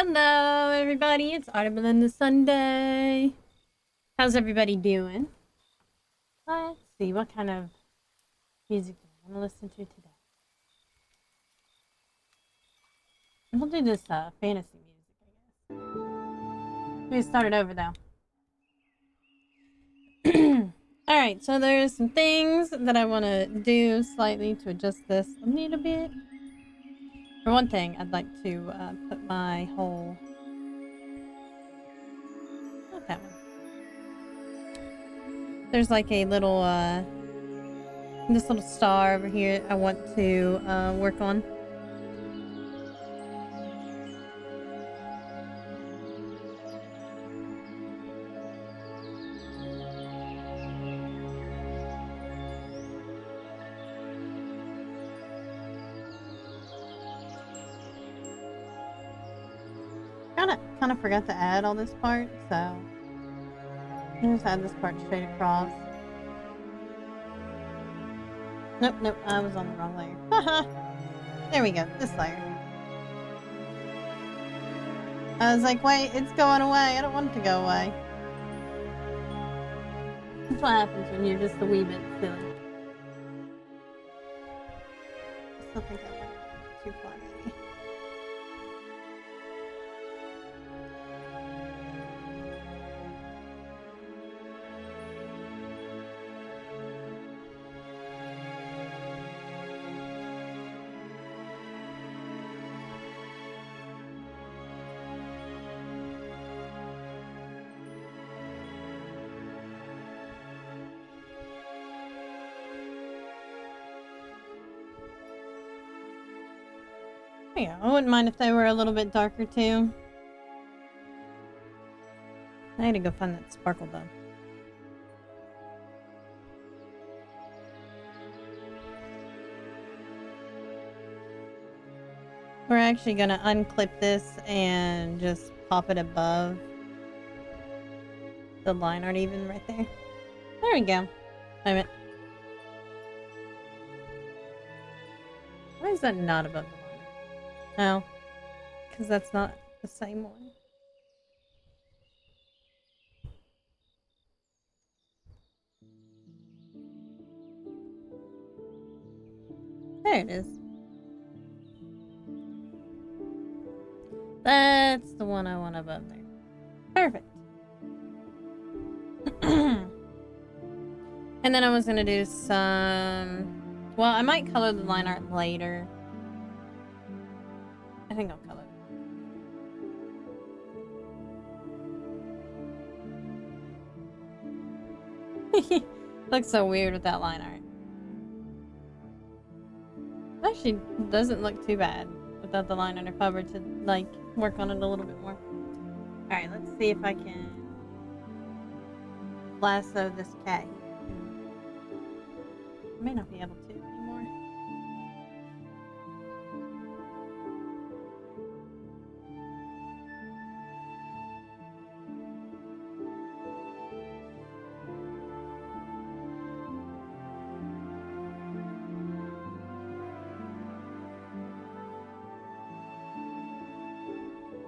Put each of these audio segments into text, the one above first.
Hello, everybody. It's Artabelinda Sunday. How's everybody doing? Let's see, what kind of music do I want to listen to today? We'll do this fantasy music, I guess. Let me start it over, though. Alright, so there's some things that I want to do slightly to adjust this a little bit. For one thing, I'd like to put my whole... Not that one. There's like a little, this little star over here I want to work on. Kind of forgot to add all this part, so I just add this part straight across. Nope, I was on the wrong layer. Haha! There we go, this layer. I was like, wait, it's going away. I don't want it to go away. That's what happens when you're just a wee bit silly. I still think I went too far, maybe. Yeah, I wouldn't mind if they were a little bit darker too. I need to go find that sparkle though. We're actually gonna unclip this and just pop it above the line art even right there. There we go. Wait a minute. Why is that not above the line? No, because that's not the same one. There it is. That's the one I want above there. Perfect. And then I was gonna do some... Well, I might color the line art later. I think I'll color it. Looks so weird with that line art. It actually doesn't look too bad without the line art if I were to, like, work on it a little bit more. Alright, let's see if I can lasso this cat. I may not be able to anymore.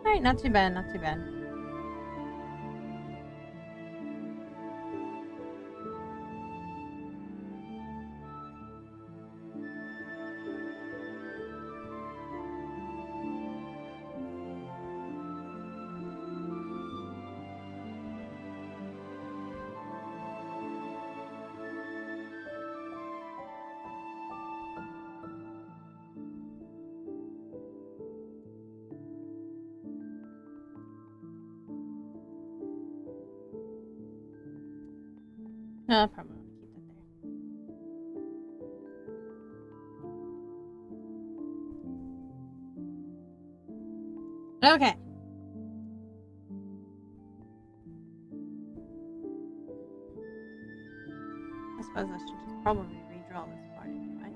Alright, not too bad, not too bad. No, I probably want to keep that there. Okay. I suppose I should just probably redraw this part anyway.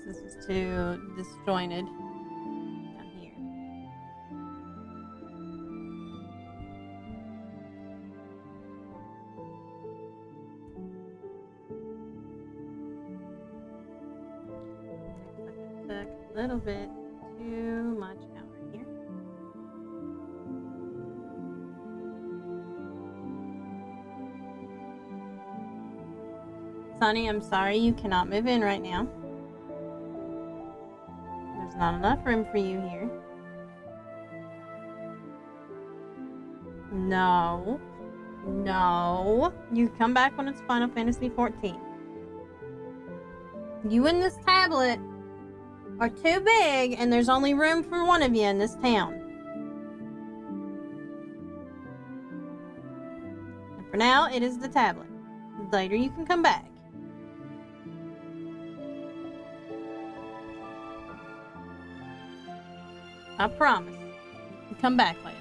This is too disjointed down here. a little bit too much out right here. Sonny, I'm sorry you cannot move in right now. There's not enough room for you here. No. No. You come back when it's Final Fantasy 14. You and this tablet are too big, and there's only room for one of you in this town. And for now, it is the tablet. Later, you can come back. I promise. You come back later.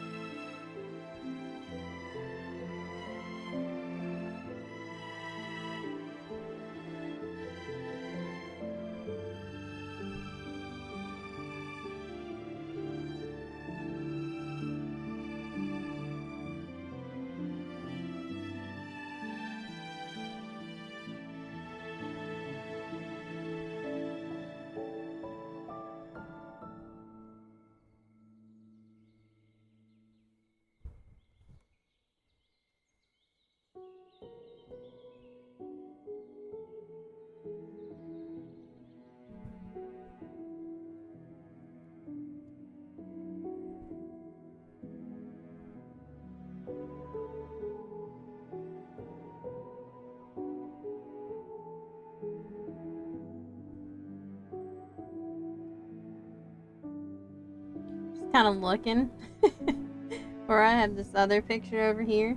Just kind of looking. Or I have this other picture over here.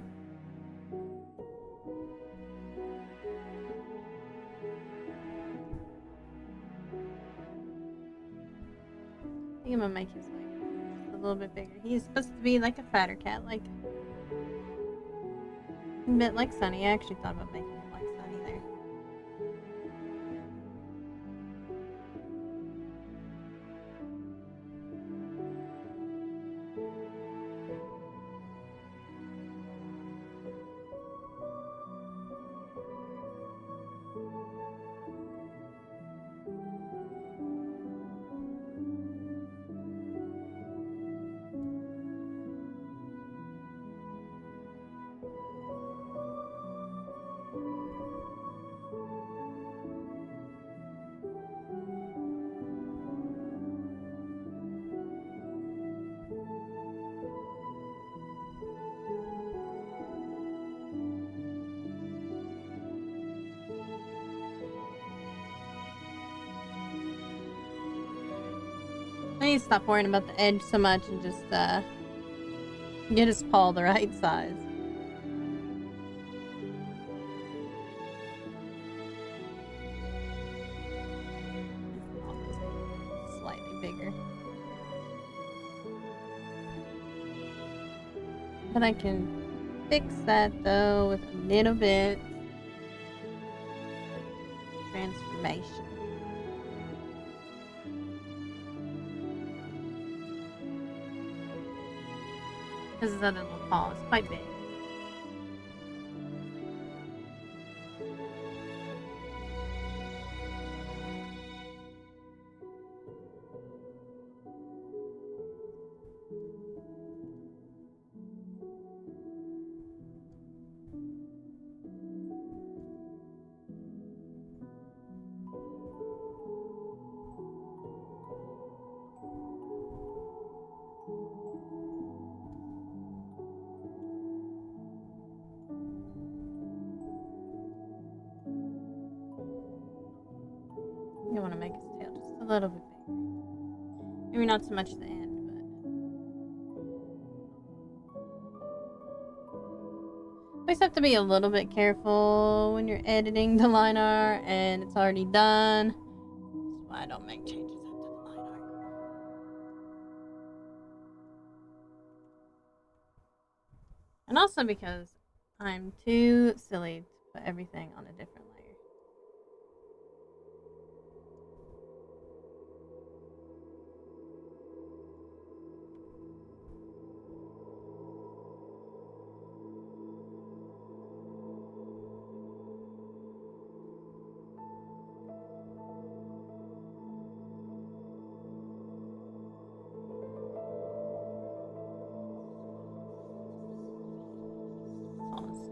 I think I'm gonna make his leg just a little bit bigger. He's supposed to be like a fatter cat, like a bit like Sunny. I actually thought about making him like Sunny there. I need to stop worrying about the edge so much and just get his paw the right size. Slightly bigger. But I can fix that though with a little bit transformation. Because his other little paw is quite big. You want to make his tail just a little bit bigger. Maybe not so much the end, but always have to be a little bit careful when you're editing the line art and it's already done. That's why I don't make changes after the line art. And also because I'm too silly to put everything on a different layer.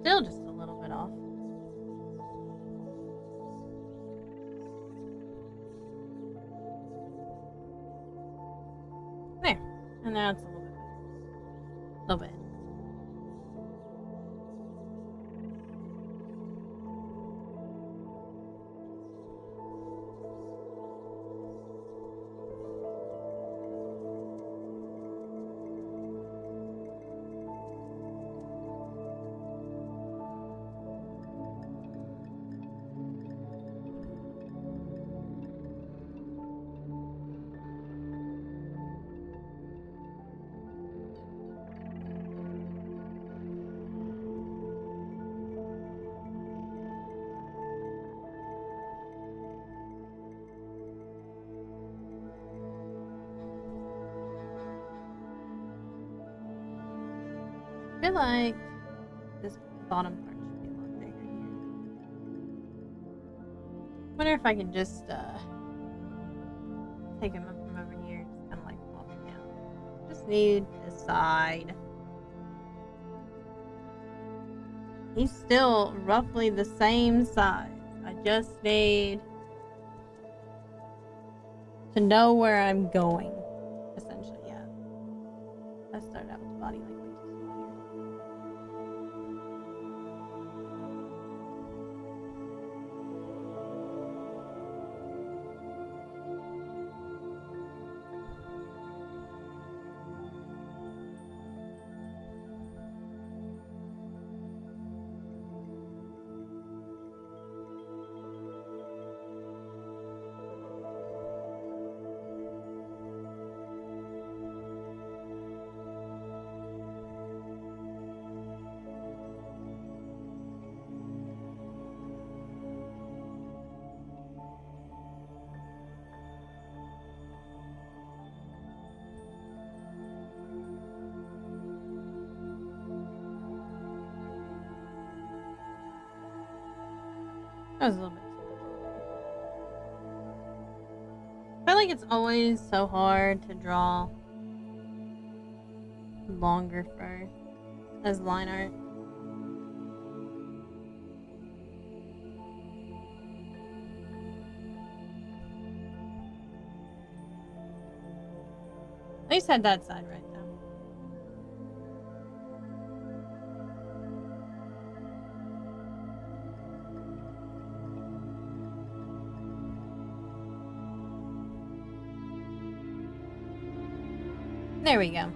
Still just a little bit off. There. And now it's a little bit better. A little bit. I feel like this bottom part should be a lot bigger here. Wonder if I can just take him up from over here, just kind of like plop it down. Just need this side. He's still roughly the same size. I just need to know where I'm going. Essentially, yeah. I started out with the body like way too small here. That was a little bit too much. I feel like it's always so hard to draw longer fur as line art. At least had that side right though. There we go.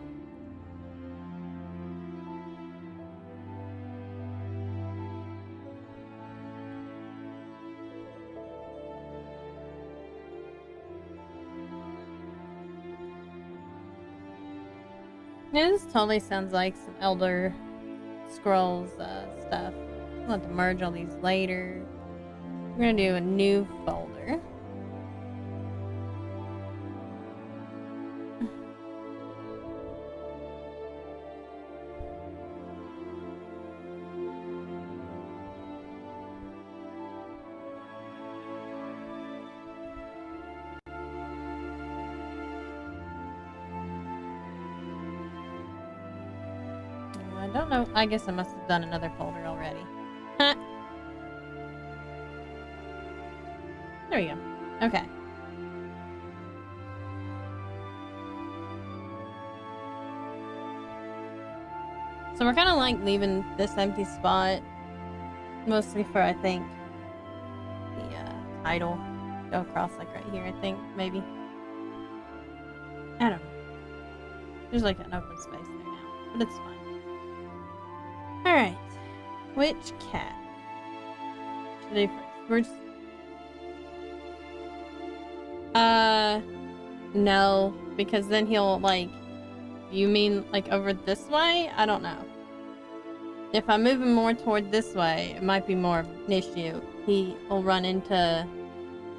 Yeah, this totally sounds like some Elder Scrolls stuff. I'll have to merge all these later. We're gonna do a new folder. I don't know. I guess I must have done another folder already. There we go. Okay. So we're kind of like leaving this empty spot mostly for, I think, the title. Go across like right here, I think, maybe. I don't know. There's like an open space there now, but it's fine. Alright. Which cat should I do first? We're just... no. Because then he'll, like... You mean, like, over this way? I don't know. If I move him more toward this way, it might be more of an issue. He'll run into...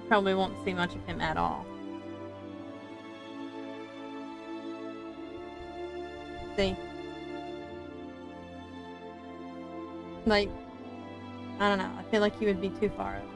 Probably won't see much of him at all. See? Like, I don't know. I feel like he would be too far over.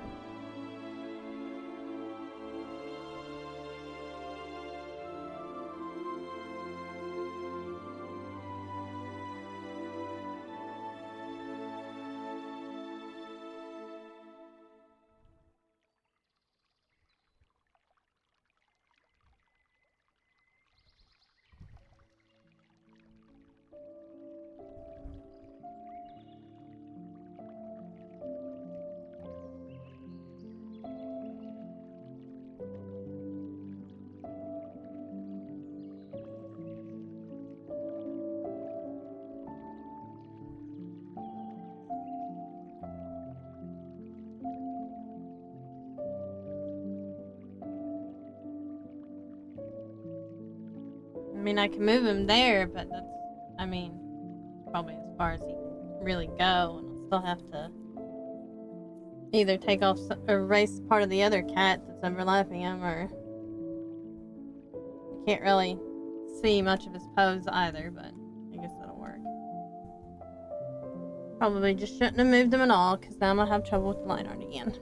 I mean, I can move him there, but that's, I mean, probably as far as he can really go, and I'll still have to either take off or erase part of the other cat that's overlapping him, or I can't really see much of his pose either, but I guess that'll work. Probably just shouldn't have moved him at all, because now I'm gonna have trouble with the line art again.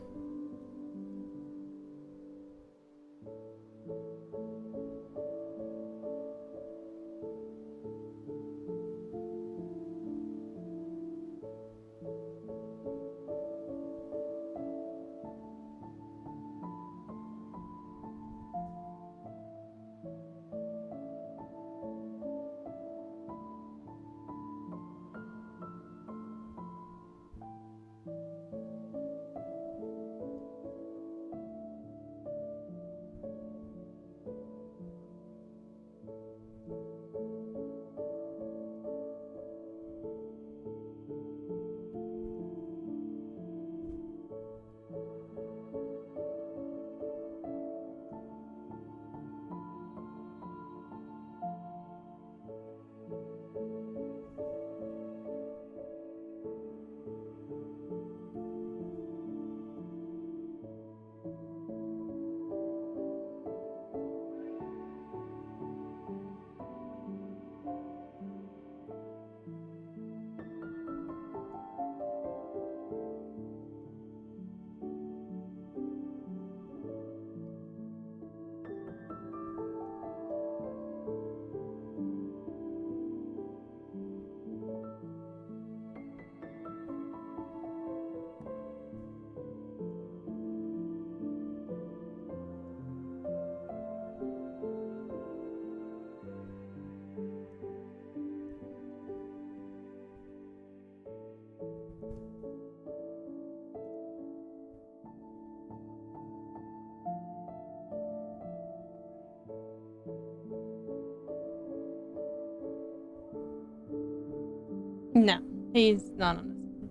No, he's not on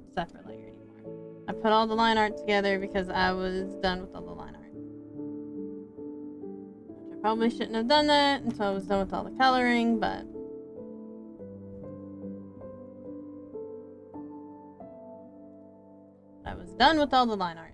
a separate layer anymore. I put all the line art together because I was done with all the line art. Which I probably shouldn't have done that until I was done with all the coloring, but I was done with all the line art.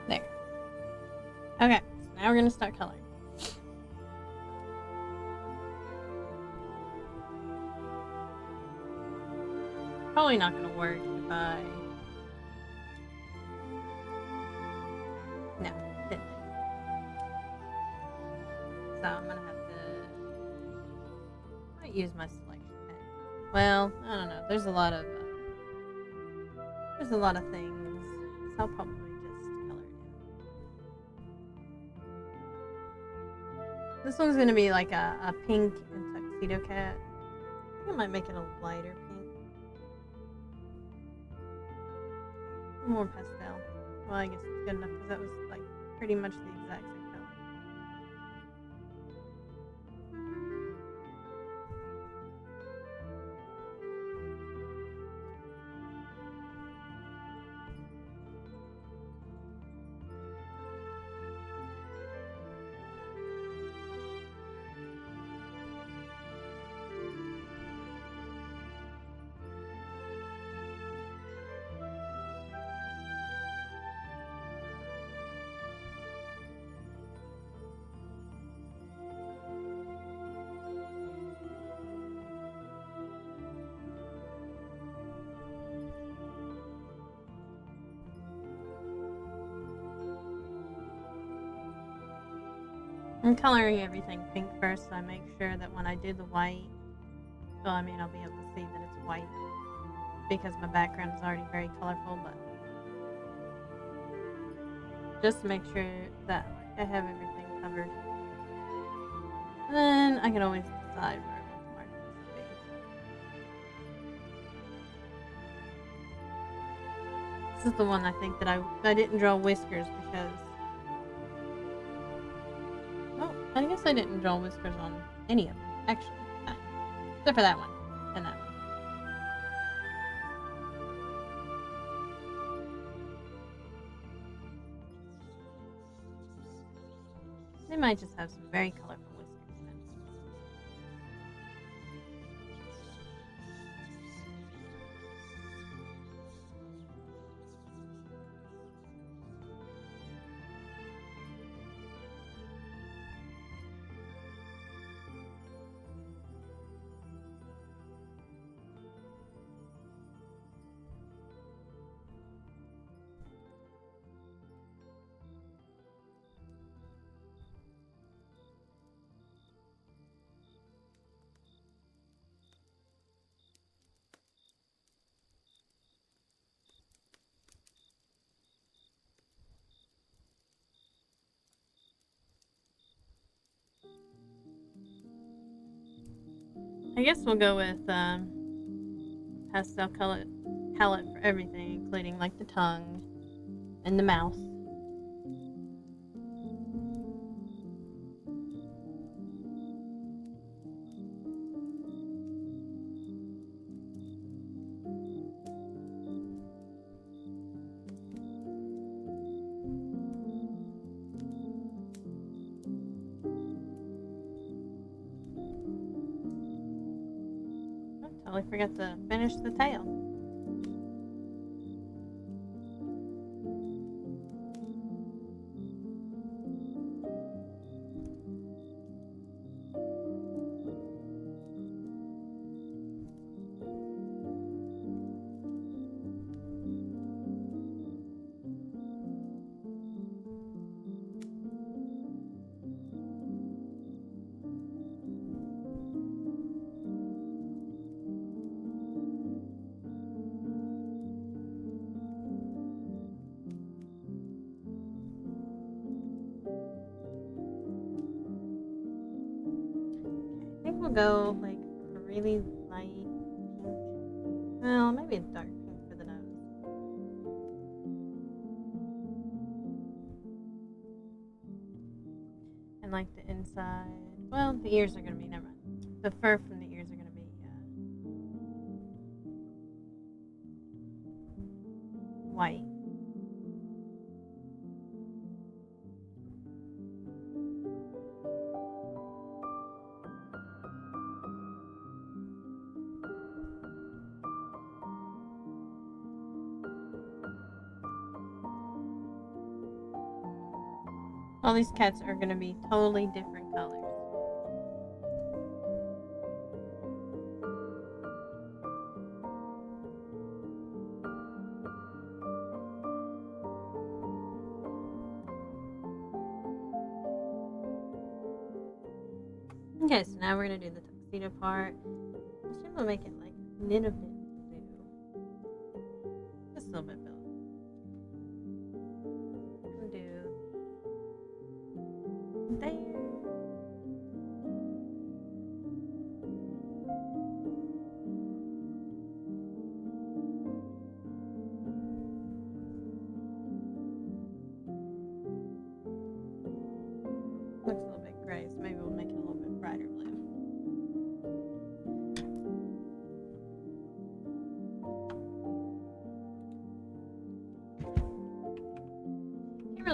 There. Okay, so now we're gonna start coloring. Probably not gonna work if I... No, didn't. So I'm gonna have to... I might use my selection pen. Well, I don't know. There's a lot of things. So I'll probably just color it in. This one's gonna be like a pink and tuxedo cat. I think I might make it a lighter pink. More pastel. Well, I guess it's good enough because that was like pretty much the exact same color. I'm coloring everything pink first, so I make sure that when I do the white, well, I mean, I'll be able to see that it's white because my background is already very colorful, but just to make sure that I have everything covered. And then I can always decide where I want the markings to be. This is the one I think that I didn't draw whiskers because, well, I guess I didn't draw whiskers on any of them, actually. Except for that one and that one. They might just have some very colorful whiskers then. I guess we'll go with pastel color palette for everything, including like the tongue and the mouth. Totally forgot to finish the tail. I think we'll go like a really light pink. Well, maybe a dark pink for the nose. And like the inside. Well, the ears are gonna be, never mind. The fur from the ears are gonna be white. All these cats are gonna be totally different colors. Okay, so now we're gonna do the tuxedo part. I should we'll make it like a little bit blue. Just a little bit blue. We'll do there.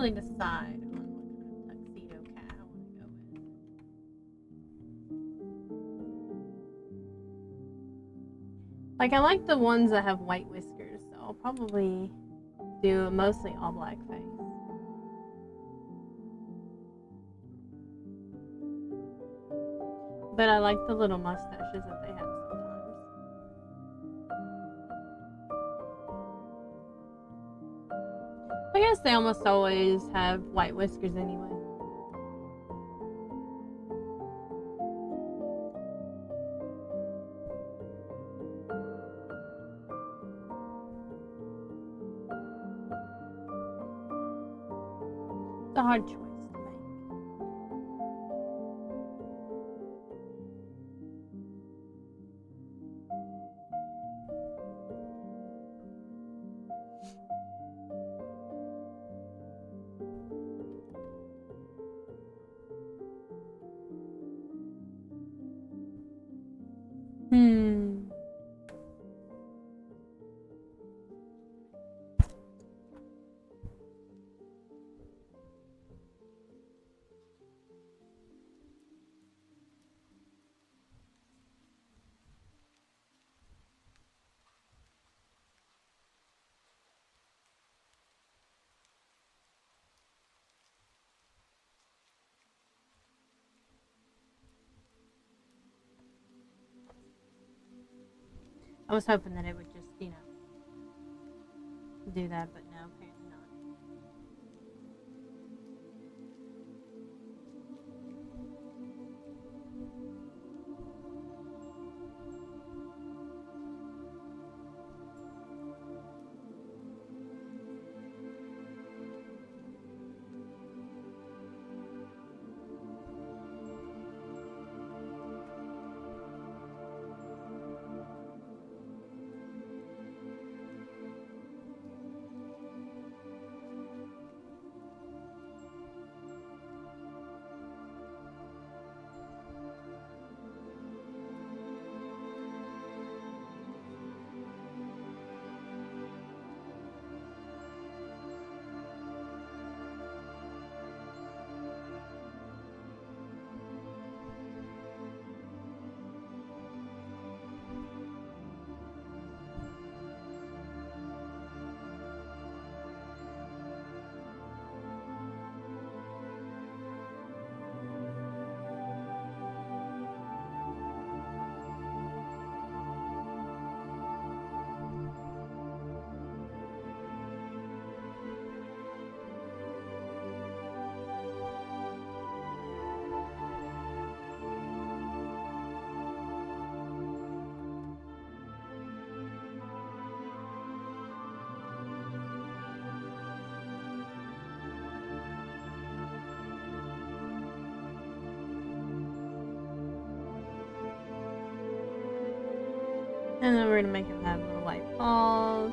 really decide on what kind of tuxedo cat I want to go with. Like, I like the ones that have white whiskers, so I'll probably do a mostly all black face. But I like the little mustaches that they have sometimes. I guess they almost always have white whiskers anyway. It's a hard choice to make. I was hoping that it would just, do that, but no, apparently not. And then we're gonna make him have little white paws.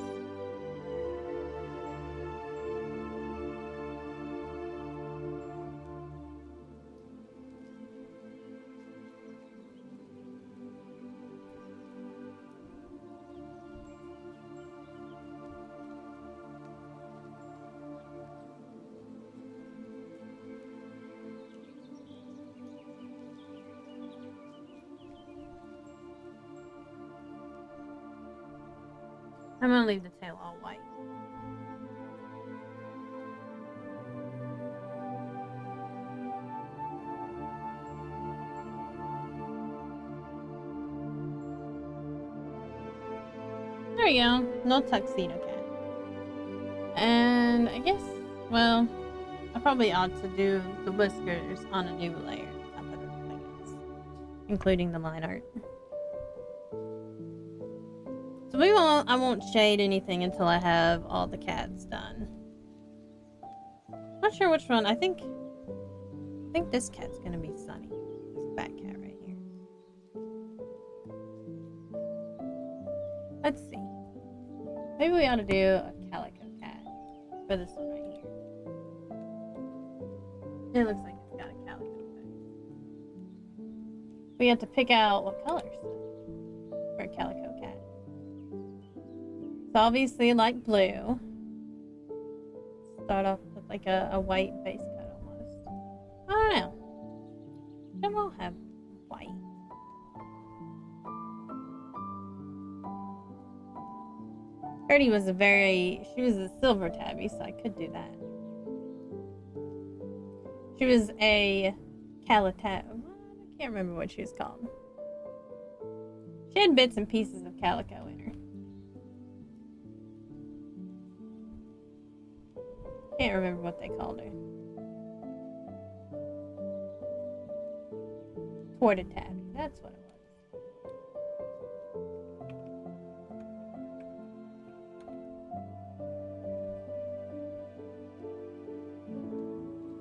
I'm gonna leave the tail all white. There we go. No tuxedo cat. And I guess, well, I probably ought to do the whiskers on a new layer. I guess, including the line art. So I won't shade anything until I have all the cats done. Not sure which one. I think this cat's gonna be Sunny. This fat cat right here. Let's see. Maybe we ought to do a calico cat for this one right here. It looks like it's got a calico face. We have to pick out what colors for a calico cat. So obviously, like blue. Start off with like a white base coat almost. I don't know. They all have white. Gertie was she was a silver tabby, so I could do that. She was a calitab. I can't remember what she was called. She had bits and pieces of calico in her. Can't remember what they called her. Quarter tabby, that's what it was.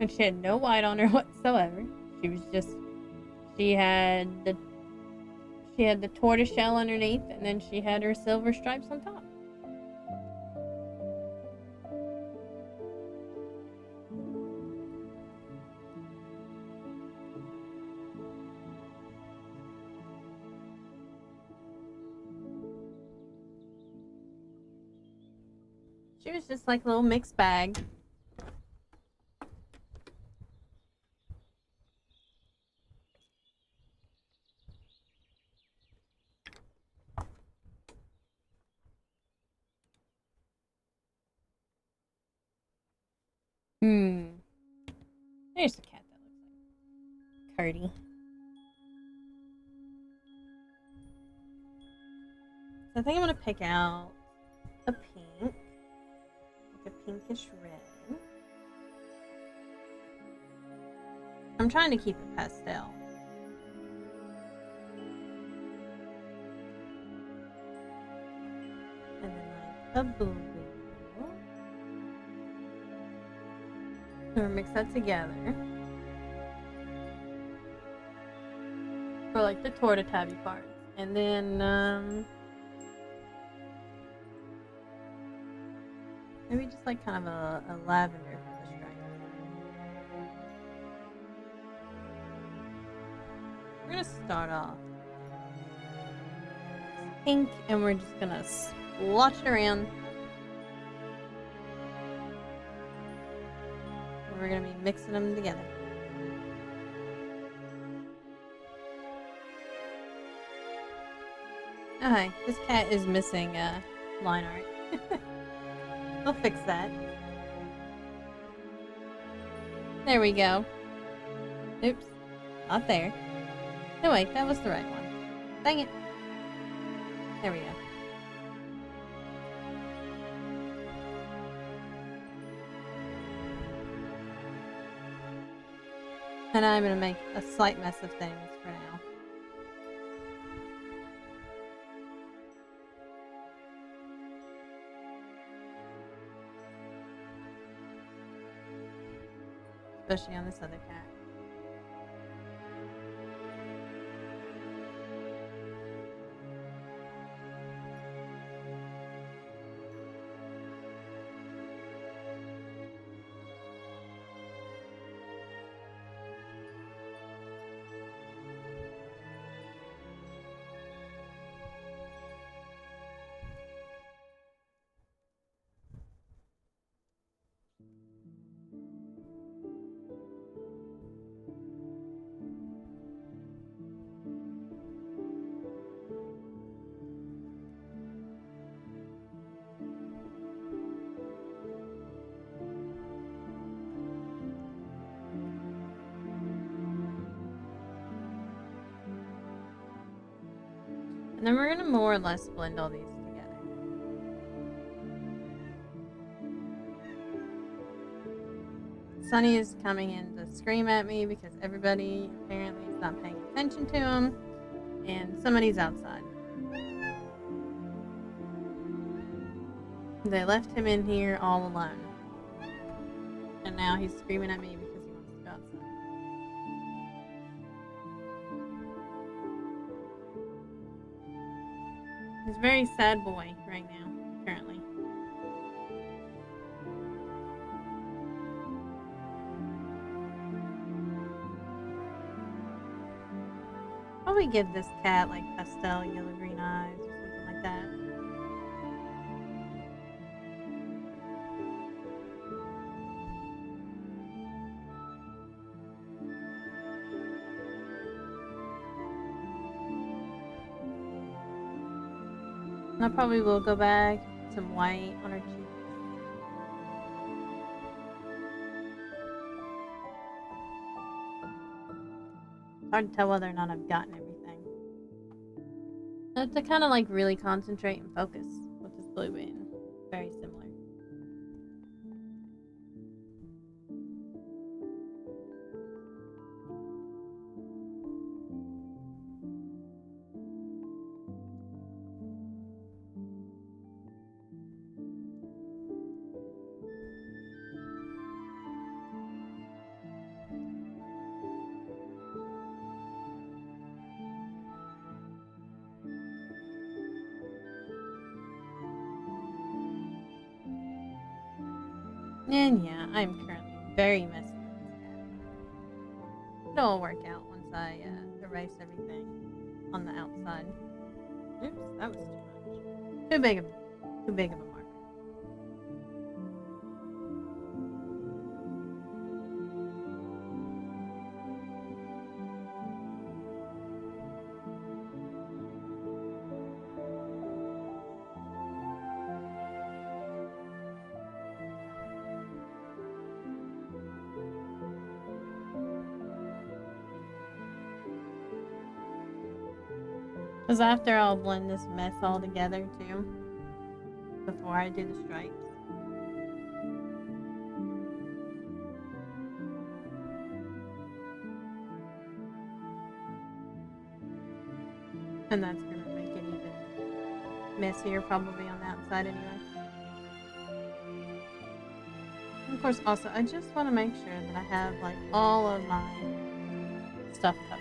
And she had no white on her whatsoever. She was just, she had the tortoise shell underneath, and then she had her silver stripes on top. She was just like a little mixed bag. There's a cat that looks like Curdy. So I think I'm gonna pick out a pink, like a pinkish red. I'm trying to keep it pastel. And then like a blue. We'll mix that together for like the torta tabby parts, and then maybe just like kind of a lavender for the stripes. We're gonna start off pink, and we're just gonna splotch it around. We're gonna be mixing them together. Okay, this cat is missing line art. We'll fix that. There we go. Oops, not there. No wait, that was the right one. Dang it. There we go. And I'm going to make a slight mess of things for now. Especially on this other cat. And then we're going to more or less blend all these together. Sunny is coming in to scream at me because everybody apparently is not paying attention to him, and somebody's outside. They left him in here all alone. And now he's screaming at me because he wants to go outside. He's a very sad boy right now, currently. Probably give this cat like pastel yellow green eyes or something like that. I probably will go back, put some white on her cheeks. It's hard to tell whether or not I've gotten everything. I have to kind of like really concentrate and focus with this blue bean. Very similar. And yeah, I'm currently very messy with this cat. It'll work out once I erase everything on the outside. Oops, that was too much. Too big of a marker. Because after I'll blend this mess all together too, before I do the stripes. And that's going to make it even messier probably on the outside anyway. And of course also, I just want to make sure that I have like all of my stuff covered.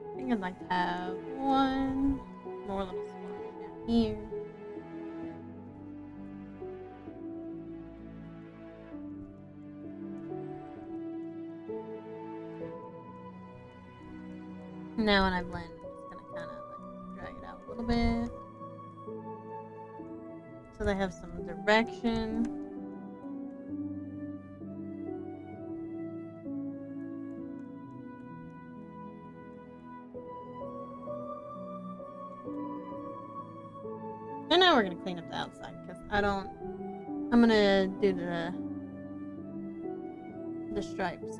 I think I'd like to have one more little splotch down here. Now when I blend, I'm just gonna kind of like drag it out a little bit so they have some direction. And now we're gonna clean up the outside because I'm gonna do the stripes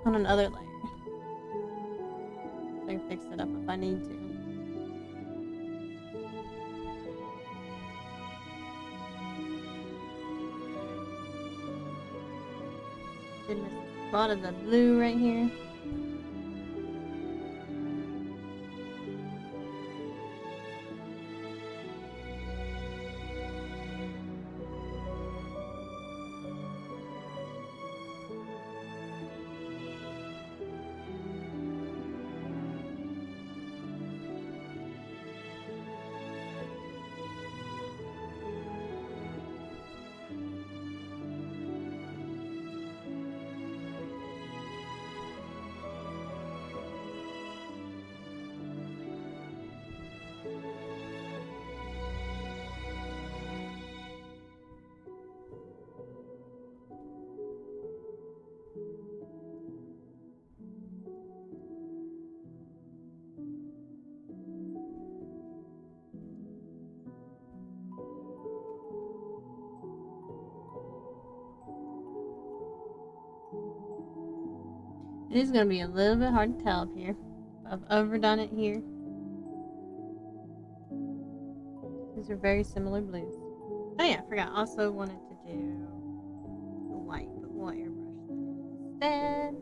on another layer. So I can fix it up if I need to. Did miss a spot of the blue right here. It is gonna be a little bit hard to tell up here. I've overdone it here. These are very similar blues. Oh yeah, I forgot. I also wanted to do the white, but we'll airbrush that instead.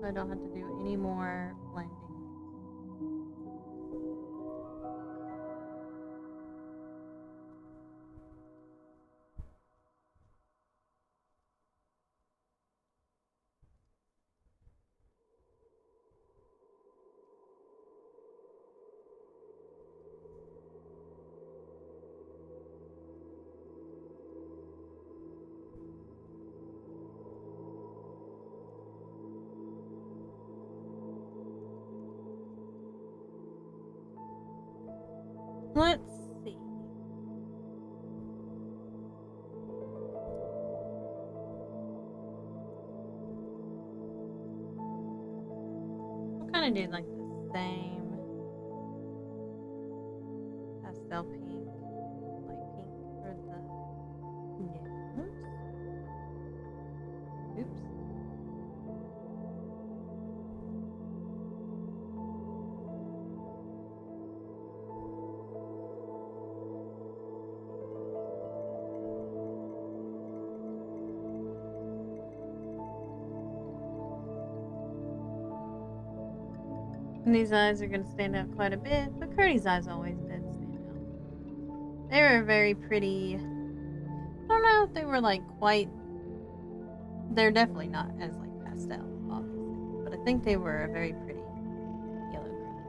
So I don't have to do any more blending. Let's see. We'll kind of do like the same pastel pink, light pink for the nose. Oops. And these eyes are going to stand out quite a bit, but Cody's eyes always did stand out. They were very pretty. I don't know if they were like quite. They're definitely not as like pastel, obviously, but I think they were a very pretty yellow green.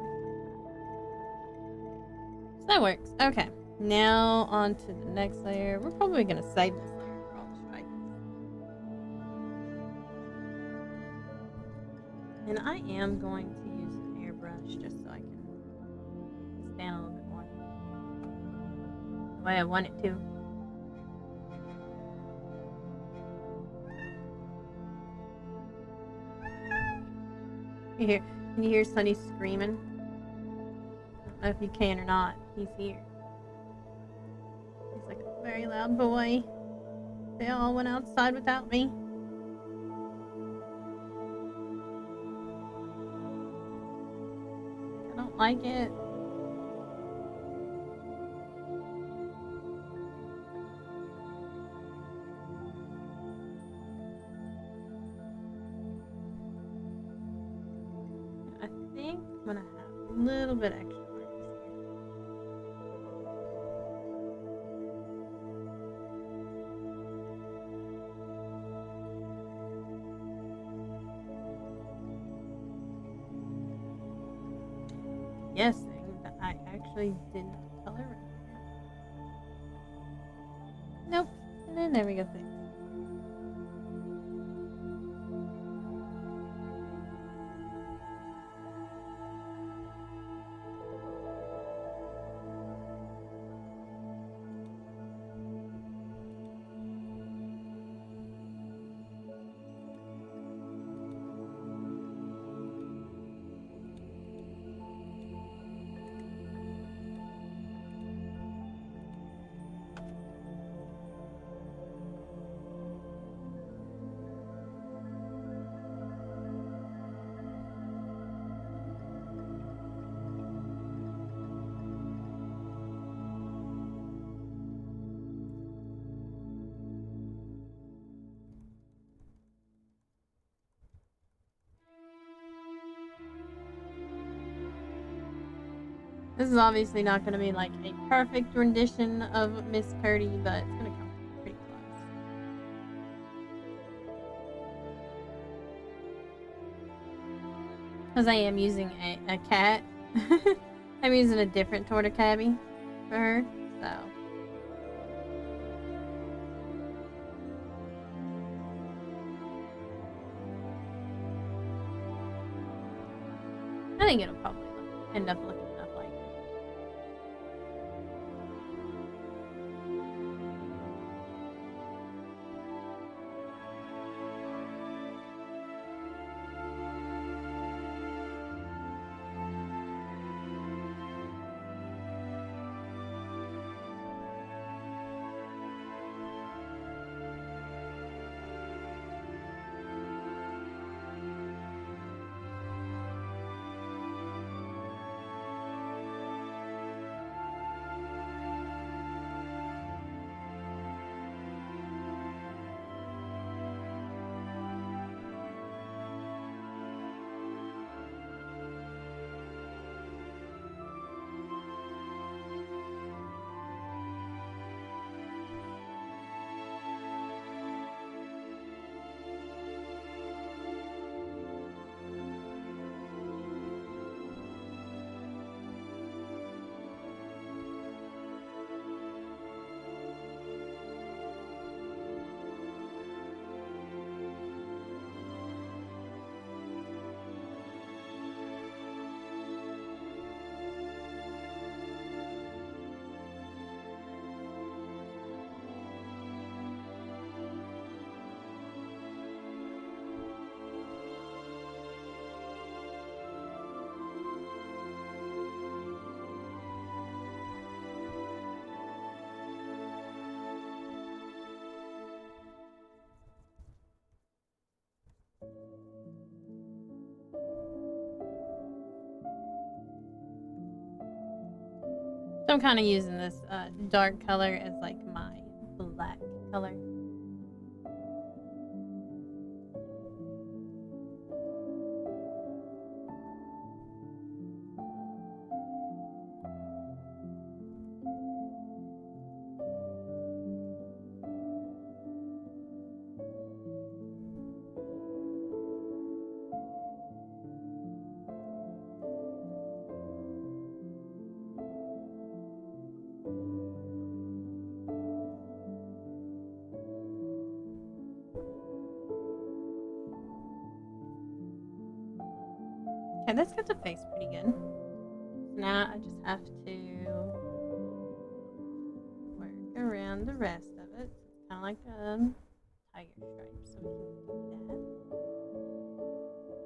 So that works. Okay, now on to the next layer. We're probably going to save this layer for all the stripes. And I am going to use an airbrush just so I can stand a little bit more the way I want it to. Can you hear Sonny screaming? I don't know if you can or not. He's here. He's like a very loud boy. They all went outside without me. I don't like it. I think I'm gonna have a little bit extra markers here. Guessing that I actually didn't color right here. Nope. And then there we go. Things. This is obviously not going to be like a perfect rendition of Miss Cody, but it's going to come pretty close. Because I am using a cat. I'm using a different torta cabby for her, so. I think it'll probably end up looking enough like it. So I'm kind of using this dark color as like my black color. Okay, that's got the face pretty good. Now I just have to work around the rest of it. It's kind of like a tiger stripe, so we can do that.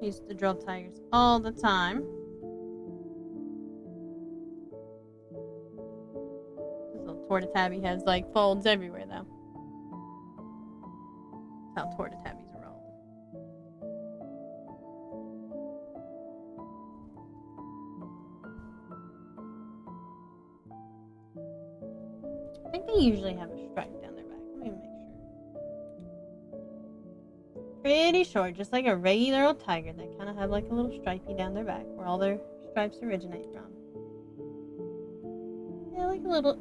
I used to draw tigers all the time. This little torta tabby has like folds everywhere, though. That's how torta tabbies roll. I think they usually have a stripe down their back. Let me make sure. Pretty short, just like a regular old tiger. They kind of have like a little stripey down their back where all their stripes originate from. Yeah, like a little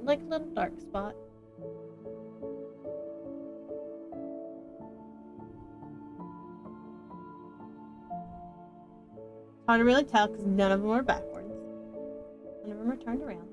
dark spot. Hard to really tell because none of them are backwards. None of them are turned around.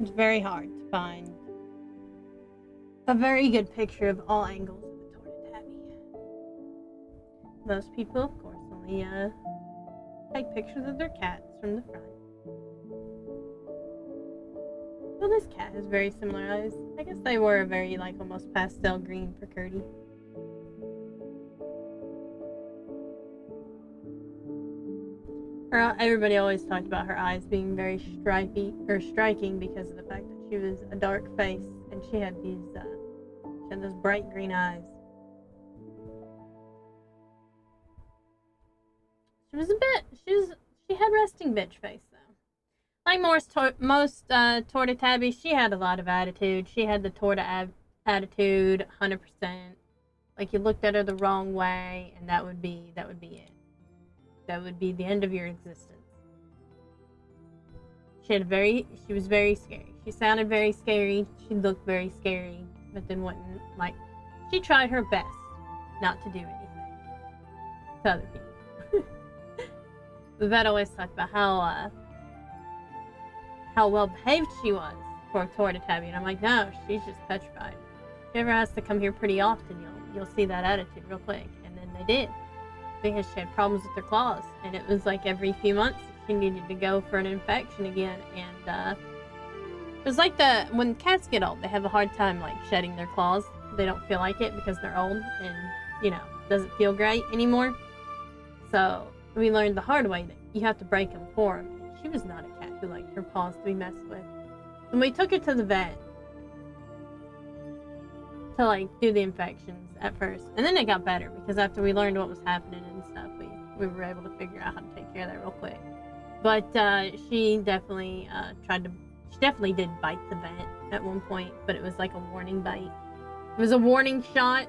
It's very hard to find a very good picture of all angles of a torta tabby. Most people, of course, only take pictures of their cats from the front. Well, this cat has very similar eyes. I guess they were a very like almost pastel green for Curdy. Everybody always talked about her eyes being very striking because of the fact that she was a dark face and she had those bright green eyes. She had resting bitch face though. Like most torta tabbies, she had a lot of attitude. She had the torta attitude, 100%. Like you looked at her the wrong way, and that would be it. That would be the end of your existence. She was very scary. She sounded very scary. She looked very scary, but then wouldn't like. She tried her best not to do anything to other people. The vet always talked about how well behaved she was for a torta tabby, and I'm like, no, she's just petrified. If she ever has to come here pretty often, you'll see that attitude real quick. And then they did, because she had problems with her claws, and it was like every few months she needed to go for an infection again. And it was like when cats get old, they have a hard time like shedding their claws. They don't feel like it because they're old, and doesn't feel great anymore. So we learned the hard way that you have to break them for them. And she was not a cat who liked her paws to be messed with. And we took her to the vet to like do the infections at first, and then it got better because after we learned what was happening and stuff, we were able to figure out how to take care of that real quick. But she definitely did bite the vet at one point, but it was like a warning bite. It was a warning shot.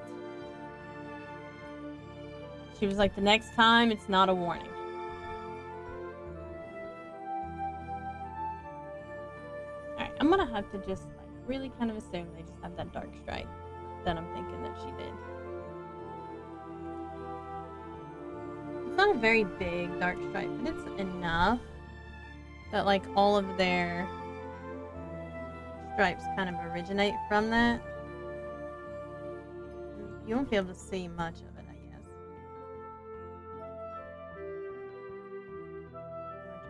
She was like, the next time it's not a warning. Alright, I'm gonna have to just like really kind of assume they just have that dark stripe that I'm thinking that she did. It's not a very big dark stripe, but it's enough that like all of their stripes kind of originate from that. you won't be able to see much of it, I guess.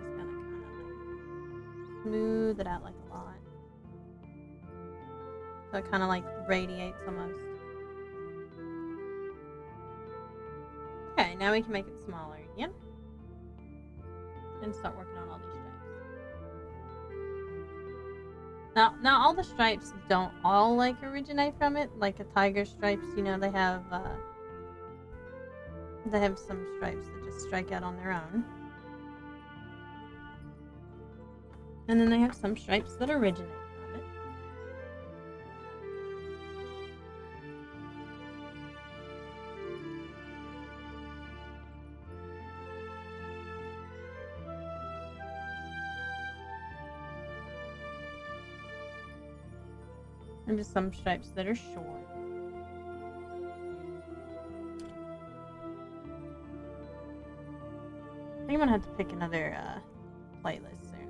We're just gonna kind of like smooth it out like a lot, so it kind of like radiates almost. Okay, now we can make it smaller again and start working on all these stripes. Now all the stripes don't all like originate from it. Like a tiger stripes, you know, they have some stripes that just strike out on their own, and then they have some stripes that originate from it. And just some stripes that are short. I think I'm gonna have to pick another playlist soon.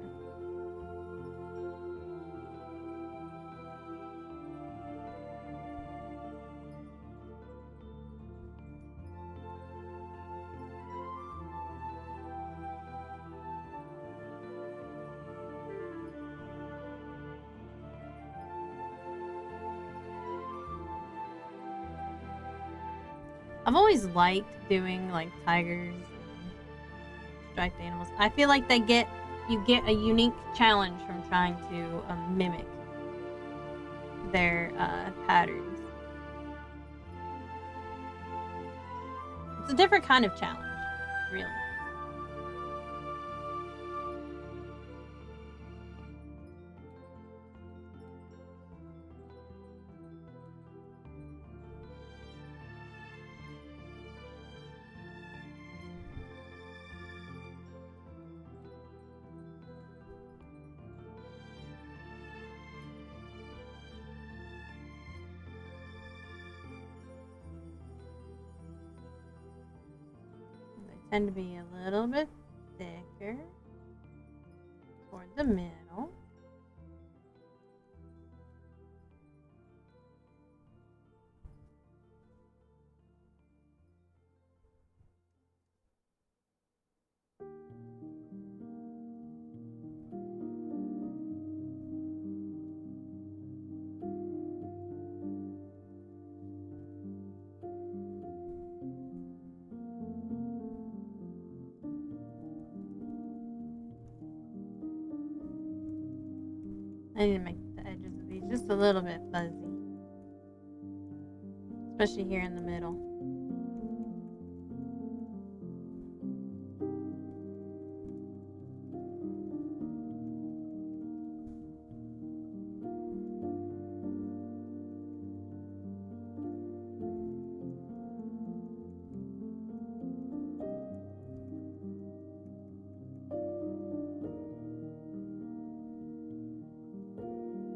I've always liked doing like tigers and striped animals. I feel like you get a unique challenge from trying to mimic their patterns. It's a different kind of challenge, really. Tend to be a little bit thicker toward the middle. I need to make the edges of these just a little bit fuzzy, especially here in the middle.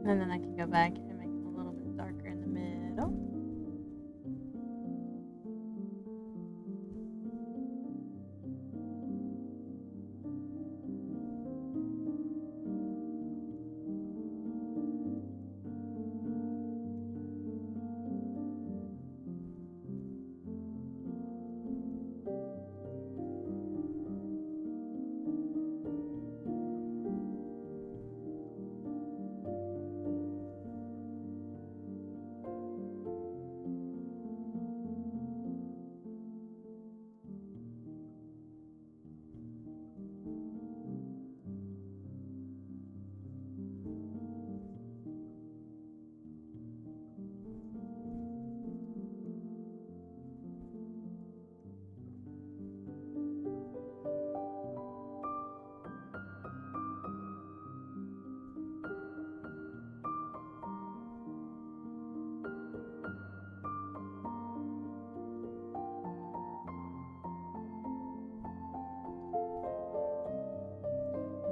And then I can go back and make it a little bit darker in the middle.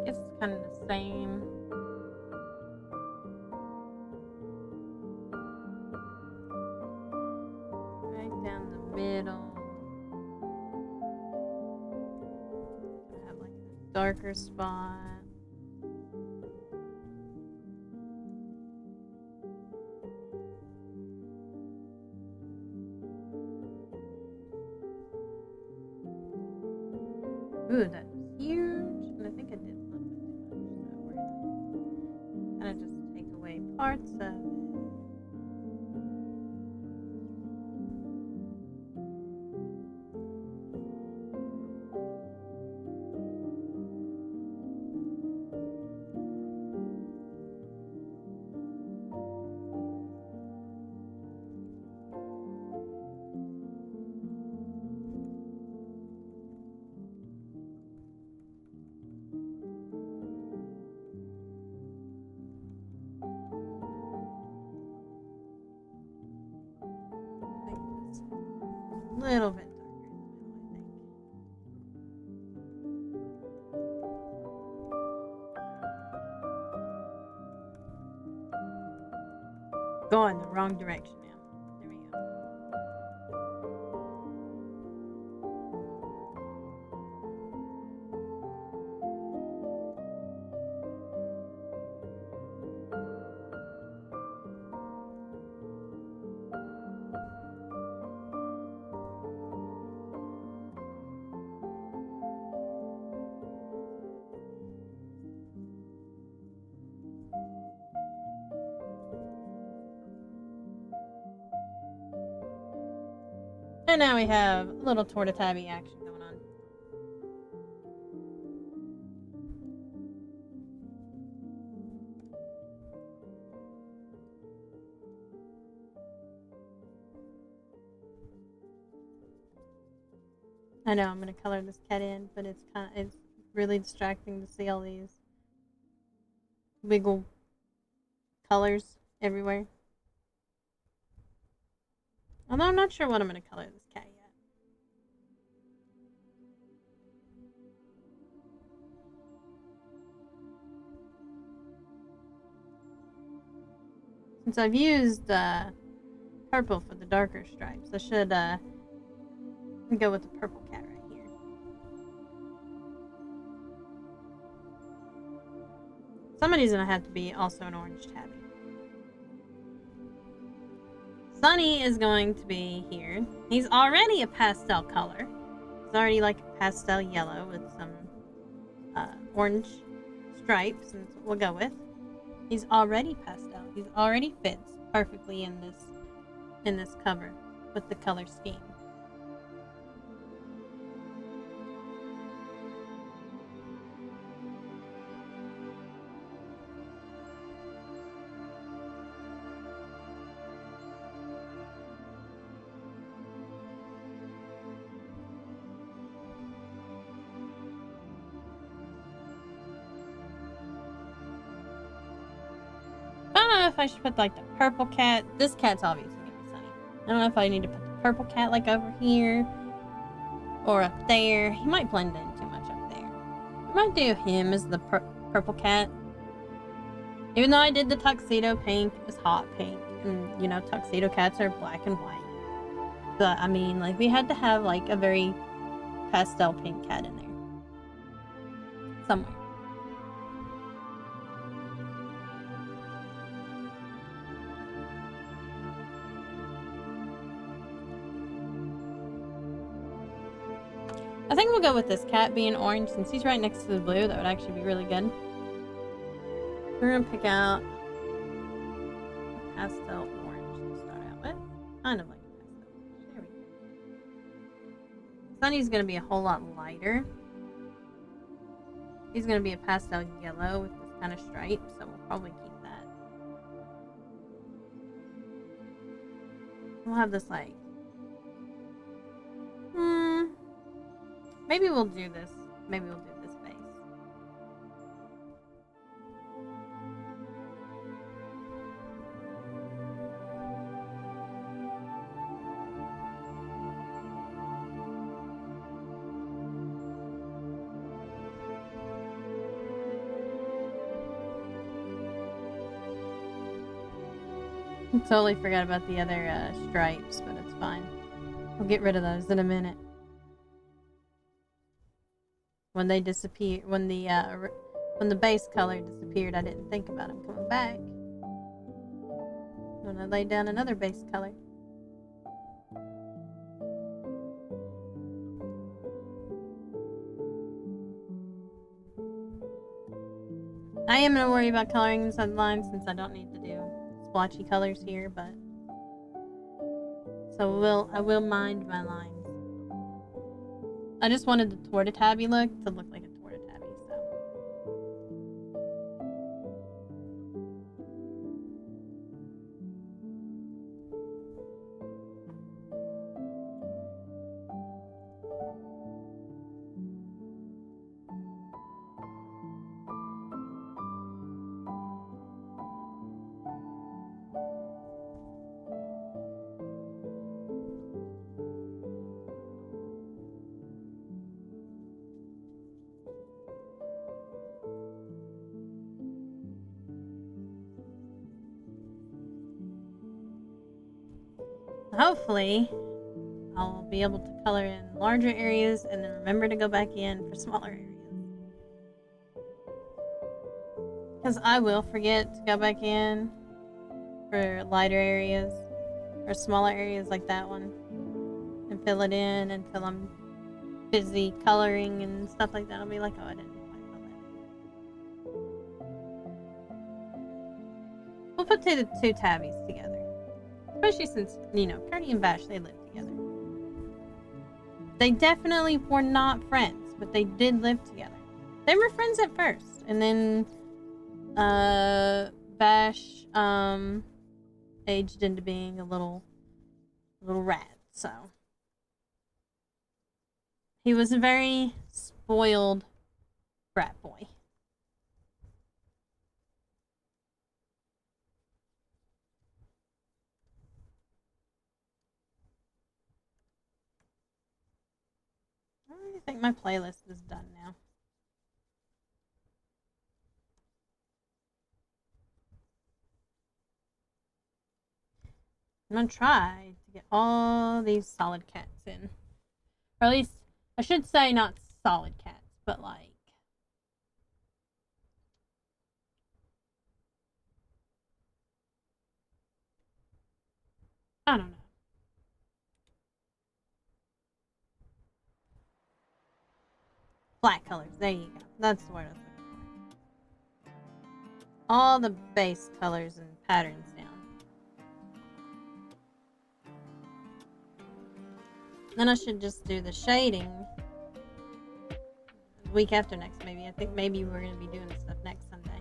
It's kind of the same. Right down the middle. I have like a darker spot. Ooh, that was huge. And I think I did a little bit too much. So we're gonna kind of just take away parts of it. A little bit darker in the middle, I think. Going the wrong direction now. There we go. And now we have a little torta-tabby action going on. I know I'm gonna color this cat in, but it's really distracting to see all these wiggle colors everywhere. Although I'm not sure what I'm gonna color this cat yet. Since I've used purple for the darker stripes, I should go with the purple cat right here. Somebody's gonna have to be also an orange tabby. Sunny is going to be here. He's already a pastel color. He's already like a pastel yellow with some orange stripes, and that's what we'll go with. He's already pastel. He's already fits perfectly in this cover with the color scheme. I don't know if I should put like the purple cat. This cat's obviously gonna be Sunny. I don't know if I need to put the purple cat like over here or up there. He might blend in too much up there. I might do him as the purple cat. Even though I did the tuxedo pink, it was hot pink, and you know tuxedo cats are black and white. But I mean, like we had to have like a very pastel pink cat in there somewhere. I think we'll go with this cat being orange since he's right next to the blue. That would actually be really good. We're gonna pick out a pastel orange to start out with. Kind of like a pastel orange. There we go. Sunny's gonna be a whole lot lighter. He's gonna be a pastel yellow with this kind of stripe, so we'll probably keep that. We'll have this like maybe we'll do this. Maybe we'll do this base. I totally forgot about the other stripes, but it's fine. We'll get rid of those in a minute. When they disappear, when the base color disappeared, I didn't think about them coming back. I'm gonna lay down another base color. I am gonna worry about coloring inside the lines since I don't need to do splotchy colors here, but so I will mind my lines. I just wanted the torta-tabby look to look like a torta-tabby, so. Hopefully, I'll be able to color in larger areas and then remember to go back in for smaller areas. Because I will forget to go back in for lighter areas or smaller areas like that one and fill it in until I'm busy coloring and stuff like that. I'll be like, oh, I didn't quite fill that. We'll put the two tabbies together. Especially since, you know, Curdy and Vash, they live together. They definitely were not friends, but they did live together. They were friends at first, and then Vash aged into being a little rat, so he was a very spoiled brat boy. I think my playlist is done now. I'm gonna try to get all these solid cats in. Or at least, I should say not solid cats, but like... I don't know. Flat colors, there you go. That's the word I was looking for. All the base colors and patterns down. Then I should just do the shading the week after next, maybe. I think maybe we're going to be doing this stuff next Sunday.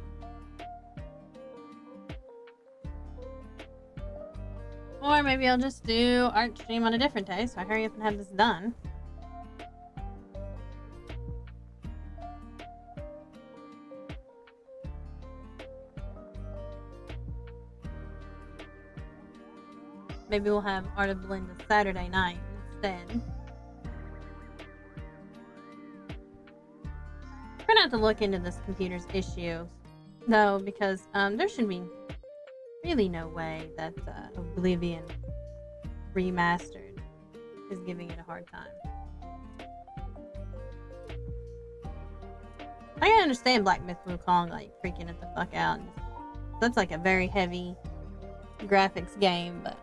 Or maybe I'll just do art stream on a different day, so I hurry up and have this done. Maybe we'll have Artabelinda Saturday night instead. We're gonna have to look into this computer's issue, though, because there should be really no way that Oblivion Remastered is giving it a hard time. I can understand Black Myth Wukong like freaking it the fuck out. That's like a very heavy graphics game, but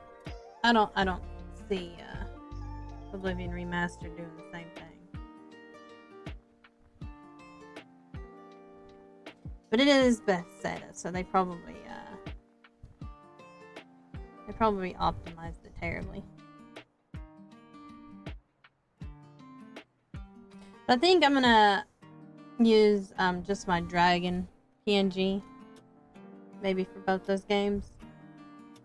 I don't see Oblivion Remastered doing the same thing. But it is Bethesda, so they probably optimized it terribly. I think I'm gonna use just my dragon PNG maybe for both those games.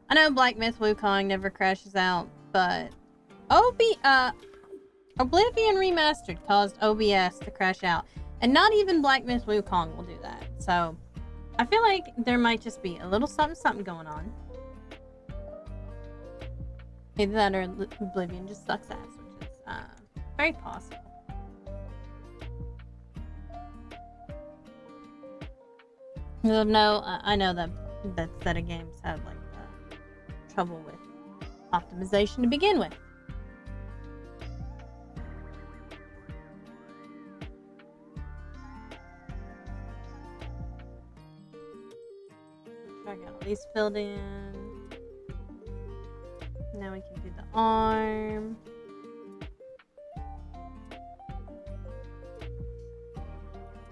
I know Black Myth Wukong never crashes out, but Oblivion Remastered caused OBS to crash out, and not even Black Myth Wukong will do that. So I feel like there might just be a little something going on. Either that or Oblivion just sucks ass, which is very possible. No, I know that set of games have like trouble with optimization to begin with. I got all these filled in. Now we can do the arm.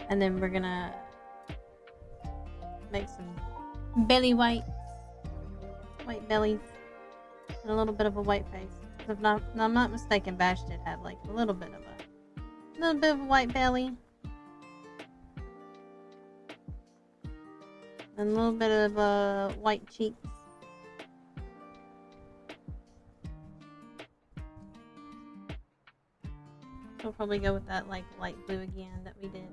And then we're gonna make some belly whites, white bellies, and a little bit of a white face. If I'm not mistaken, Bash did have like a little bit of a white belly, and a little bit of white cheeks. We'll probably go with that like light blue again that we did.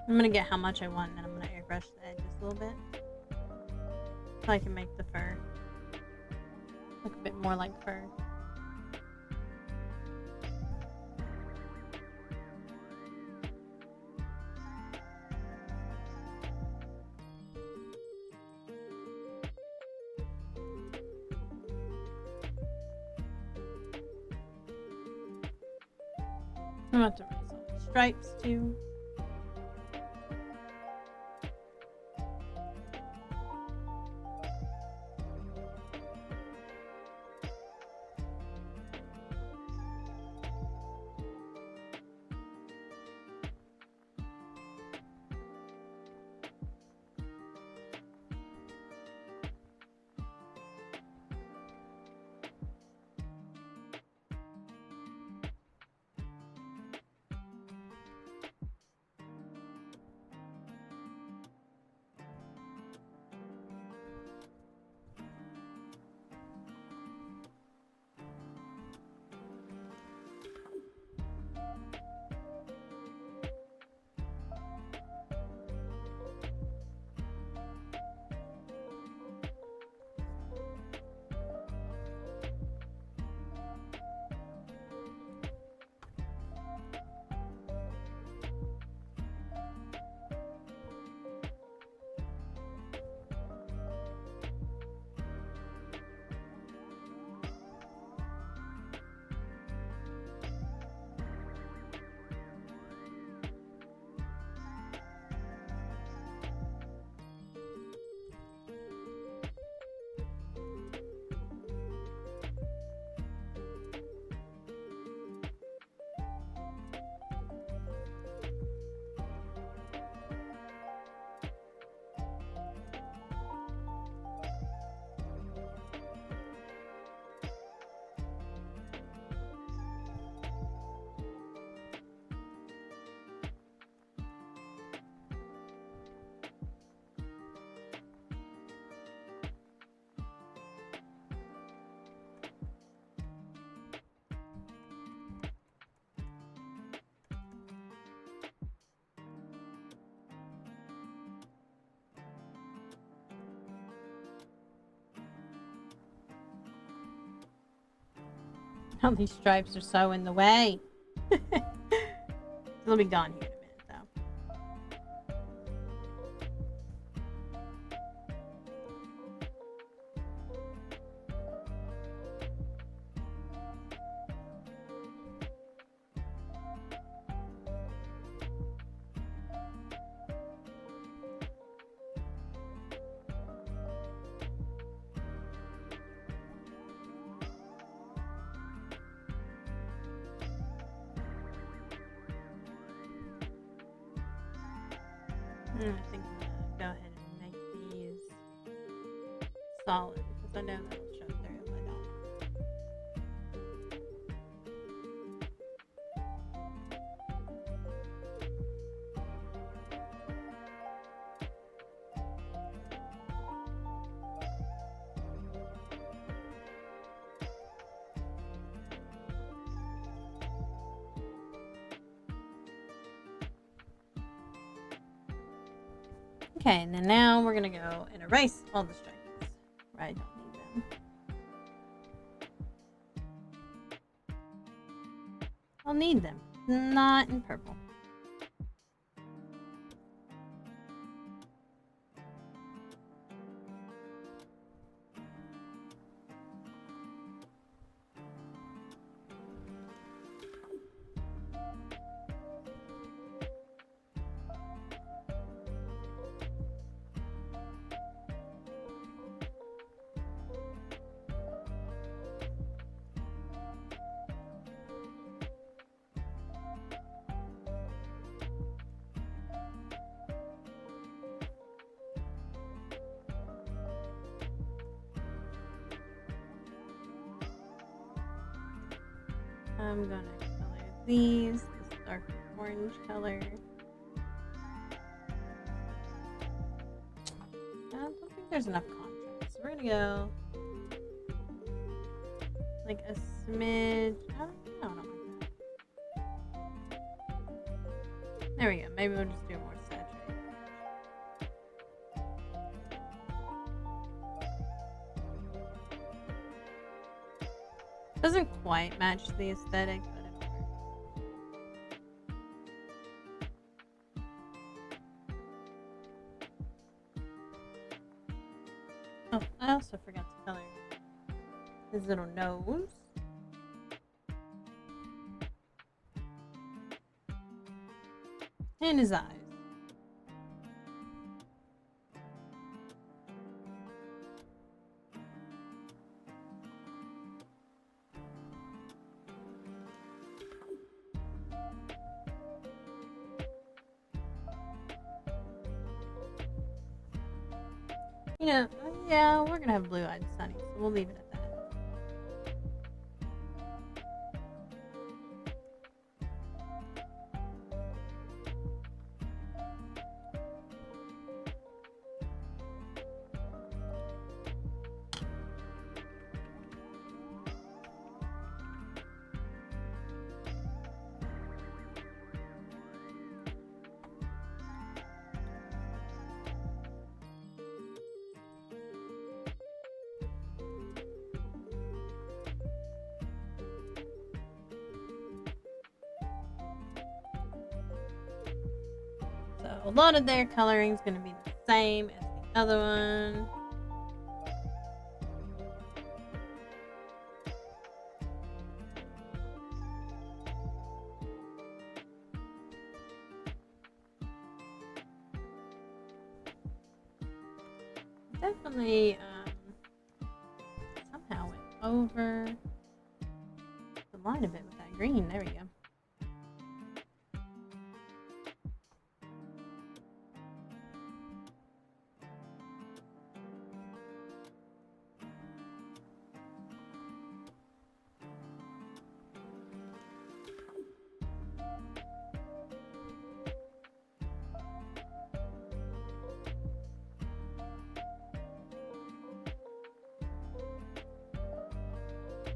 I'm gonna get how much I want, and then I'm gonna airbrush the edges a little bit, so I can make the fur look a bit more like fur. I'm about to raise all the stripes too. All these stripes are so in the way. They'll be gone here in a minute, though. I think I'm gonna go ahead and make these solid because I know that'll show through if I don't. Okay, and then now we're gonna go and erase all the stripes where I don't need them. I'll need them, not in purple. I'm gonna color these this dark orange color. I don't think there's enough contrast. So we're gonna go like a smidge. I don't like that. There we go. Maybe we'll just do more saturated. Doesn't quite match the aesthetic, but it works. Oh, I also forgot to color his little nose. And his eyes. You know, yeah, we're gonna have blue-eyed Sunny, so we'll leave it at that. So a lot of their coloring is going to be the same as the other one. Definitely somehow went over the line a bit with that green. There we go.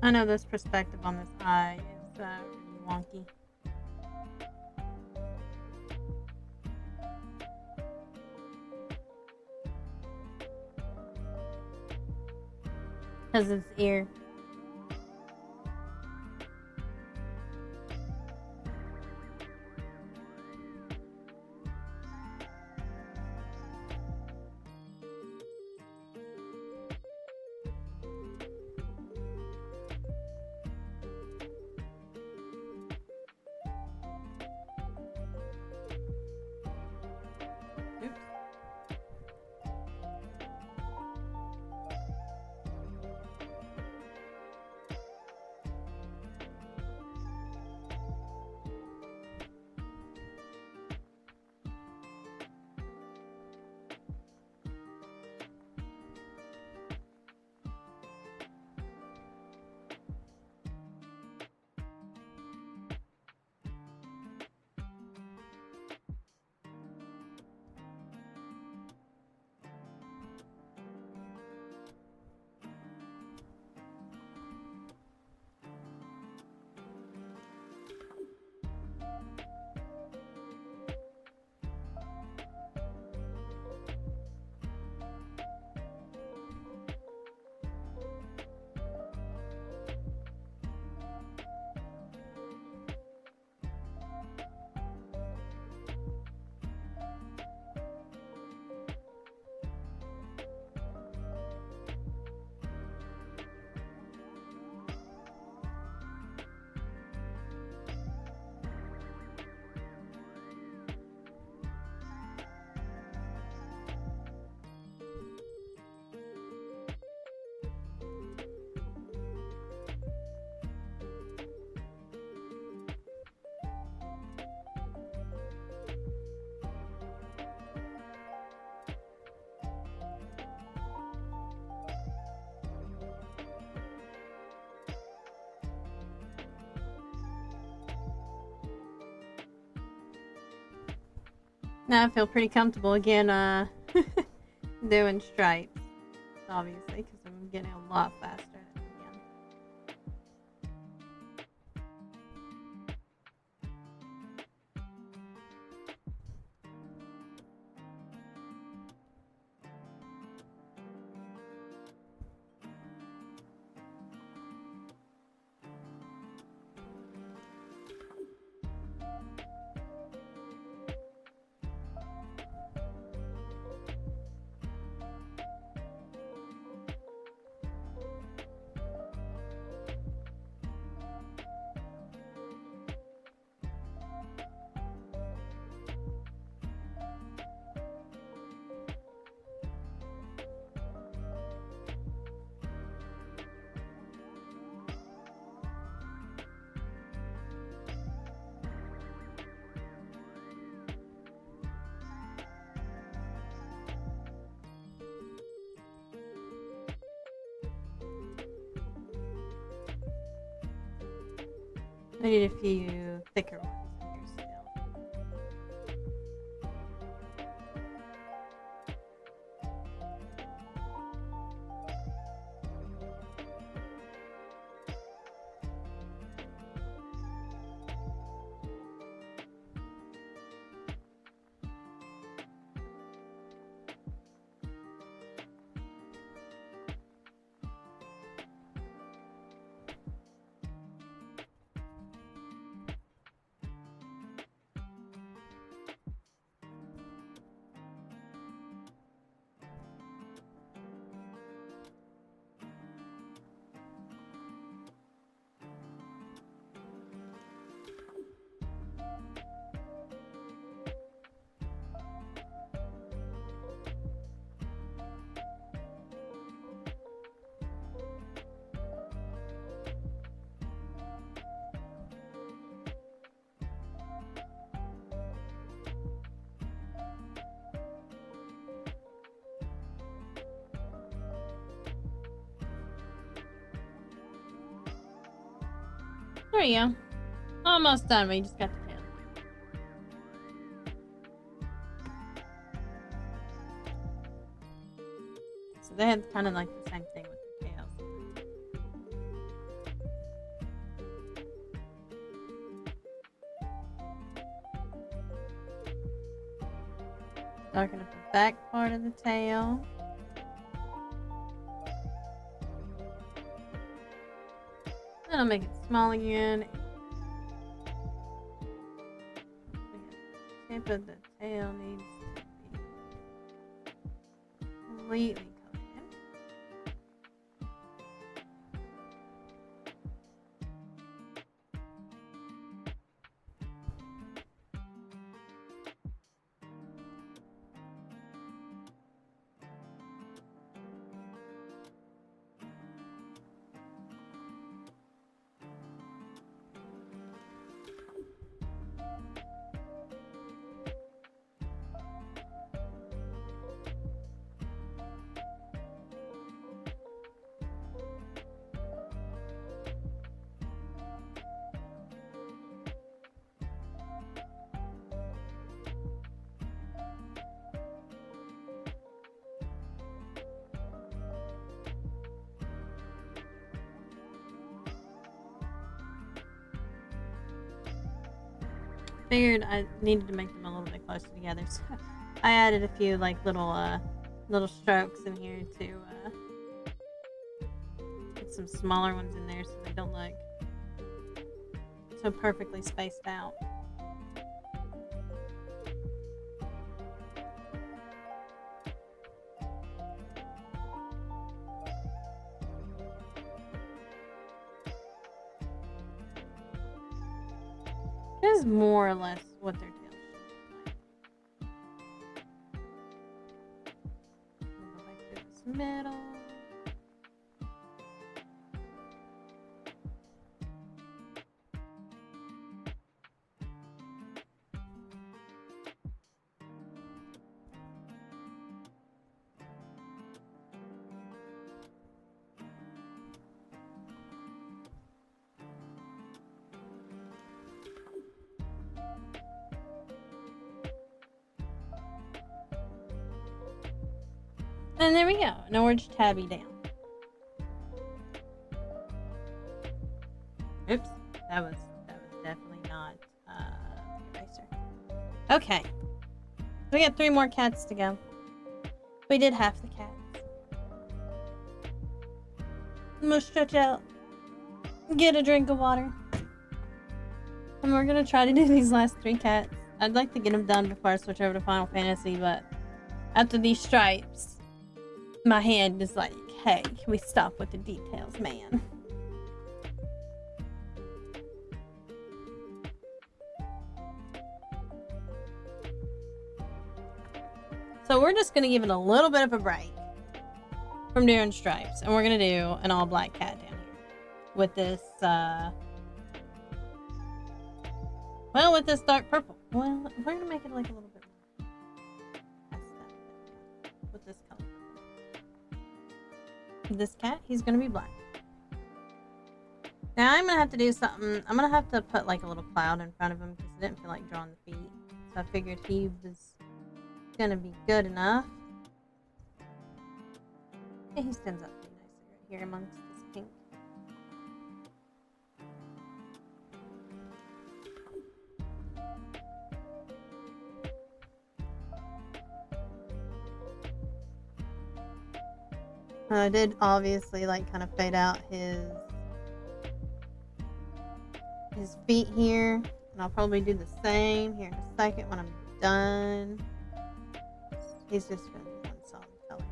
I know this perspective on this eye is really wonky. Because of its ear. Now I feel pretty comfortable again, doing stripes, obviously, because I'm getting a lot faster at it again. I need a few thicker ones in here still. There you go. Almost done. We just got the tail. So they had kind of like the same thing with their tails. Darken up the back part of the tail. Then I'll make it small again. The tip of the tail needs to be completely coated. Figured I needed to make them a little bit closer together, so I added a few like little strokes in here to put some smaller ones in there so they don't look so perfectly spaced out. This is more or less what their tails should look like. We'll go back to this middle. And there we go, an orange tabby down. Oops, that was definitely not eraser. Okay, we got 3 more cats to go. We did half the cats. I'm gonna stretch out, get a drink of water, and we're gonna try to do these last 3 cats. I'd like to get them done before I switch over to Final Fantasy, but after these stripes, my hand is like, hey, can we stop with the details, man? So we're just gonna give it a little bit of a break from doing stripes, and we're gonna do an all black cat down here with this well, with this dark purple. Well, we're gonna make it like a little bit more pastel with this color. This cat, he's gonna be black. Now I'm gonna have to do something. I'm gonna have to put like a little cloud in front of him because I didn't feel like drawing the feet, so I figured he was gonna be good enough. Yeah, he stands up pretty nicely right here amongst this pink. I did obviously like kind of fade out his feet here, and I'll probably do the same here in a second when I'm done. He's just gonna be one solid color.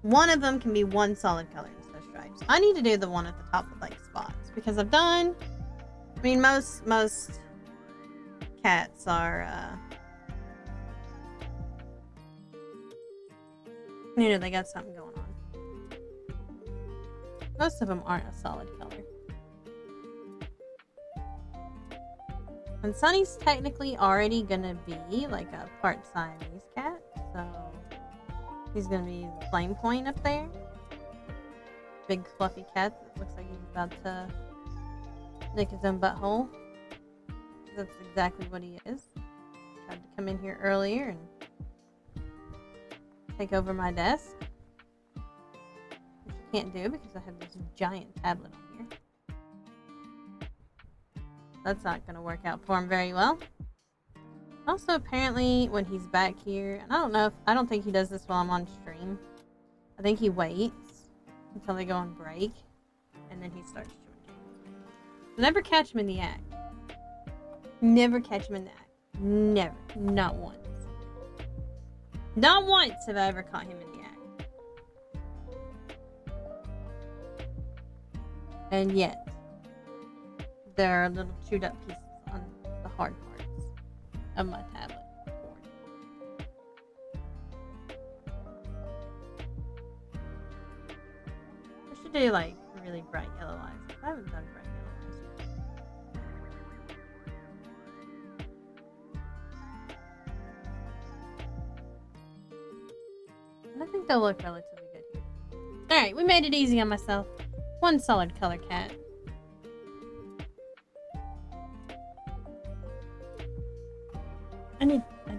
One of them can be one solid color instead of stripes. I need to do the one at the top with like spots because I've done. I mean, most cats are. You know, they got something going on. Most of them aren't a solid color. And Sunny's technically already gonna be like a part Siamese cat, so he's gonna be the flame point up there. Big fluffy cat that looks like he's about to lick his own butthole. That's exactly what he is. Tried to come in here earlier and take over my desk, which I can't do because I have this giant tablet on here. That's not going to work out for him very well. Also, apparently, when he's back here, and I don't think he does this while I'm on stream. I think he waits until they go on break, and then he starts chewing. Never catch him in the act. Never catch him in the act. Never. Not once. Not once have I ever caught him in the act. And yet, there are little chewed up pieces on the hard parts of my tablet board. I should do like really bright yellow eyes. I haven't done bright yellow eyes yet. And I think they'll look relatively good here. Alright, we made it easy on myself. One solid color cat. I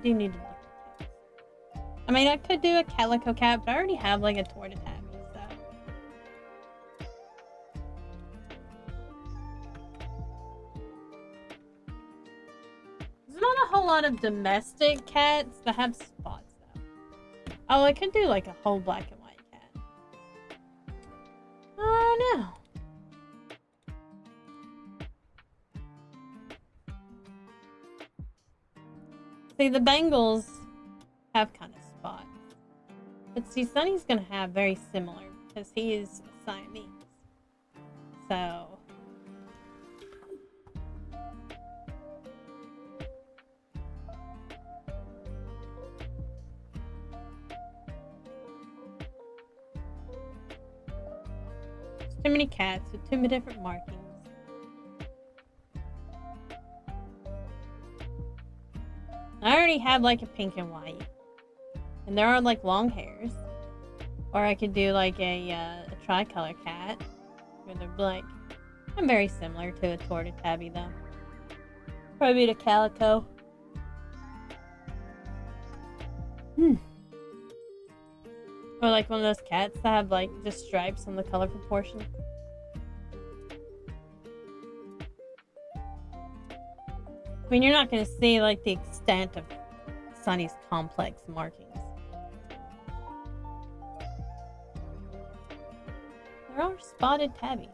do need to look at cats. I mean, I could do a calico cat, but I already have like a torta tabby, so. There's not a whole lot of domestic cats that have spots, though. Oh, I could do like a whole black and white cat. Oh, no. See, the Bengals have kind of spots. But see, Sunny's going to have very similar because he is a Siamese. So. There's too many cats with too many different markings. I already have like a pink and white, and there are like long hairs, or I could do like a tricolor cat where they're black. I'm very similar to a torta tabby though. Probably the calico. Or like one of those cats that have like just stripes on the color proportion. I mean, you're not going to see like the extent of Sunny's complex markings. There are spotted tabbies.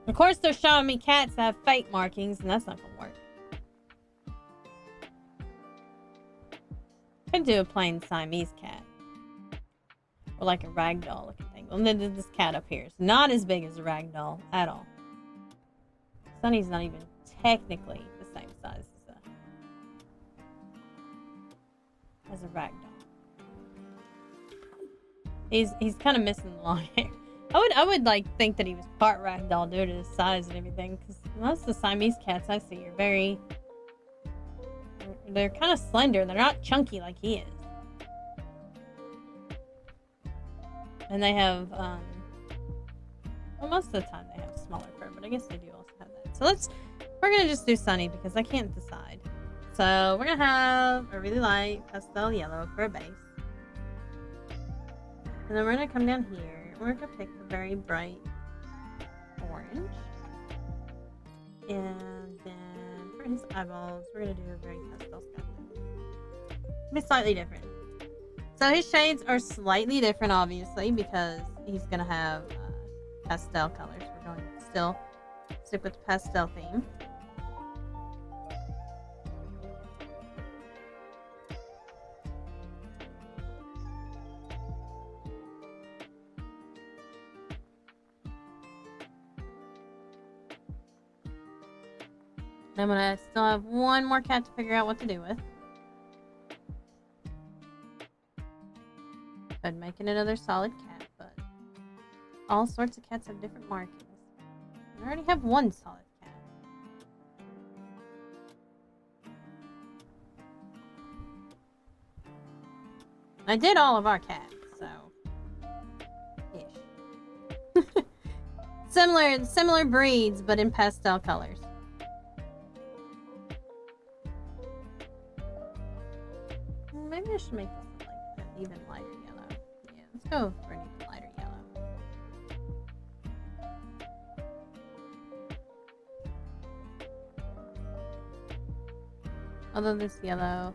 Of course, they're showing me cats that have fake markings, and that's not gonna work. Could do a plain Siamese cat. Or like a ragdoll looking thing. And then this cat up here is not as big as a ragdoll at all. Sunny's not even technically the same size as a ragdoll. He's kind of missing the long hair. I would like think that he was part ragdoll due to his size and everything, because most of the Siamese cats I see are they're kind of slender. They're not chunky like he is. And they have, well, most of the time they have smaller fur, but I guess they do also have that. So we're gonna just do Sunny because I can't decide. So we're gonna have a really light pastel yellow for a base. And then we're gonna come down here. We're gonna pick a very bright orange. And then for his eyeballs, we're gonna do a very pastel sky. Be slightly different. So his shades are slightly different, obviously, because he's gonna have pastel colors. We're going to still stick with the pastel theme. And I'm gonna still have one more cat to figure out what to do with. I'd make it another solid cat, but all sorts of cats have different markings. I already have one solid cat. I did all of our cats, so ish. Similar breeds, but in pastel colors. Maybe I should make this like an even lighter yellow. Yeah, let's go for an even lighter yellow. Although this yellow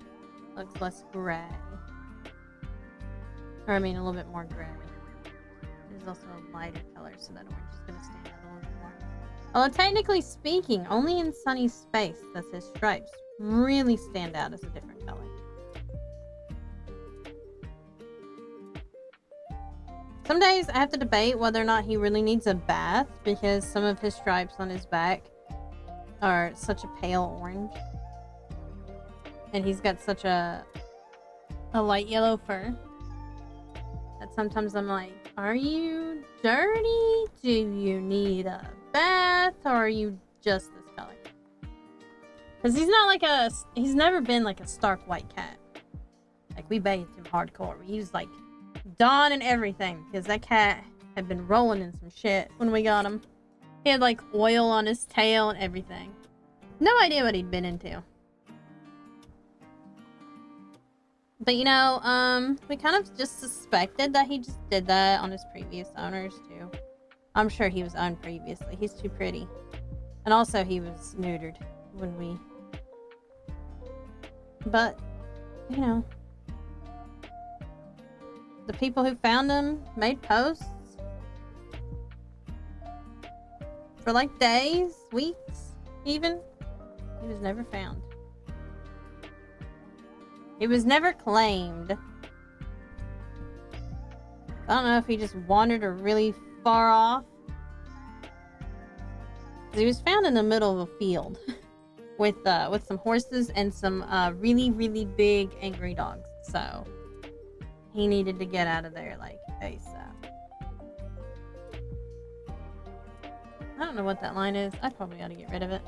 looks less gray. Or I mean a little bit more gray. There's also a lighter color, so that orange is going to stand out a little bit more. Although technically speaking, only in Sunny's space does his stripes really stand out as a different color. Some days I have to debate whether or not he really needs a bath because some of his stripes on his back are such a pale orange. And he's got such a light yellow fur that sometimes I'm like, are you dirty? Do you need a bath? Or are you just this color? Because he's never been like a stark white cat. Like we bathed him hardcore. We used like Dawn and everything, because that cat had been rolling in some shit when we got him. He had like oil on his tail and everything. No idea what he'd been into. But you know, we kind of just suspected that he just did that on his previous owners too. I'm sure he was owned previously. He's too pretty. And also he was neutered when we... But, you know... The people who found him made posts for like days, weeks, even. He was never found. He was never claimed. I don't know if he just wandered or really far off. He was found in the middle of a field with some horses and some really, really big angry dogs. So he needed to get out of there like ASAP. I don't know what that line is. I probably ought to get rid of it.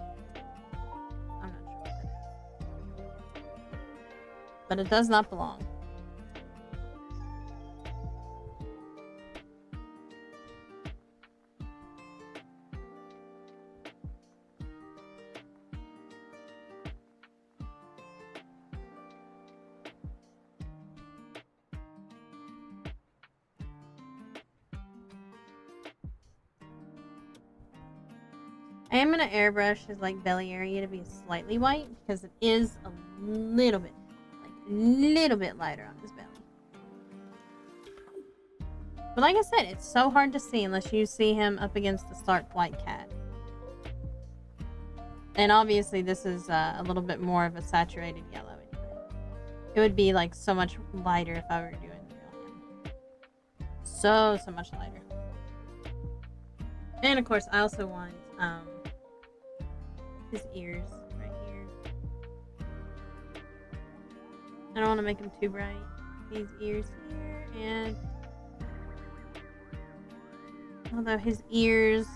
I'm not sure what that is. But it does not belong. I am gonna airbrush his like belly area to be slightly white because it is a little bit, lighter on his belly. But like I said, it's so hard to see unless you see him up against the stark white cat. And obviously this is a little bit more of a saturated yellow anyway. It would be like so much lighter if I were doing the real him. So much lighter. And of course I also want his ears right here. I don't want to make him too bright. These ears here, and although his ears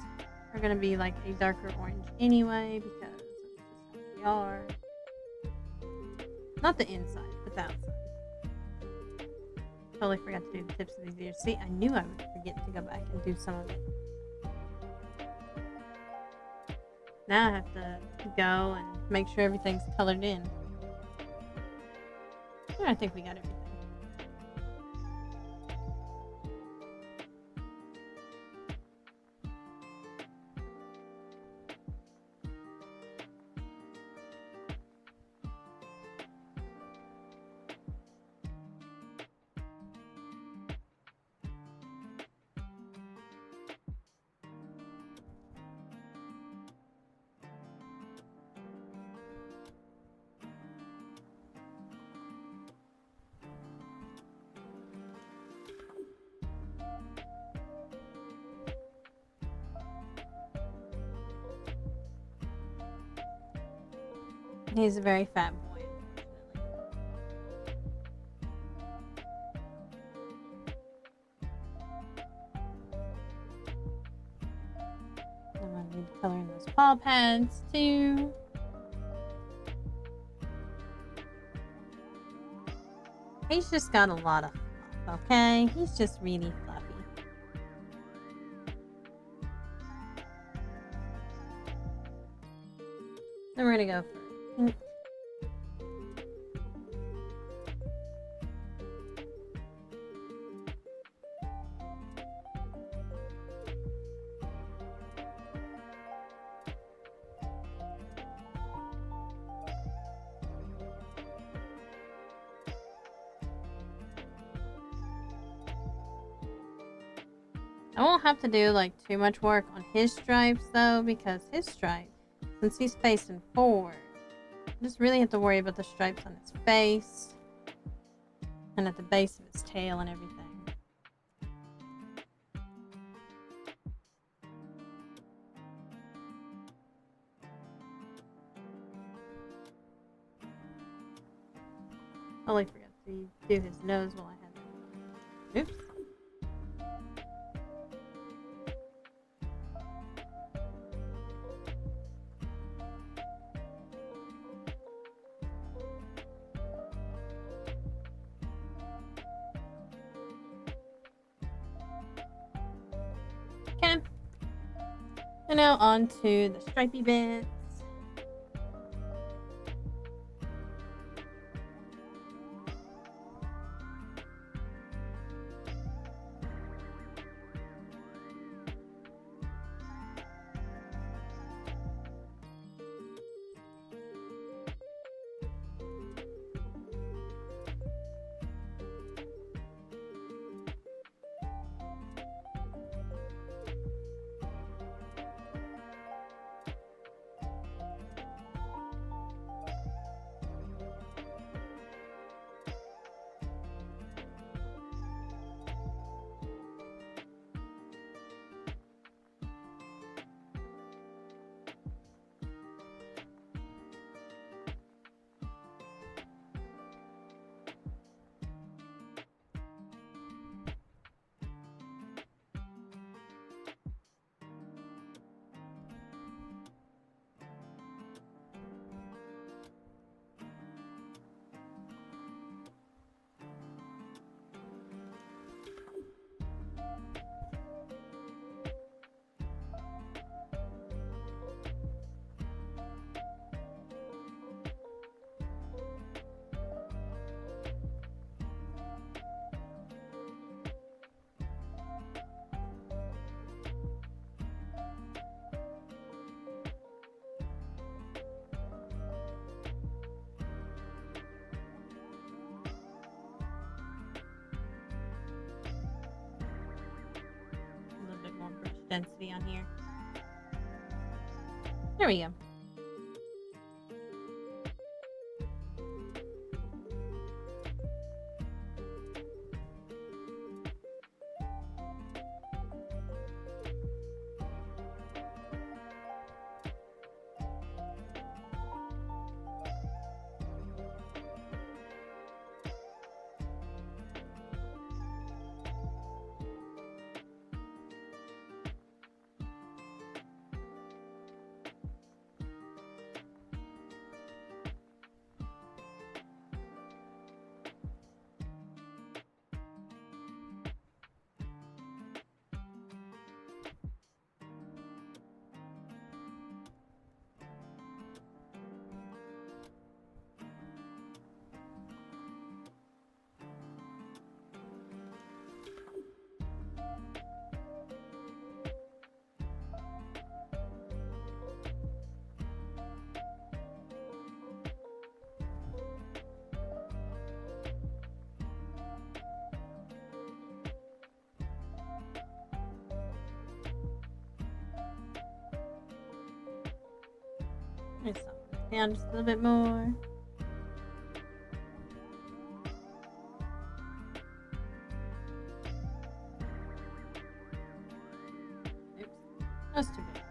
are going to be like a darker orange anyway because that's just how they are. Not the inside, but the outside. Totally forgot to do the tips of these ears. See, I knew I would forget to go back and do some of it. Now I have to go and make sure everything's colored in. I think we got everything. He's a very fat boy, unfortunately. I'm gonna need to color in those paw pads too. He's just got a lot of fluff, okay? He's just really fluffy. Then we're gonna go for pink. I won't have to do like too much work on his stripes though, because his stripe, since he's facing forward, I just really have to worry about the stripes on his face and at the base of his tail and everything. Totally forgot to do his nose while I had that. Oops. Okay. And now on to the stripy bits. density on here. There we go. Let's soften it down just a little bit more. Oops, that's too big.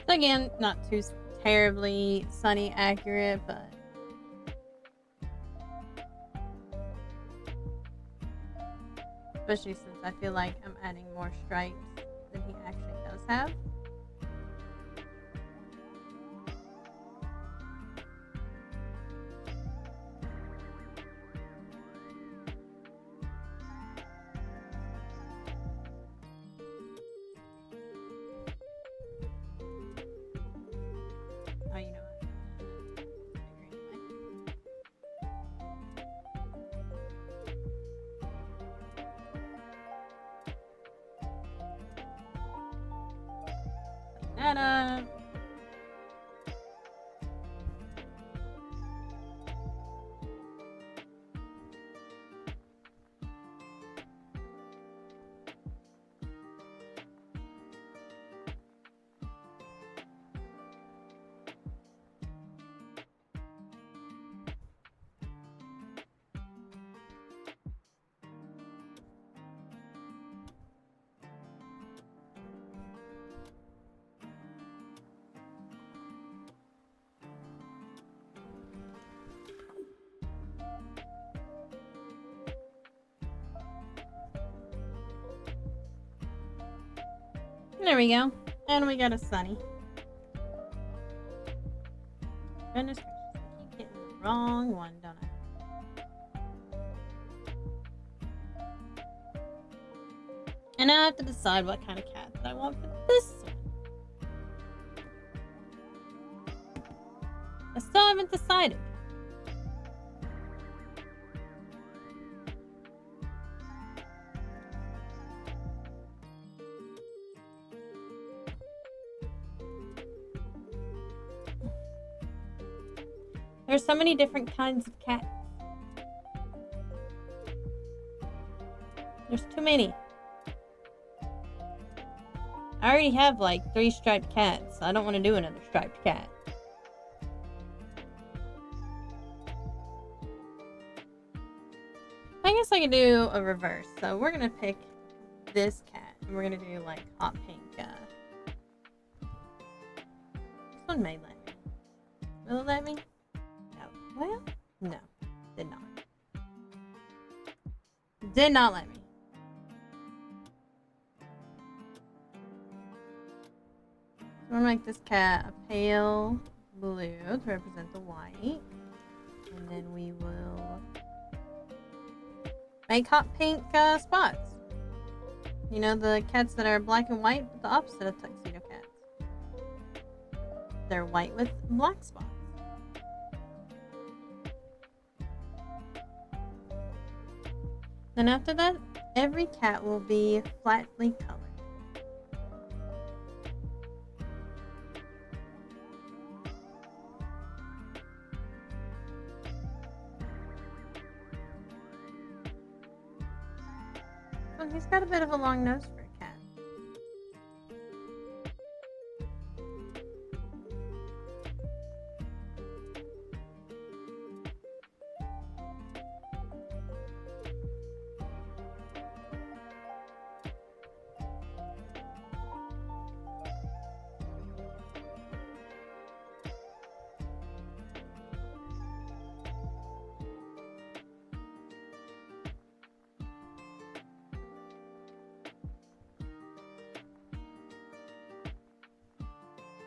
So again, not too terribly sunny accurate, but especially since I feel like I'm adding more stripes than he actually does have. Oh, you know what? Clean that up. There we go. And we got a sunny. Goodness gracious, I keep getting the wrong one, don't I? And now I have to decide what kind of cat that I want for this one. I still haven't decided. There's so many different kinds of cats. There's too many. I already have like 3 striped cats. I don't want to do another striped cat. I guess guess I can do a reverse. So we're gonna pick this cat, and we're gonna do like hot pink. This one may let me. Will it let me? No. Well, no, did not. Did not let me. So I'm gonna make this cat a pale blue to represent the white, and then we will make hot pink spots. You know, the cats that are black and white, but the opposite of tuxedo cats. They're white with black spots. Then after that, every cat will be flatly colored. Well, he's got a bit of a long nose for a cat.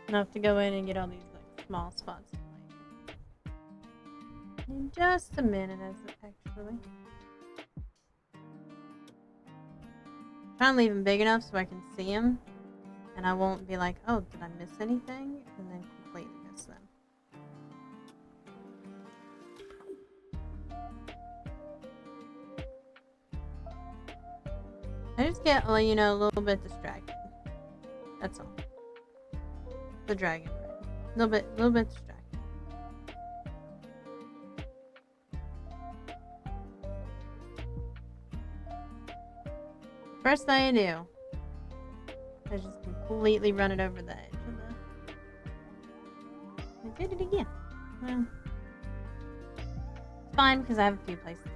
I have to go in and get all these like small spots in just a minute, actually. Try and leave them big enough so I can see them, and I won't be like, oh, did I miss anything? And then completely miss them. I just get, you know, a little bit distracted. That's all. The dragon, a little bit distracted. First thing I do, I just completely run it over the edge of the. I did it again. Well, it's fine because I have a few places.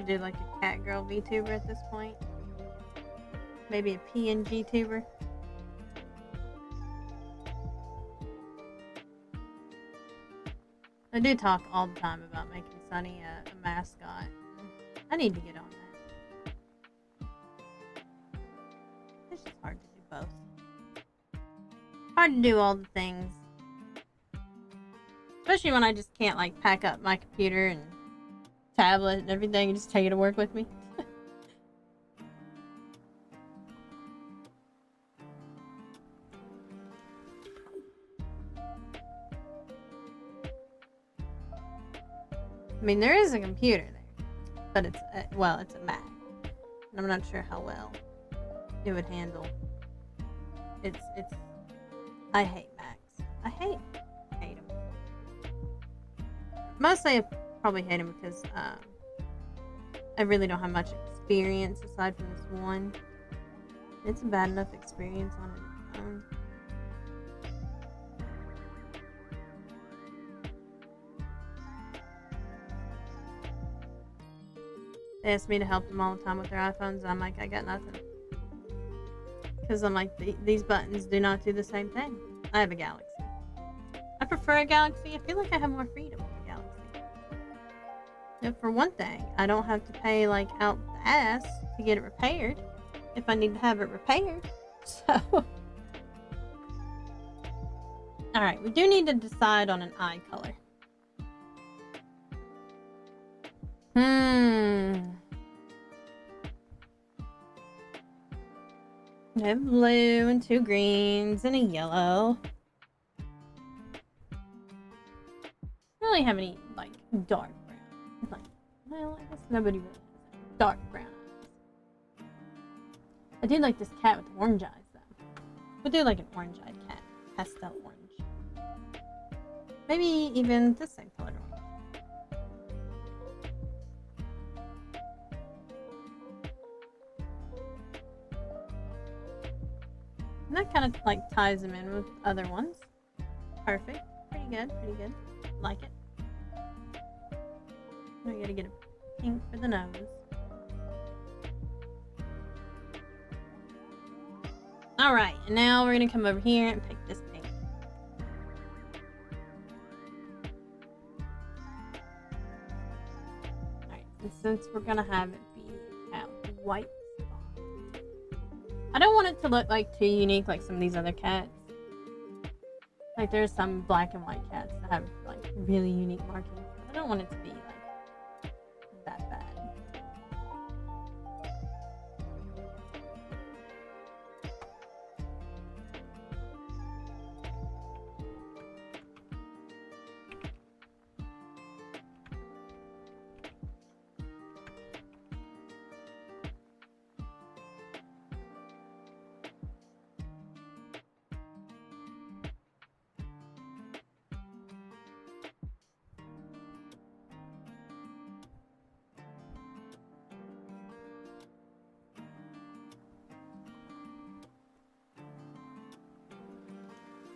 Do like a cat girl Vtuber at this point. Maybe a PNG tuber. I do talk all the time about making Sunny a mascot. I need to get on that. It's just hard to do both. Hard to do all the things. Especially when I just can't like pack up my computer and tablet and everything and just take it to work with me. I mean, there is a computer there, but it's a Mac, and I'm not sure how well it would handle. I hate Macs. I hate them. Mostly I probably hate them because I really don't have much experience aside from this one. It's a bad enough experience on its own. They ask me to help them all the time with their iPhones, and I'm like, I got nothing. Because I'm like, these buttons do not do the same thing. I have a Galaxy. I prefer a Galaxy. I feel like I have more freedom with a Galaxy. And for one thing, I don't have to pay like out the ass to get it repaired if I need to have it repaired. So, alright, we do need to decide on an eye color. I have blue and 2 greens and a yellow. I don't really have any like dark brown. Like, well, I guess nobody really has dark brown eyes. I do like this cat with orange eyes though. We'll do like an orange eyed cat. Pastel orange. Maybe even the same color orange. And that kind of like ties them in with other ones. Perfect. Pretty good, pretty good. Like it. Now you gotta get a pink for the nose. Alright, and now we're gonna come over here and pick this pink. Alright, and since we're gonna have it be at white spots, I don't want it to look like too unique like some of these other cats. Like there's some black and white cats that have like really unique markings. I don't want it to be like that bad.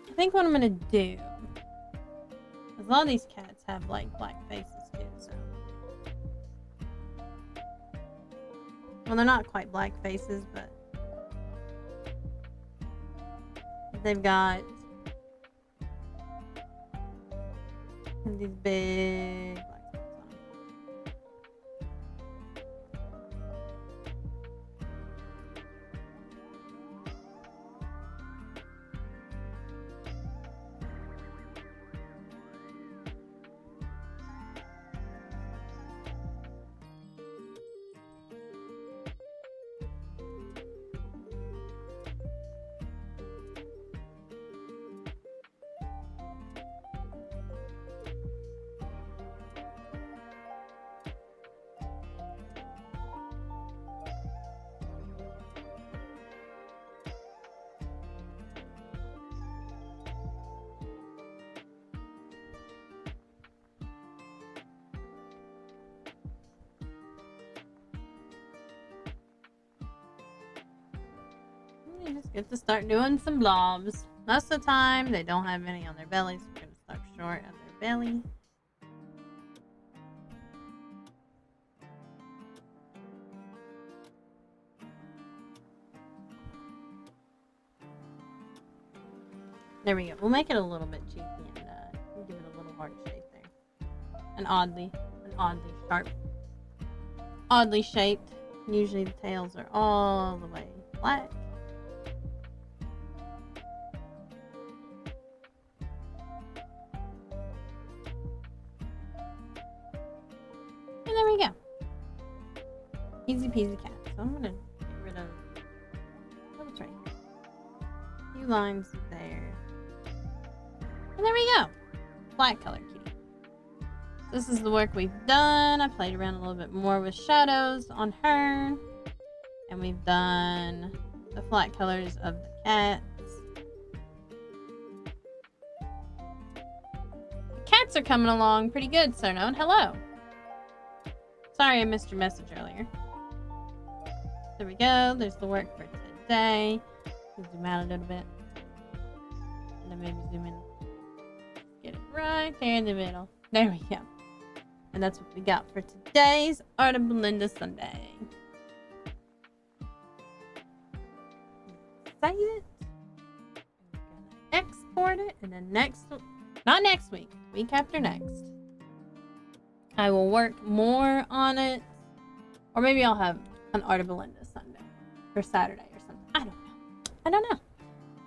I think what I'm gonna do, because a lot of these cats have like black faces too, so. Well, they're not quite black faces, but they've got these big black spots on them. You just get to start doing some blobs. Most of the time, they don't have any on their bellies. We're going to start short of their belly. There we go. We'll make it a little bit cheeky and we'll give it a little heart shape there. And oddly sharp. Oddly shaped. Usually the tails are all the way black. And there we go. Easy peasy cat. So I'm gonna get rid of what's right here. A few lines there. And there we go. Black color kitty. This is the work we've done. I played around a little bit more with shadows on her. And we've done the flat colors of the cats. The cats are coming along pretty good, Sir Known. Hello. Sorry I missed your message earlier. There we go. There's the work for today. Zoom out a little bit. And then maybe zoom in. Get it right there in the middle. There we go. And that's what we got for today's Artabelinda Sunday. Save it. We're gonna export it. And then not next week. Week after next. I will work more on it. Or maybe I'll have an Artabelinda Sunday. Or Saturday or something. I don't know.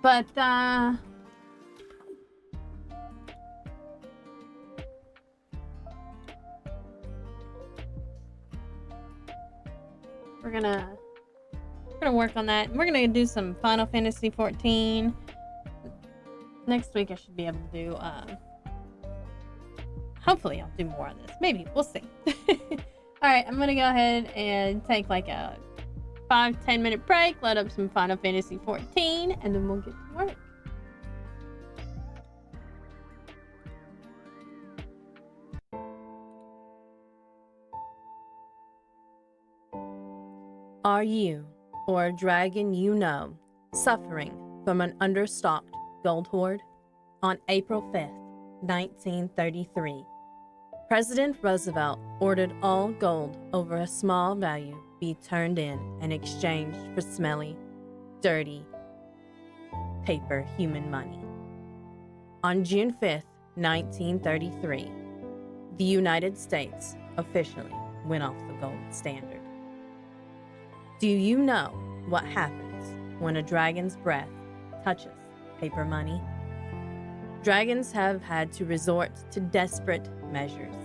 But, we're gonna work on that. We're gonna do some Final Fantasy 14. Next week I should be able to do, hopefully I'll do more on this. Maybe, we'll see. Alright, I'm gonna go ahead and take like a 5-10 minute break, load up some Final Fantasy 14, and then we'll get to work. Are you, or a dragon you know, suffering from an understocked gold hoard? On April 5th, 1933, President Roosevelt ordered all gold over a small value be turned in and exchanged for smelly, dirty, paper human money. On June 5th, 1933, the United States officially went off the gold standard. Do you know what happens when a dragon's breath touches paper money? Dragons have had to resort to desperate measures,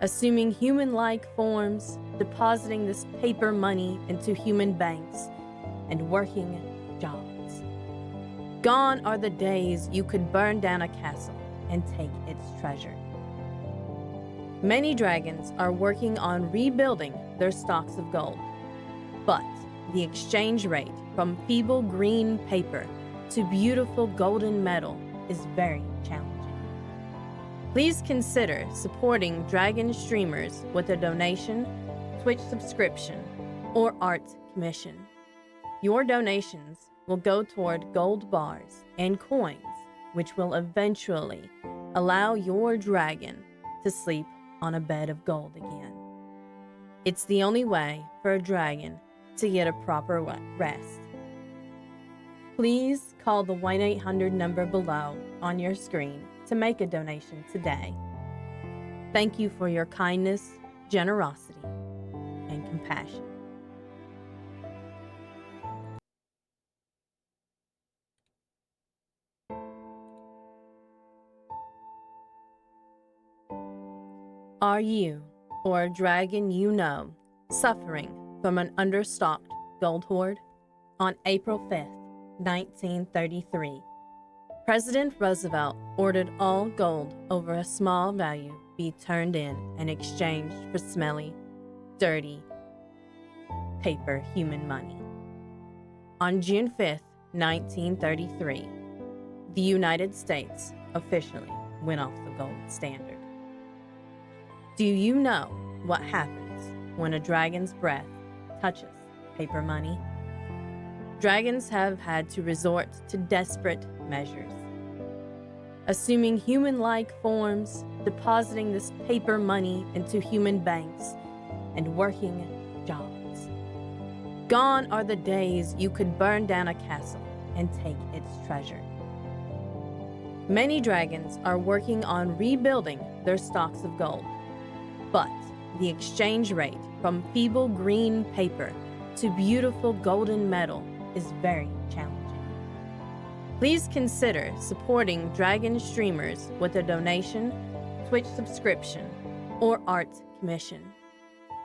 assuming human-like forms, depositing this paper money into human banks, and working jobs. Gone are the days you could burn down a castle and take its treasure. Many dragons are working on rebuilding their stocks of gold, but the exchange rate from feeble green paper to beautiful golden metal is very challenging. Please consider supporting dragon streamers with a donation, Twitch subscription, or art commission. Your donations will go toward gold bars and coins, which will eventually allow your dragon to sleep on a bed of gold again. It's the only way for a dragon to get a proper rest. Please call the 1-800 number below on your screen to make a donation today. Thank you for your kindness, generosity, and compassion. Are you, or a dragon you know, suffering from an understocked gold hoard? On April 5th, 1933, President Roosevelt ordered all gold over a small value be turned in and exchanged for smelly, dirty, paper human money. On June 5th, 1933, the United States officially went off the gold standard. Do you know what happens when a dragon's breath touches paper money? Dragons have had to resort to desperate measures, assuming human-like forms, depositing this paper money into human banks, and working jobs. Gone are the days you could burn down a castle and take its treasure. Many dragons are working on rebuilding their stocks of gold, but the exchange rate from feeble green paper to beautiful golden metal is very challenging. Please consider supporting dragon streamers with a donation, Twitch subscription, or art commission.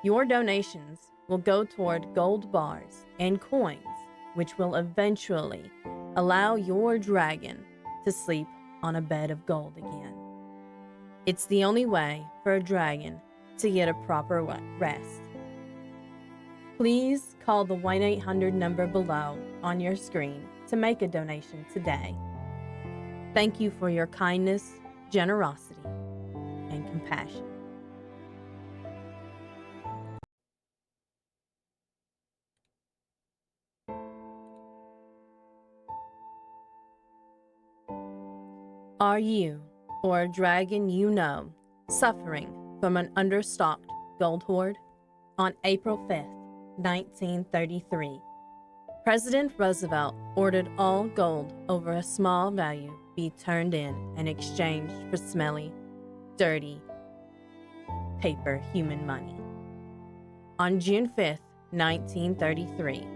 Your donations will go toward gold bars and coins, which will eventually allow your dragon to sleep on a bed of gold again. It's the only way for a dragon to get a proper rest. Please call the 1-800 number below on your screen to make a donation today. Thank you for your kindness, generosity, and compassion. Are you, or a dragon you know, suffering from an understocked gold hoard? On April 5th, 1933, President Roosevelt ordered all gold over a small value be turned in and exchanged for smelly, dirty, paper human money. On June 5th, 1933,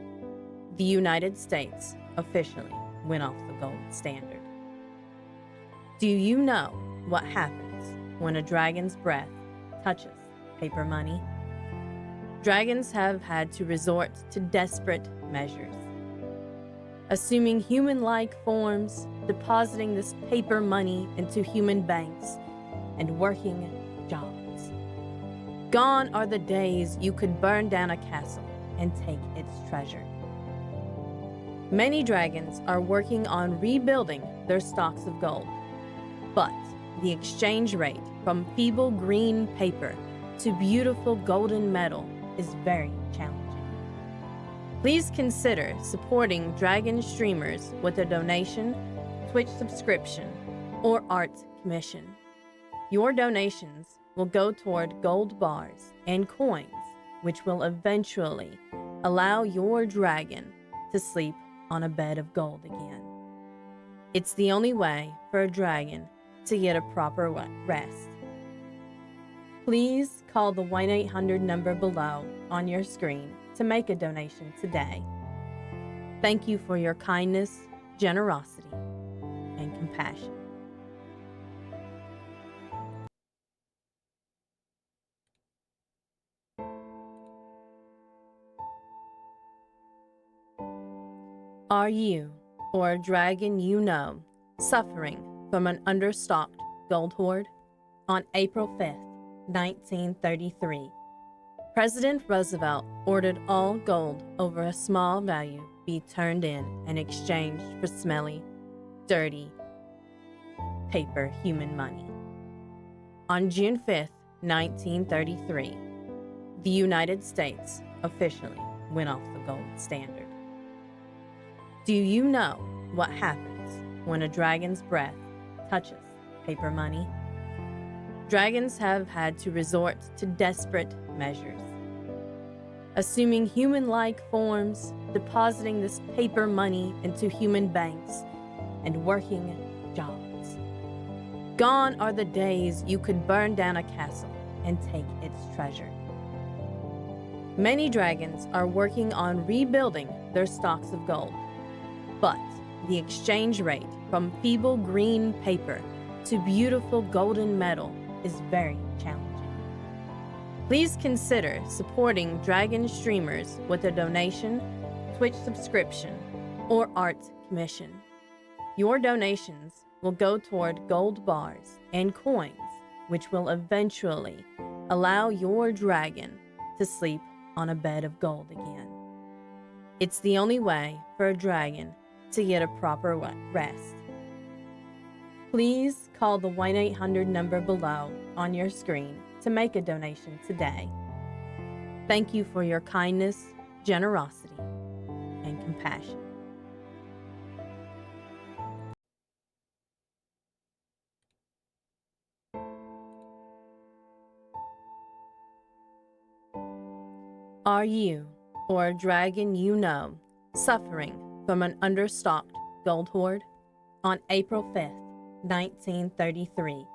the United States officially went off the gold standard. Do you know what happens when a dragon's breath touches paper money? Dragons have had to resort to desperate measures, assuming human-like forms, depositing this paper money into human banks, and working jobs. Gone are the days you could burn down a castle and take its treasure. Many dragons are working on rebuilding their stocks of gold, but the exchange rate from feeble green paper to beautiful golden metal is very challenging. Please consider supporting Dragon streamers with a donation, Twitch subscription, or art commission. Your donations will go toward gold bars and coins, which will eventually allow your dragon to sleep on a bed of gold again. It's the only way for a dragon to get a proper rest. Please call the 1-800 number below on your screen to make a donation today. Thank you for your kindness, generosity, and compassion. Are you, or a dragon you know, suffering from an understocked gold hoard? On April 5th, 1933, President Roosevelt ordered all gold over a small value be turned in and exchanged for smelly, dirty, paper human money. On June 5th, 1933, the United States officially went off the gold standard. Do you know what happens when a dragon's breath touches paper money? Dragons have had to resort to desperate measures, assuming human-like forms, depositing this paper money into human banks, and working jobs. Gone are the days you could burn down a castle and take its treasure. Many dragons are working on rebuilding their stocks of gold, but the exchange rate from feeble green paper to beautiful golden metal is very challenging. Please consider supporting Dragon streamers with a donation, Twitch subscription, or art commission. Your donations will go toward gold bars and coins, which will eventually allow your dragon to sleep on a bed of gold again. It's the only way for a dragon to get a proper rest. Please call the 1-800 number below on your screen to make a donation today. Thank you for your kindness, generosity, and compassion. Are you, or a dragon you know, suffering from an understocked gold hoard? On April 5th, 1933,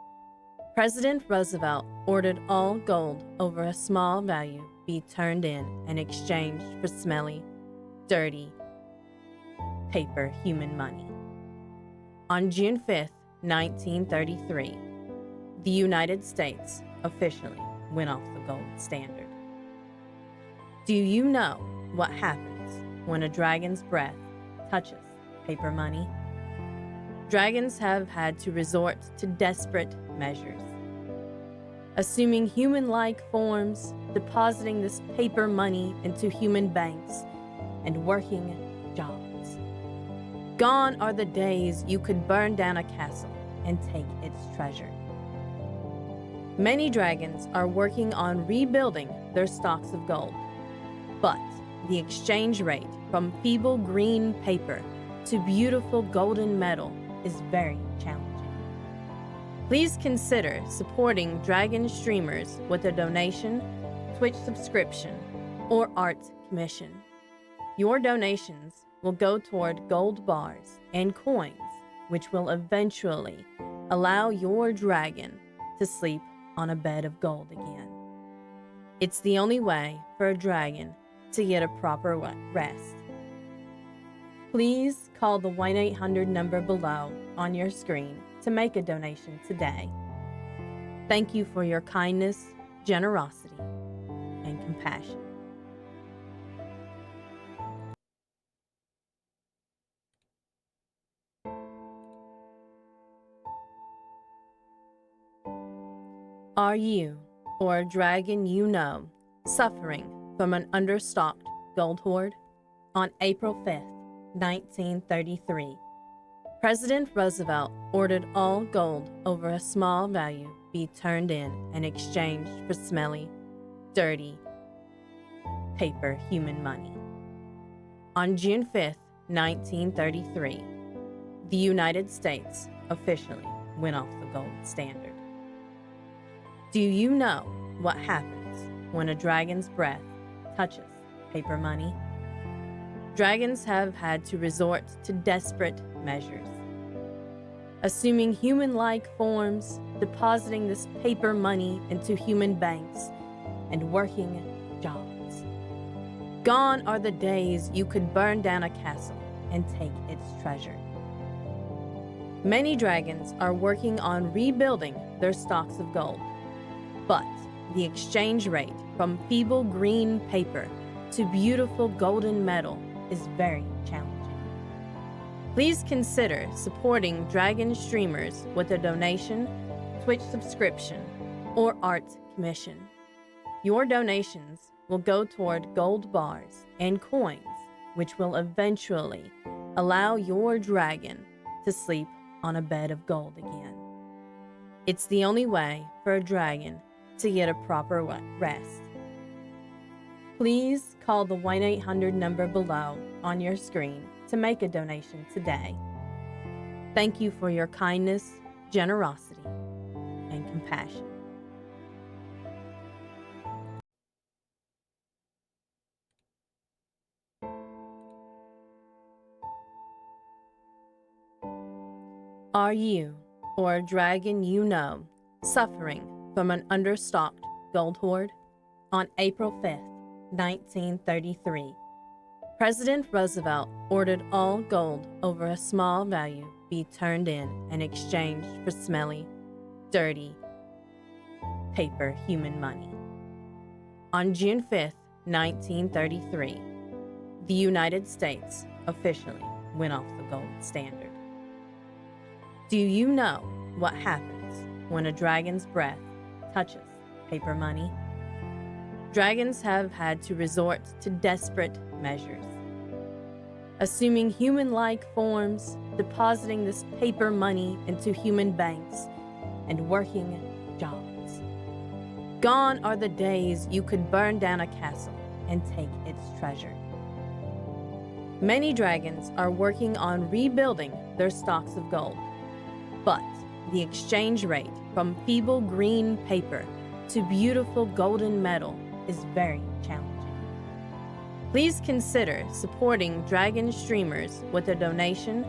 President Roosevelt ordered all gold over a small value be turned in and exchanged for smelly, dirty, paper human money. On June 5th, 1933, the United States officially went off the gold standard. Do you know what happens when a dragon's breath touches paper money? Dragons have had to resort to desperate measures, assuming human-like forms, depositing this paper money into human banks, and working jobs. Gone are the days you could burn down a castle and take its treasure. Many dragons are working on rebuilding their stocks of gold, but the exchange rate from feeble green paper to beautiful golden metal is very challenging. Please consider supporting Dragon streamers with a donation, Twitch subscription, or art commission. Your donations will go toward gold bars and coins, which will eventually allow your dragon to sleep on a bed of gold again. It's the only way for a dragon to get a proper rest. Please call the 1-800 number below on your screen to make a donation today. Thank you for your kindness, generosity, and compassion. Are you, or a dragon you know, suffering from an understocked gold hoard? On April 5th, 1933, President Roosevelt ordered all gold over a small value be turned in and exchanged for smelly, dirty, paper human money. On June 5th, 1933, the United States officially went off the gold standard. Do you know what happens when a dragon's breath touches paper money? Dragons have had to resort to desperate measures, assuming human-like forms, depositing this paper money into human banks, and working jobs. Gone are the days you could burn down a castle and take its treasure. Many dragons are working on rebuilding their stocks of gold, but the exchange rate from feeble green paper to beautiful golden metal is very challenging. Please consider supporting dragon streamers with a donation, Twitch subscription, or art commission. Your donations will go toward gold bars and coins, which will eventually allow your dragon to sleep on a bed of gold again. It's the only way for a dragon to get a proper rest. Please call the 1-800 number below on your screen to make a donation today. Thank you for your kindness, generosity, and compassion. Are you, or a dragon you know, suffering from an understocked gold hoard? On April 5th, 1933, President Roosevelt ordered all gold over a small value be turned in and exchanged for smelly, dirty, paper human money. On June 5th, 1933, the United States officially went off the gold standard. Do you know what happens when a dragon's breath touches paper money? Dragons have had to resort to desperate measures, assuming human-like forms, depositing this paper money into human banks, and working jobs. Gone are the days you could burn down a castle and take its treasure. Many dragons are working on rebuilding their stocks of gold, but the exchange rate from feeble green paper to beautiful golden metal is very challenging. Please consider supporting dragon streamers with a donation,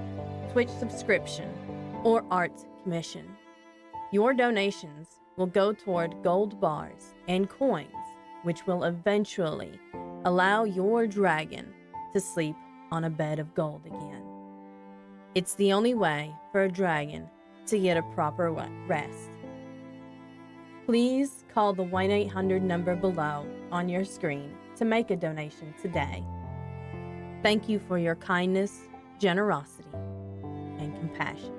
Twitch subscription, or art commission. Your donations will go toward gold bars and coins, which will eventually allow your dragon to sleep on a bed of gold again. It's the only way for a dragon to get a proper rest. Please call the 1-800 number below on your screen to make a donation today. Thank you for your kindness, generosity, and compassion.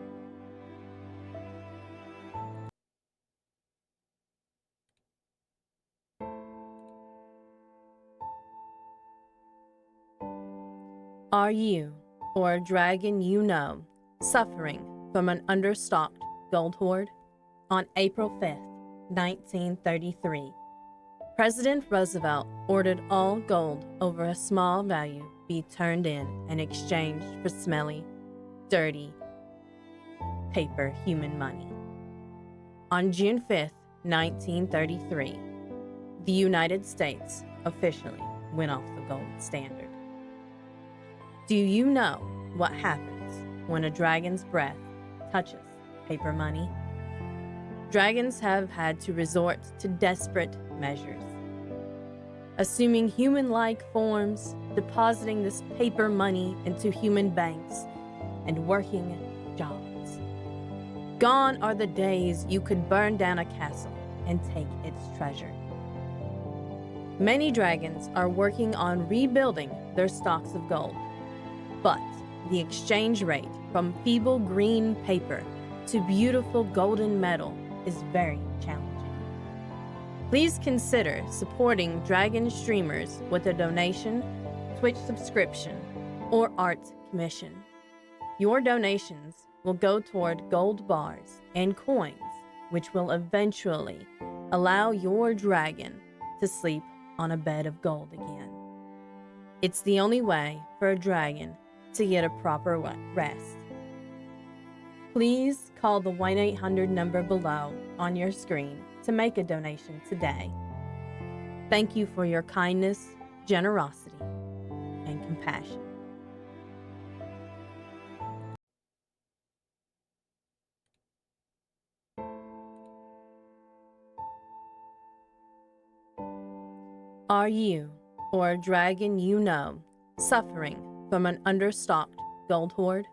Are you, or a dragon you know, suffering from an understocked gold hoard? On April 5th, 1933, President Roosevelt ordered all gold over a small value be turned in and exchanged for smelly, dirty, paper human money. On June 5th, 1933, the United States officially went off the gold standard. Do you know what happens when a dragon's breath touches paper money? Dragons have had to resort to desperate measures, assuming human-like forms, depositing this paper money into human banks, and working jobs. Gone are the days you could burn down a castle and take its treasure. Many dragons are working on rebuilding their stocks of gold, but the exchange rate from feeble green paper to beautiful golden metal is very challenging. Please consider supporting dragon streamers with a donation, Twitch subscription, or art commission. Your donations will go toward gold bars and coins, which will eventually allow your dragon to sleep on a bed of gold again. It's the only way for a dragon to get a proper rest. Please call the 1-800 number below on your screen to make a donation today. Thank you for your kindness, generosity, and compassion. Are you, or a dragon you know, suffering from an understocked gold hoard?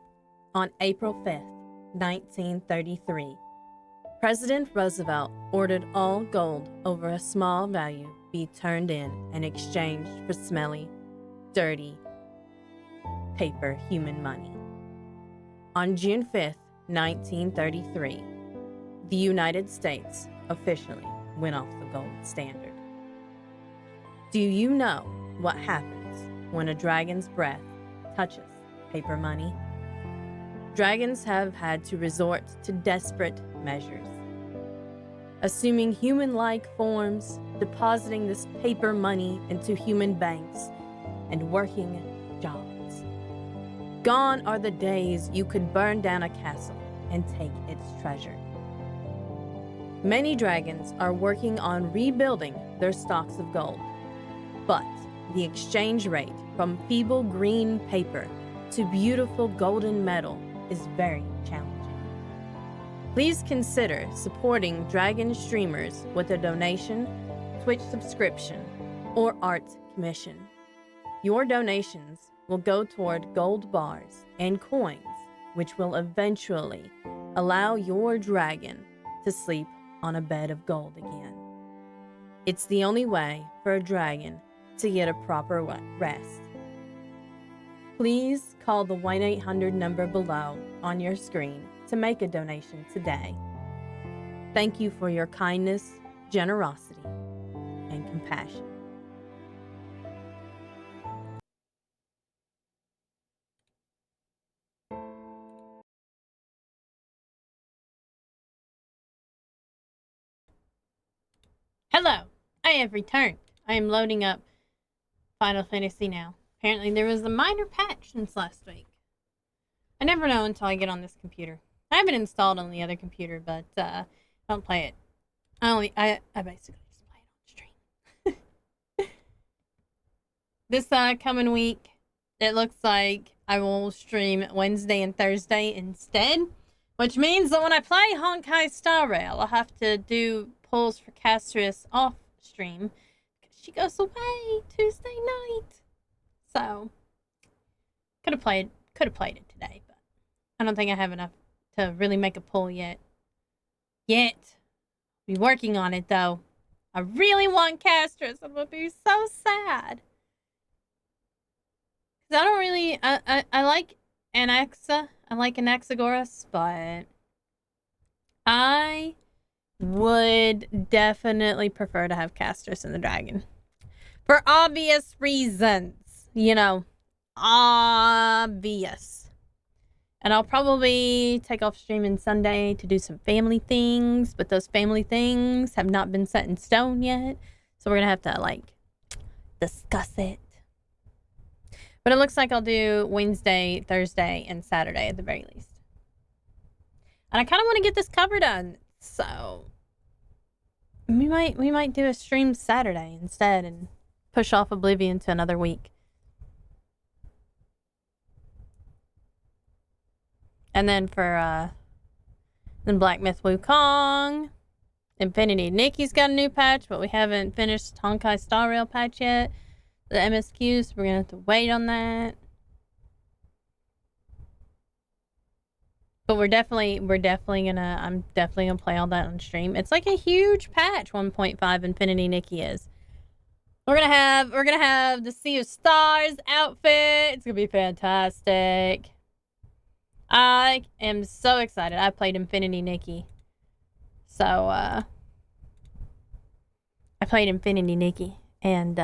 On April 5th, 1933, President Roosevelt ordered all gold over a small value be turned in and exchanged for smelly, dirty, paper human money. On June 5th, 1933, the United States officially went off the gold standard. Do you know what happens when a dragon's breath touches paper money? Dragons have had to resort to desperate measures, assuming human-like forms, depositing this paper money into human banks, and working jobs. Gone are the days you could burn down a castle and take its treasure. Many dragons are working on rebuilding their stocks of gold, but the exchange rate from feeble green paper to beautiful golden metal is very challenging. Please consider supporting Dragon streamers with a donation, Twitch subscription, or art commission. Your donations will go toward gold bars and coins, which will eventually allow your dragon to sleep on a bed of gold again. It's the only way for a dragon to get a proper rest. Please call the 1-800 number below on your screen to make a donation today. Thank you for your kindness, generosity, and compassion. Hello, I have returned. I am loading up Final Fantasy now. Apparently there was a minor patch since last week. I never know until I get on this computer. I have it installed on the other computer, but I don't play it. I basically just play it on stream. This coming week, it looks like I will stream Wednesday and Thursday instead, which means that when I play Honkai Star Rail, I'll have to do pulls for Castress off stream because she goes away Tuesday night. So could have played it today, but I don't think I have enough to really make a pull yet. Be working on it though. I really want Castress. I'm gonna be so sad. Cause I don't really I like Anaxa. I like Anaxagoras, but I would definitely prefer to have Castress and the dragon. For obvious reasons. You know, obvious. And I'll probably take off streaming Sunday to do some family things, but those family things have not been set in stone yet. So we're going to have to, like, discuss it. But it looks like I'll do Wednesday, Thursday, and Saturday at the very least. And I kind of want to get this cover done. So we might do a stream Saturday instead and push off Oblivion to another week. And then for then Black Myth Wukong, Infinity Nikki's got a new patch, but we haven't finished Honkai Star Rail patch yet. The MSQ, so we're gonna have to wait on that. But I'm definitely gonna play all that on stream. It's like a huge patch, 1.5 Infinity Nikki is. We're gonna have the Sea of Stars outfit. It's gonna be fantastic. I am so excited. I played Infinity Nikki. So, I played Infinity Nikki. And,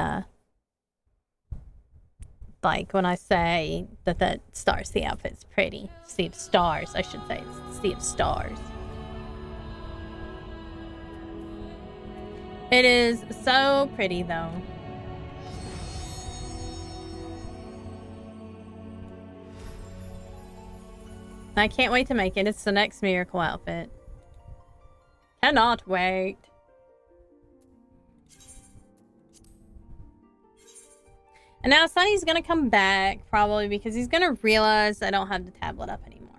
like, when I say that Star Sea outfit's pretty. Sea of Stars, I should say. It's Sea of Stars. It is so pretty, though. I can't wait to make it. It's the next miracle outfit. Cannot wait. And now Sunny's gonna come back, probably, because he's gonna realize I don't have the tablet up anymore.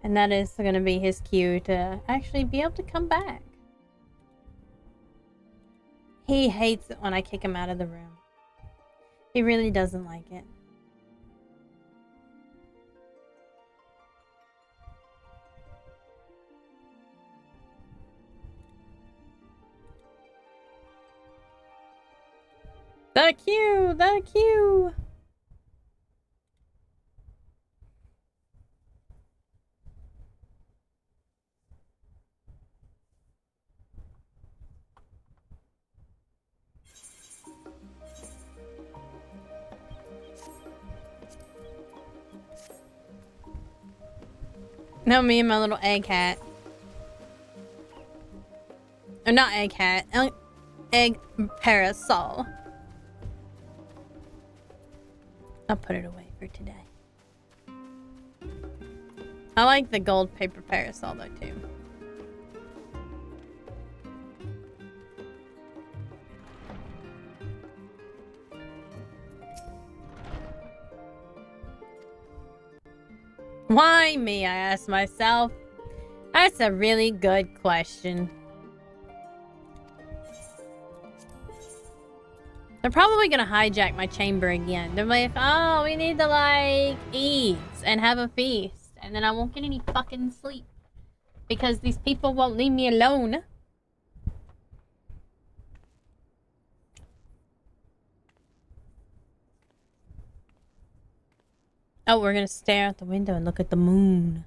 And that is gonna be his cue to actually be able to come back. He hates it when I kick him out of the room. He really doesn't like it. The queue! The queue! No, me and my little egg hat. Or not egg hat. Egg parasol. I'll put it away for today. I like the gold paper parasol though too. Why me, I ask myself. That's a really good question. They're probably gonna hijack my chamber again. They're like, oh, we need to like eat and have a feast. And then I won't get any fucking sleep. Because these people won't leave me alone. Oh, we're gonna stare out the window and look at the moon.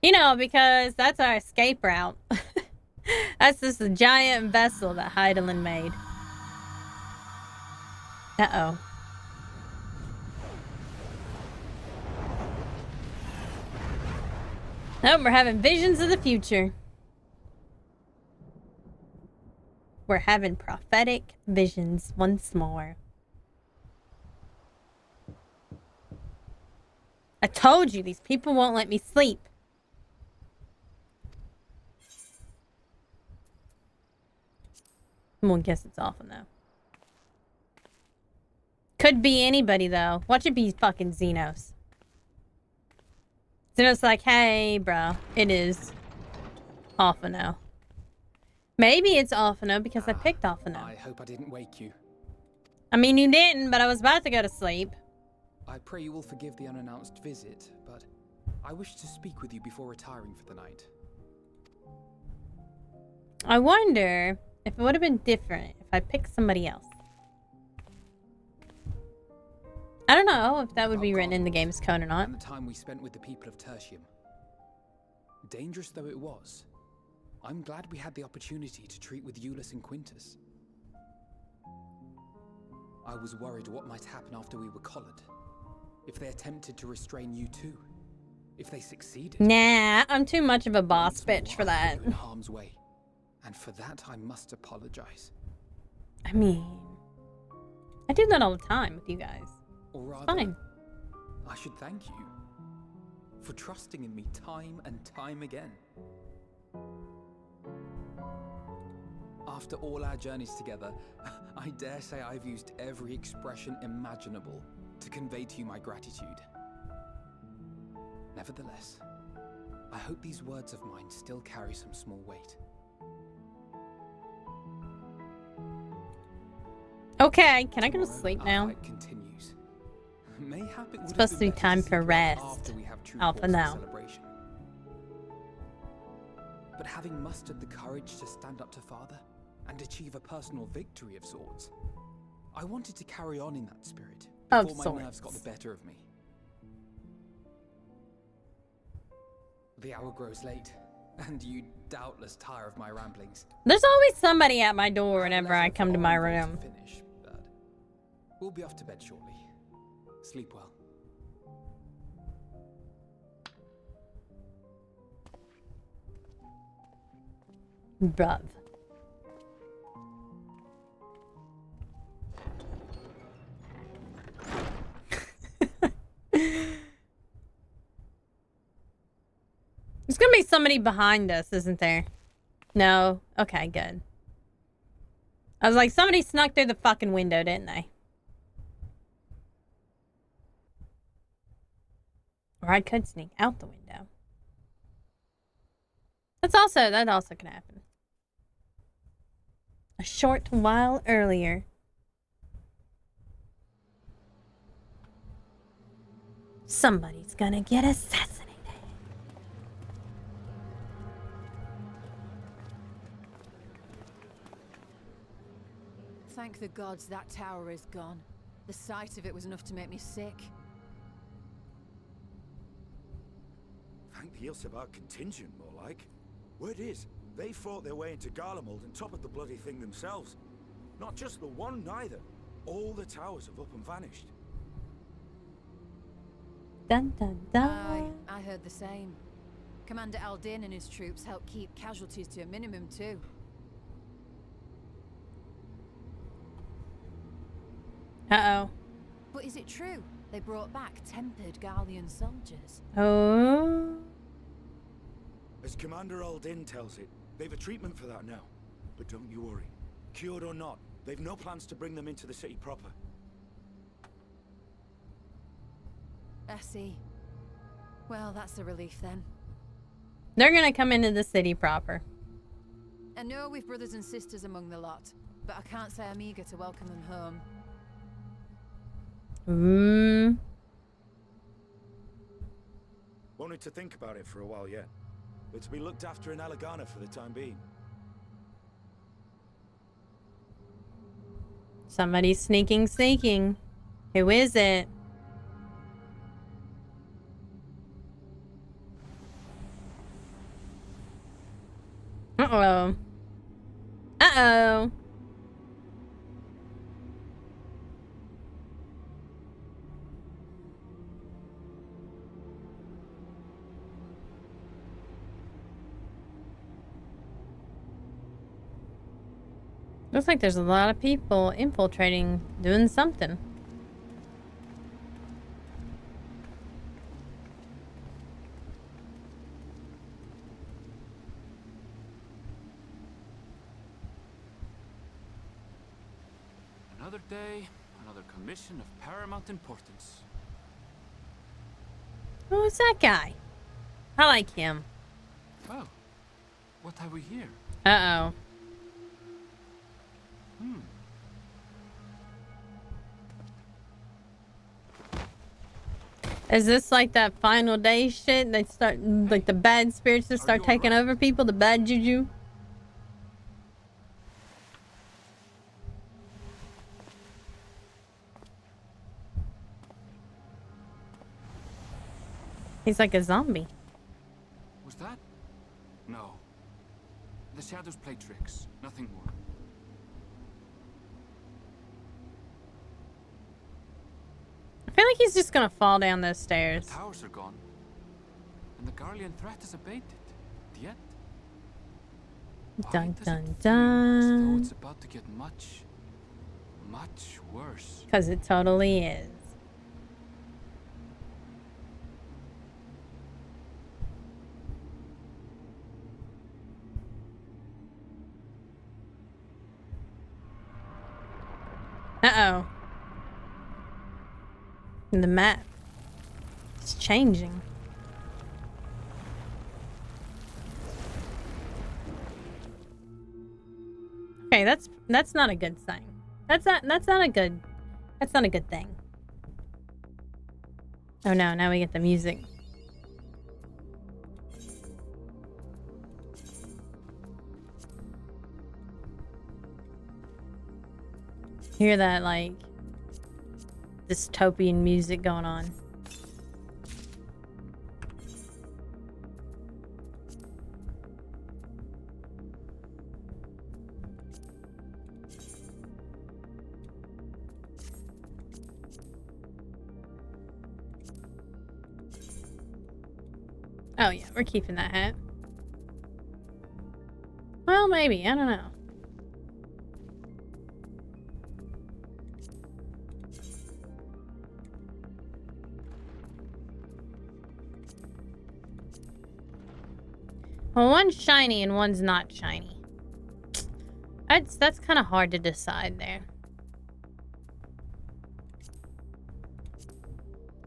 You know, because that's our escape route. That's just a giant vessel that Heidelin made. Uh-oh. Oh, we're having visions of the future. We're having prophetic visions once more. I told you, these people won't let me sleep. I'm gonna guess it's Alpha now. Could be anybody, though. Watch it be fucking Xenos. Xenos like, hey, bro. It is Alpha now. Maybe it's Alpha now because I picked Alpha now. I hope I didn't wake you. I mean, you didn't, but I was about to go to sleep. I pray you will forgive the unannounced visit, but I wish to speak with you before retiring for the night. I wonder if it would have been different if I picked somebody else. I don't know if that would be written in the game's code or not. And the time we spent with the people of Tertium. Dangerous though it was, I'm glad we had the opportunity to treat with Euless and Quintus. I was worried what might happen after we were collared. If they attempted to restrain you too. If they succeeded. Nah, I'm too much of a boss bitch for that. In harm's way. And for that I must apologize. I mean, I do that all the time with you guys. Or rather, fine. I should thank you for trusting in me time and time again. After all our journeys together, I dare say I've used every expression imaginable to convey to you my gratitude. Nevertheless, I hope these words of mine still carry some small weight. Okay, can I go to sleep now? Our fight continues. Mayhap it would It's supposed have to be been better time to for sleep rest. after we have true Alpha cause for now. celebration. But having mustered the courage to stand up to Father and achieve a personal victory of sorts, I wanted to carry on in that spirit before my nerves got the better of me. The hour grows late, and you doubtless tire of my ramblings. There's always somebody at my door whenever I come to my room. Finish, but we'll be off to bed shortly. Sleep well. Bruv. gonna be somebody behind us, isn't there? No? Okay, good. I was like, somebody snuck through the fucking window, didn't they? Or I could sneak out the window. That also can happen. A short while earlier. Somebody's gonna get assassinated. Thank the gods that tower is gone. The sight of it was enough to make me sick. Thank the Ilsebar contingent, more like. Word is, they fought their way into Garlemald and toppled the bloody thing themselves. Not just the one, neither. All the towers have up and vanished. Dun dun dun. I heard the same. Commander Aldin and his troops helped keep casualties to a minimum too. Uh-oh. But is it true? They brought back tempered Garlean soldiers. Oh. As Commander Aldin tells it, they've a treatment for that now. But don't you worry. Cured or not, they've no plans to bring them into the city proper. I see. Well, that's a relief then. They're gonna come into the city proper. I know we've brothers and sisters among the lot, but I can't say I'm eager to welcome them home. Won't need to think about it for a while yet. But to be looked after in Alagana for the time being. Somebody's sneaking. Who is it? Uh-oh. Uh-oh. Looks like there's a lot of people infiltrating, doing something. Another day, another commission of paramount importance. Who's that guy? I like him. Well, what have we here? Uh-oh. Is this like that final day shit? They start, like, the bad spirits just start taking over people? The bad juju? He's like a zombie. Was that? No. The shadows play tricks, nothing more. I feel like he's just gonna fall down those stairs. The towers are gone. And the Garlean threat is abated. Yet. Dun dun dun. It's about to get much worse. 'Cause it totally is. Uh-oh. The map is changing. Okay, that's not a good sign. That's not a good thing. Oh no, now we get the music. Hear that, like, dystopian music going on. Oh yeah, we're keeping that hat. Well, maybe, I don't know. Well, one's shiny and one's not shiny. That's kind of hard to decide there.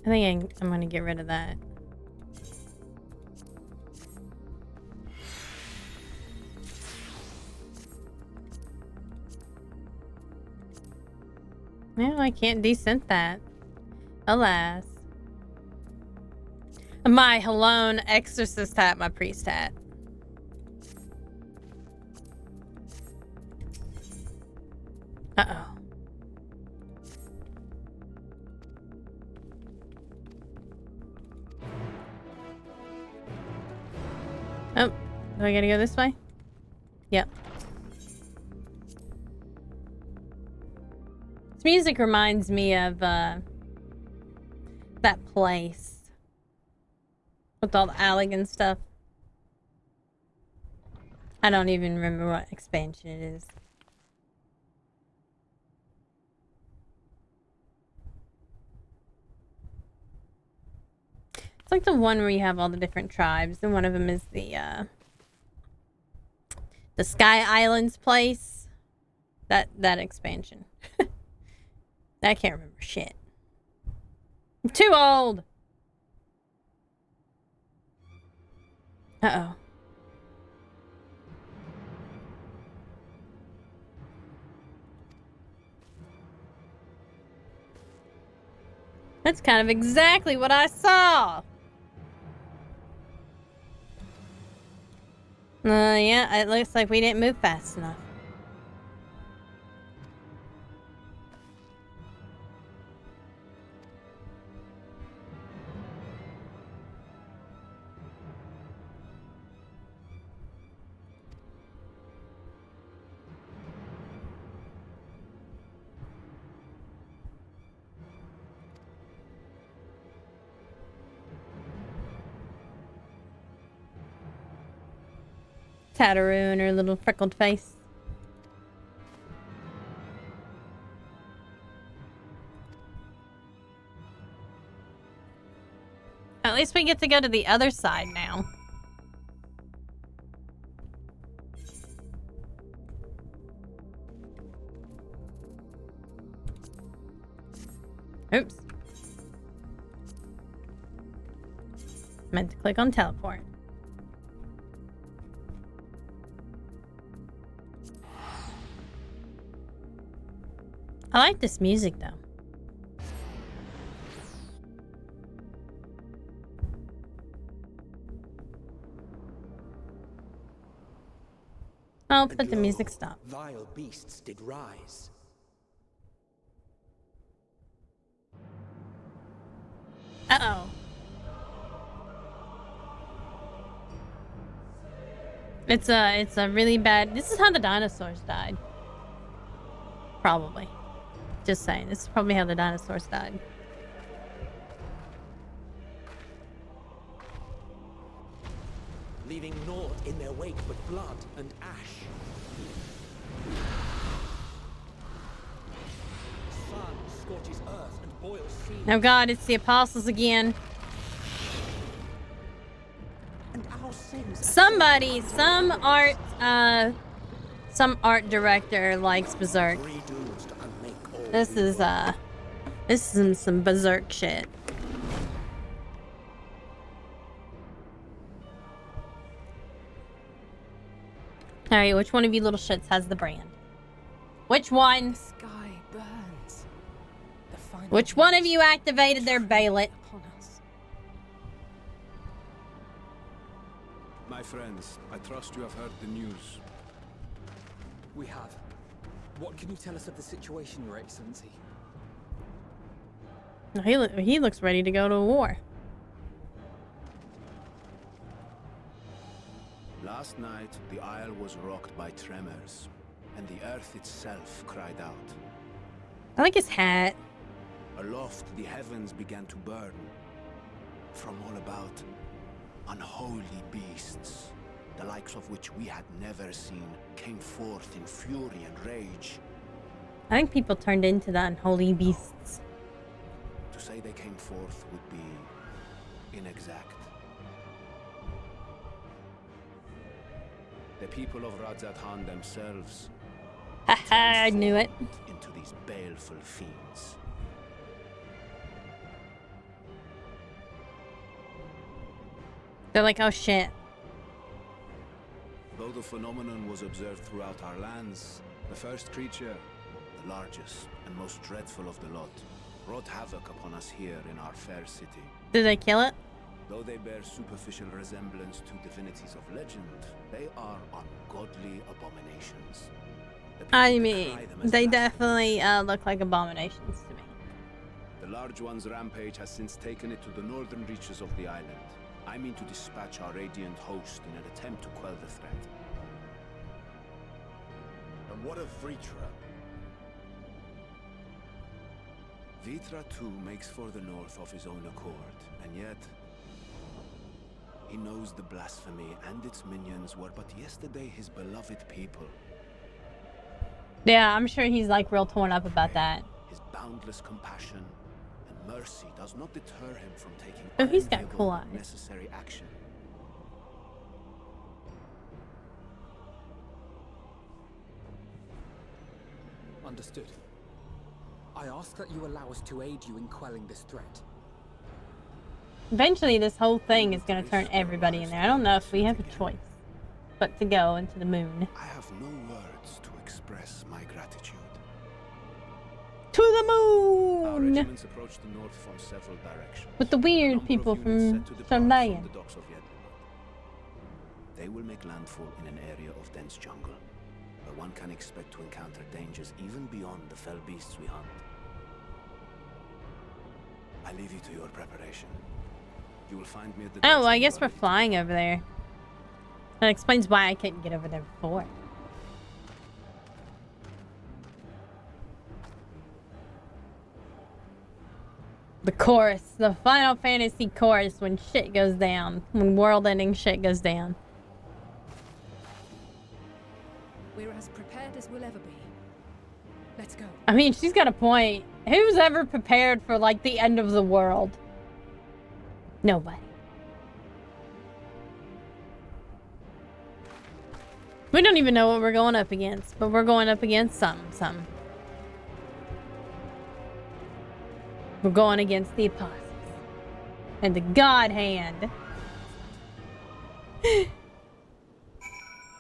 I think I'm gonna get rid of that. No, I can't descent that. Alas. My Halone exorcist hat, my priest hat. Uh-oh. Oh, do I gotta go this way? Yep. This music reminds me of that place with all the Allegan stuff. I don't even remember what expansion it is. It's like the one where you have all the different tribes, and one of them is the Sky Islands place. That expansion. I can't remember shit. I'm too old. Uh-oh. That's kind of exactly what I saw. Yeah, it looks like we didn't move fast enough. Tatteroo and her little freckled face. At least we get to go to the other side now. Oops. Meant to click on teleport. I like this music, though. Oh, but the music stopped. Vile beasts did rise. Uh-oh. It's a really bad... This is how the dinosaurs died. Probably. Just saying. This is probably how the dinosaurs died. Leaving naught in their wake but blood and ash. Sun scorches earth and boils sea. Oh god, it's the apostles again. And our sins. Somebody, some art director likes Berserk. This is some Berserk shit. Alright, which one of you little shits has the brand? Which one? The sky burns. The final Which one of you activated their Bailet? upon us. My friends, I trust you have heard the news. We have. What can you tell us of the situation, Your Excellency? He looks ready to go to war. Last night, the isle was rocked by tremors, and the earth itself cried out. I like his hat. Aloft, the heavens began to burn. From all about, unholy beasts, the likes of which we had never seen, came forth in fury and rage. I think people turned into the unholy beasts. To say they came forth would be inexact. The people of Radzatan themselves. Haha, I knew it. Into these baleful fiends. They're like, oh shit. Though the phenomenon was observed throughout our lands, the first creature, the largest and most dreadful of the lot, wrought havoc upon us here in our fair city. Did they kill it? Though they bear superficial resemblance to divinities of legend, they are ungodly abominations. I mean, they definitely look like abominations to me. The large one's rampage has since taken it to the northern reaches of the island. I mean to dispatch our radiant host in an attempt to quell the threat. And what of Vritra? Vitra too makes for the north of his own accord, and yet he knows the blasphemy and its minions were but yesterday his beloved people. Yeah, I'm sure he's like real torn up about that. His boundless compassion and mercy does not deter him from taking Oh, he's got cool eyes. necessary action. Understood. I ask that you allow us to aid you in quelling this threat. Eventually, this whole thing is going to turn everybody in there. I don't know if we have a choice but to go into the moon. I have no words to express my gratitude. To the Our moon! regiments approach the north from several directions. With the A weird number people of units from set to depart Funday. from the docks of Yedlinburg. They will make landfall in an area of dense jungle, where one can expect to encounter dangers even beyond the fell beasts we hunt. I leave you to your preparation. You will find me at the Oh, well, I docks guess when we're you are ready. flying over there. That explains why I couldn't get over there before. The chorus. The Final Fantasy chorus when shit goes down. When world-ending shit goes down. We're as prepared as we'll ever be. Let's go. I mean, she's got a point. Who's ever prepared for, like, the end of the world? Nobody. We don't even know what we're going up against, but we're going up against something. We're going against the apostles. And the God Hand.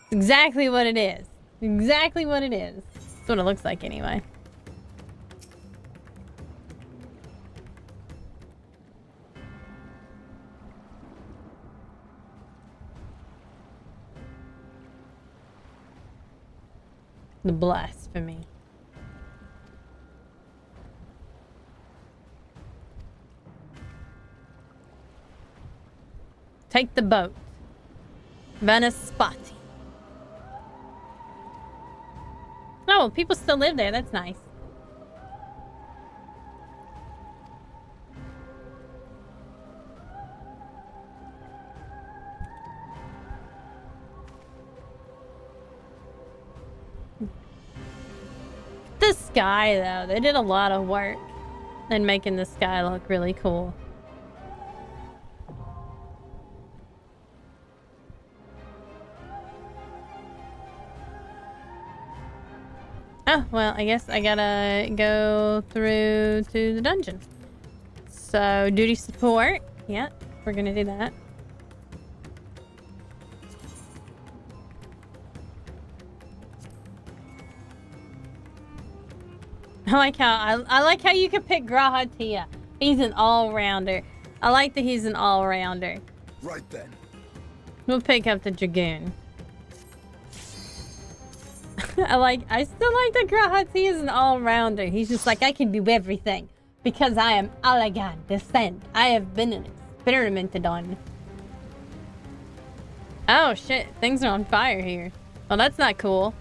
Exactly what it is. Exactly what it is. That's what it looks like anyway. The blasphemy. Take the boat. Vanaspati. Oh, people still live there. That's nice. The sky, though. They did a lot of work in making the sky look really cool. Oh, well, I guess I gotta go through to the dungeon. So, duty support. Yeah, we're gonna do that. I like how you can pick Grahatia. He's an all-rounder. I like that he's an all-rounder. Right then. We'll pick up the Dragoon. I still like that Grahatia is an all-rounder. He's just like, I can do everything. Because I am Allagan Descent. I have been experimented on. Oh shit, things are on fire here. Well, that's not cool.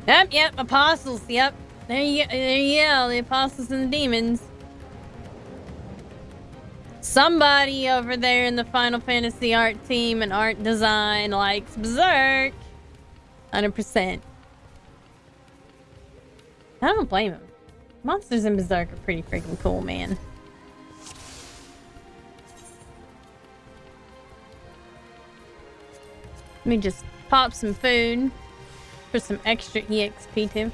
Yep, apostles, yep. There you go, the apostles and the demons. Somebody over there in the Final Fantasy art team and art design likes Berserk. 100%. I don't blame him. Monsters in Berserk are pretty freaking cool, man. me just pop some food for some extra EXP too.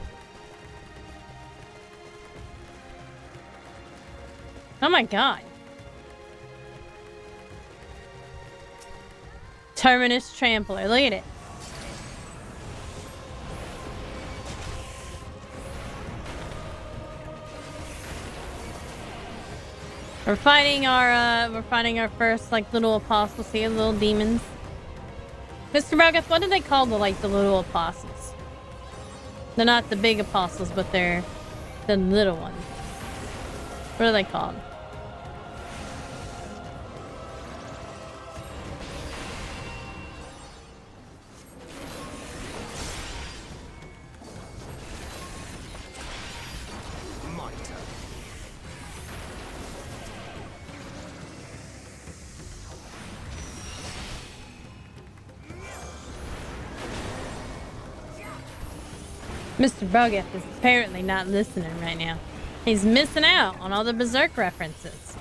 Oh my god. Terminus Trampler. Look at it. We're fighting our first like little apostles here, little demons. Mr. Rogath, what do they call the little apostles? They're not the big apostles, but they're the little ones. What are they called? Mr. Bogath is apparently not listening right now. He's missing out on all the Berserk references.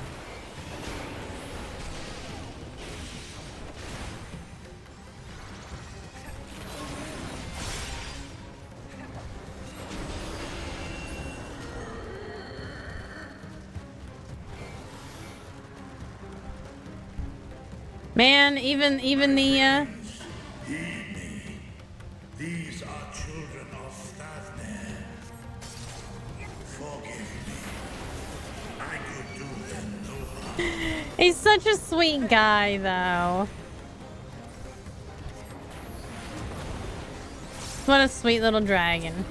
Man, even the These are children of Stavner. Forgive me. I could do them no harm. He's such a sweet guy, though. What a sweet little dragon.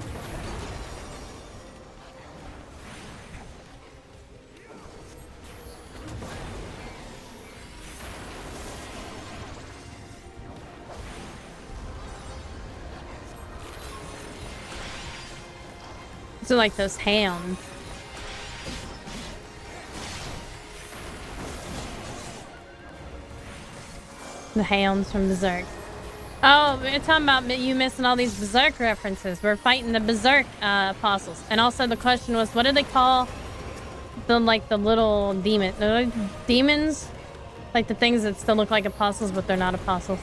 So like those hounds. The hounds from Berserk. Oh, we're talking about you missing all these Berserk references. We're fighting the Berserk apostles. And also the question was, what do they call the little demon? Are they demons? Like the things that still look like apostles, but they're not apostles.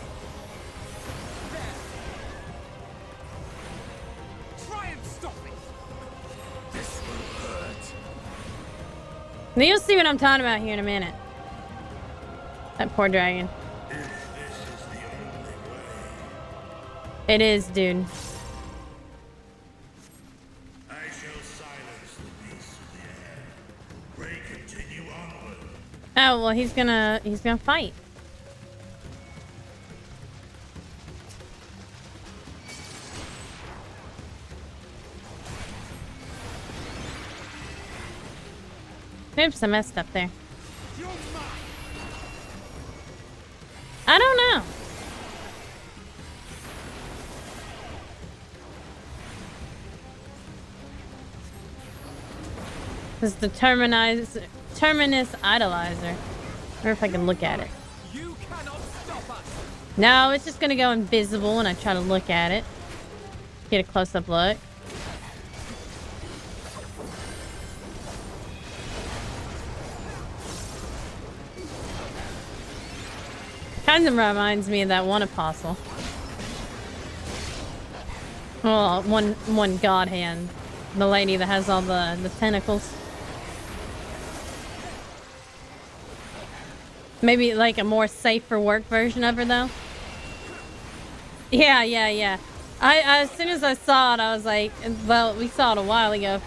You'll see what I'm talking about here in a minute. That poor dragon. If this is the only way, It is, dude. I shall silence the beasts of the air. Pray continue onward. Oh, well, he's gonna fight. Oops, I messed up there. I don't know. This is the Terminus Idolizer. I wonder if I can look at it. You cannot stop us. No, it's just gonna go invisible when I try to look at it. Get a close-up look. Kind of reminds me of that one apostle. Well, one god hand. The lady that has all the tentacles. Maybe like a more safe for work version of her though. Yeah. As soon as I saw it, I was like, well, we saw it a while ago,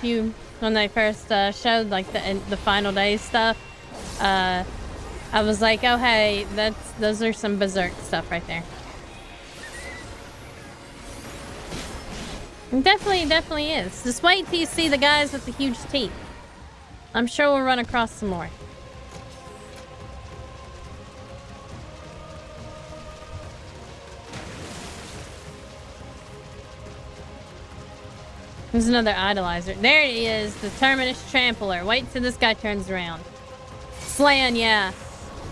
when they first showed like the final day stuff. I was like, oh hey, those are some Berserk stuff right there. It definitely is. Just wait till you see the guys with the huge teeth. I'm sure we'll run across some more. There's another idolizer. There it is, the Terminus Trampler. Wait till this guy turns around. Slan, yeah.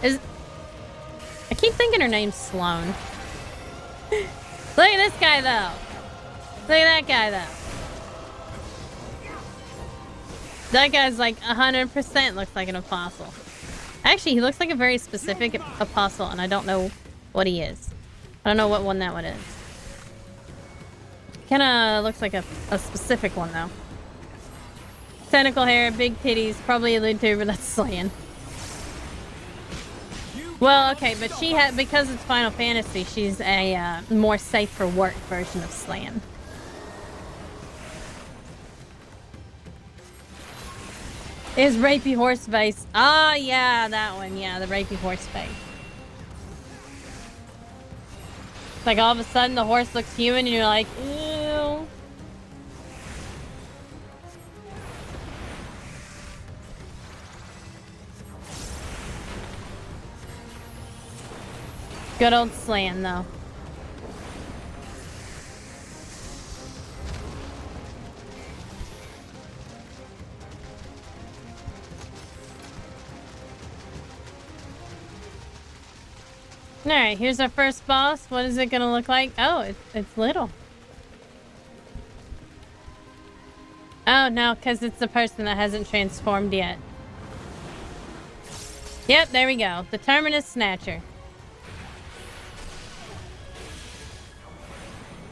I keep thinking her name's Sloan. Look at this guy, though. Look at that guy, though. That guy's like 100% looks like an apostle. Actually, he looks like a very specific apostle, and I don't know what he is. I don't know what one that one is. Kinda looks like a specific one though. Tentacle hair, big titties, probably a Vtuber that's slaying. Well, okay, but she had, because it's Final Fantasy, she's a more safe for work version of slaying. Is rapey horse face? Ah, yeah, that one. Yeah, the rapey horse face. Like all of a sudden the horse looks human and you're like, ew. Good old slaying though. Alright, here's our first boss. What is it gonna look like? Oh, it's little. Oh, no, because it's the person that hasn't transformed yet. Yep, there we go. The Terminus Snatcher.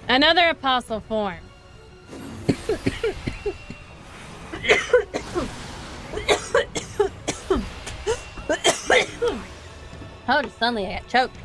Another apostle form. Oh, just suddenly I got choked.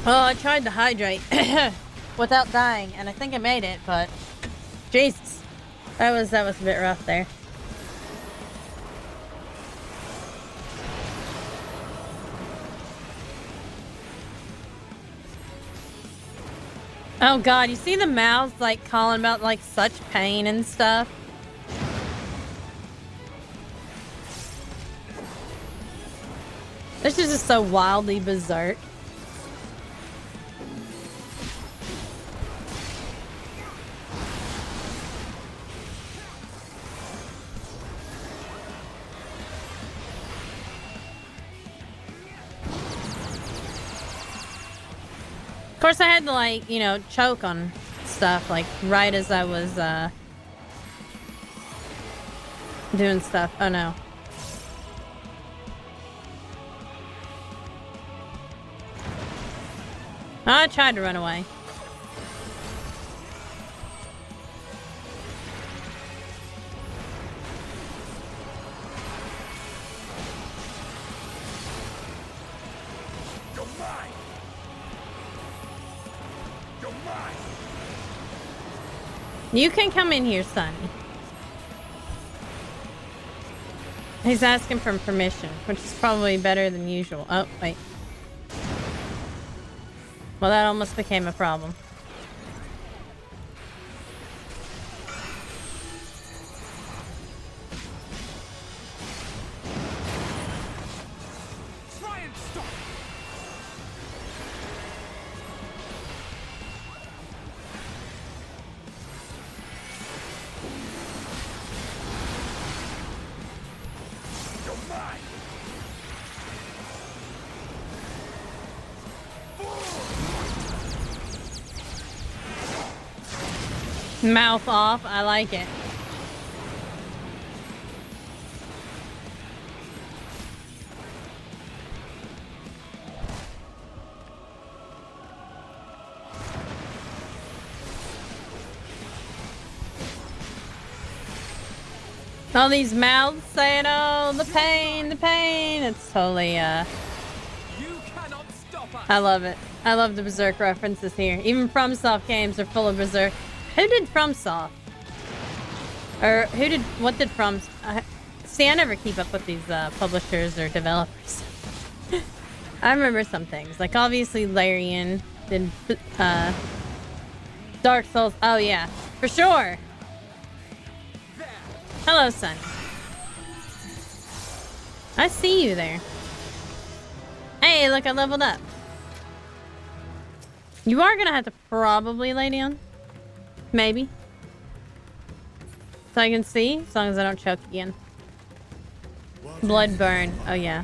Oh, I tried to hydrate without dying, and I think I made it, but Jesus, that was a bit rough there. Oh God, you see the mouths like calling about like such pain and stuff? This is just so wildly berserk. Of course, I had to, like, you know, choke on stuff, like, right as I was, doing stuff. Oh, no. I tried to run away. You can come in here, Sonny. He's asking for permission, which is probably better than usual. Oh, wait. Well, that almost became a problem. Try and stop. Mouth off. I like it. All these mouths saying, oh, the pain, the pain. It's totally, You cannot stop us. I love it. I love the Berserk references here. Even FromSoft games are full of Berserk. Who did FromSoft? Or what did see, I never keep up with these publishers or developers. I remember some things. Like, obviously, Larian did Dark Souls. Oh, yeah. For sure. Hello, son. I see you there. Hey, look, I leveled up. You are gonna have to probably lay down. Maybe. So I can see, as long as I don't choke again. What Blood burn. Oh, yeah.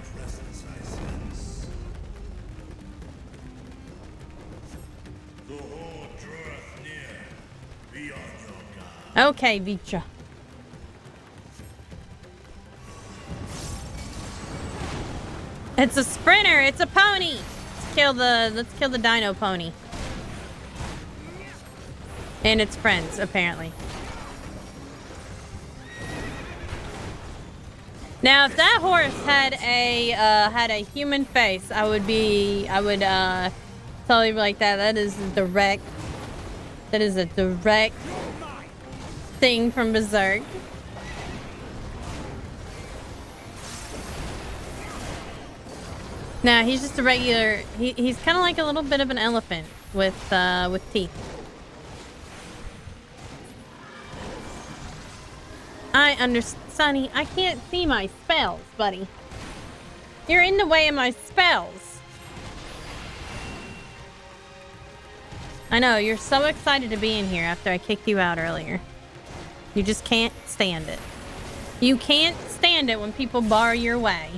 The horde draweth near. Be on your guard. Okay, Vitra. It's a sprinter. It's a pony. Let's kill the dino pony. And its friends, apparently. Now, if that horse had a human face, I would totally be like that. That is a direct thing from Berserk. Nah, he's just a regular. He's kind of like a little bit of an elephant with teeth. I understand, Sonny. I can't see my spells, buddy. You're in the way of my spells. I know, you're so excited to be in here after I kicked you out earlier. You just can't stand it. You can't stand it when people bar your way.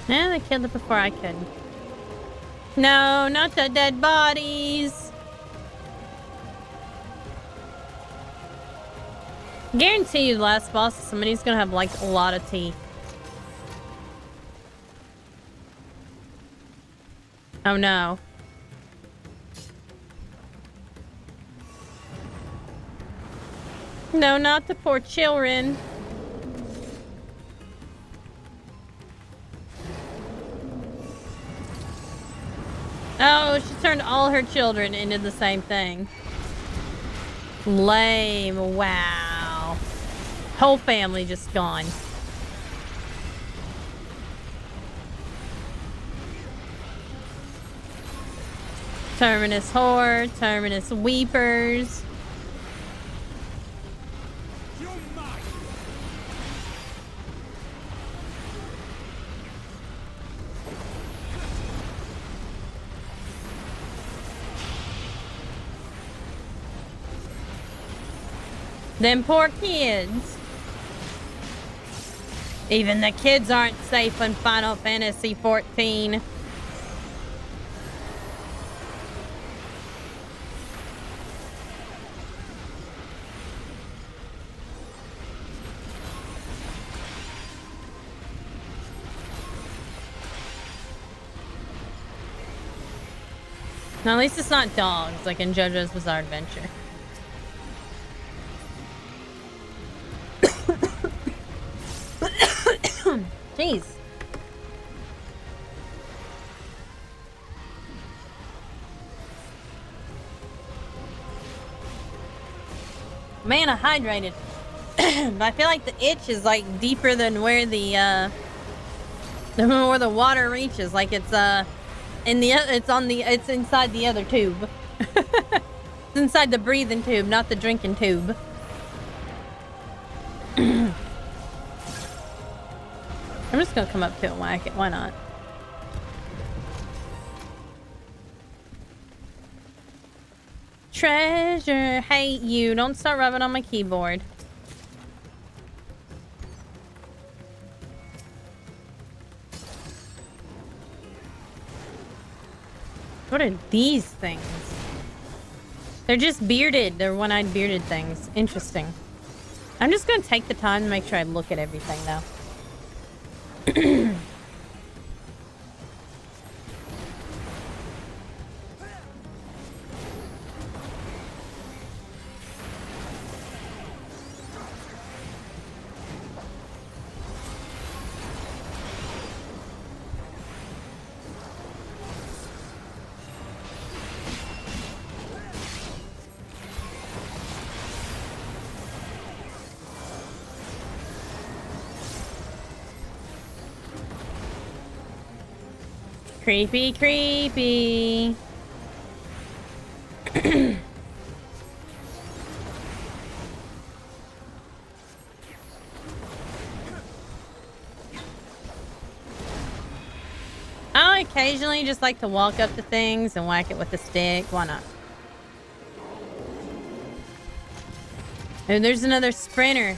Yeah, they killed it before I could. No, not the dead bodies. Guarantee you the last boss is somebody's gonna have like a lot of teeth. Oh no. No, not the poor children. Oh, she turned all her children into the same thing. Lame. Wow. Whole family just gone. Terminus Whore, Terminus Weepers. Them poor kids. Even the kids aren't safe in Final Fantasy 14. Now, at least it's not dogs like in JoJo's Bizarre Adventure. Jeez. Man, I hydrated. But I feel like the itch is like deeper than where the water reaches. Like it's it's inside the other tube. It's inside the breathing tube, not the drinking tube. I'm just gonna come up to it and whack it. Why not? Treasure. Hey, you. Don't start rubbing on my keyboard. What are these things? They're just bearded. They're one-eyed bearded things. Interesting. I'm just gonna take the time to make sure I look at everything, though. Creepy, creepy. occasionally just like to walk up to things and whack it with a stick. Why not? And there's another sprinter.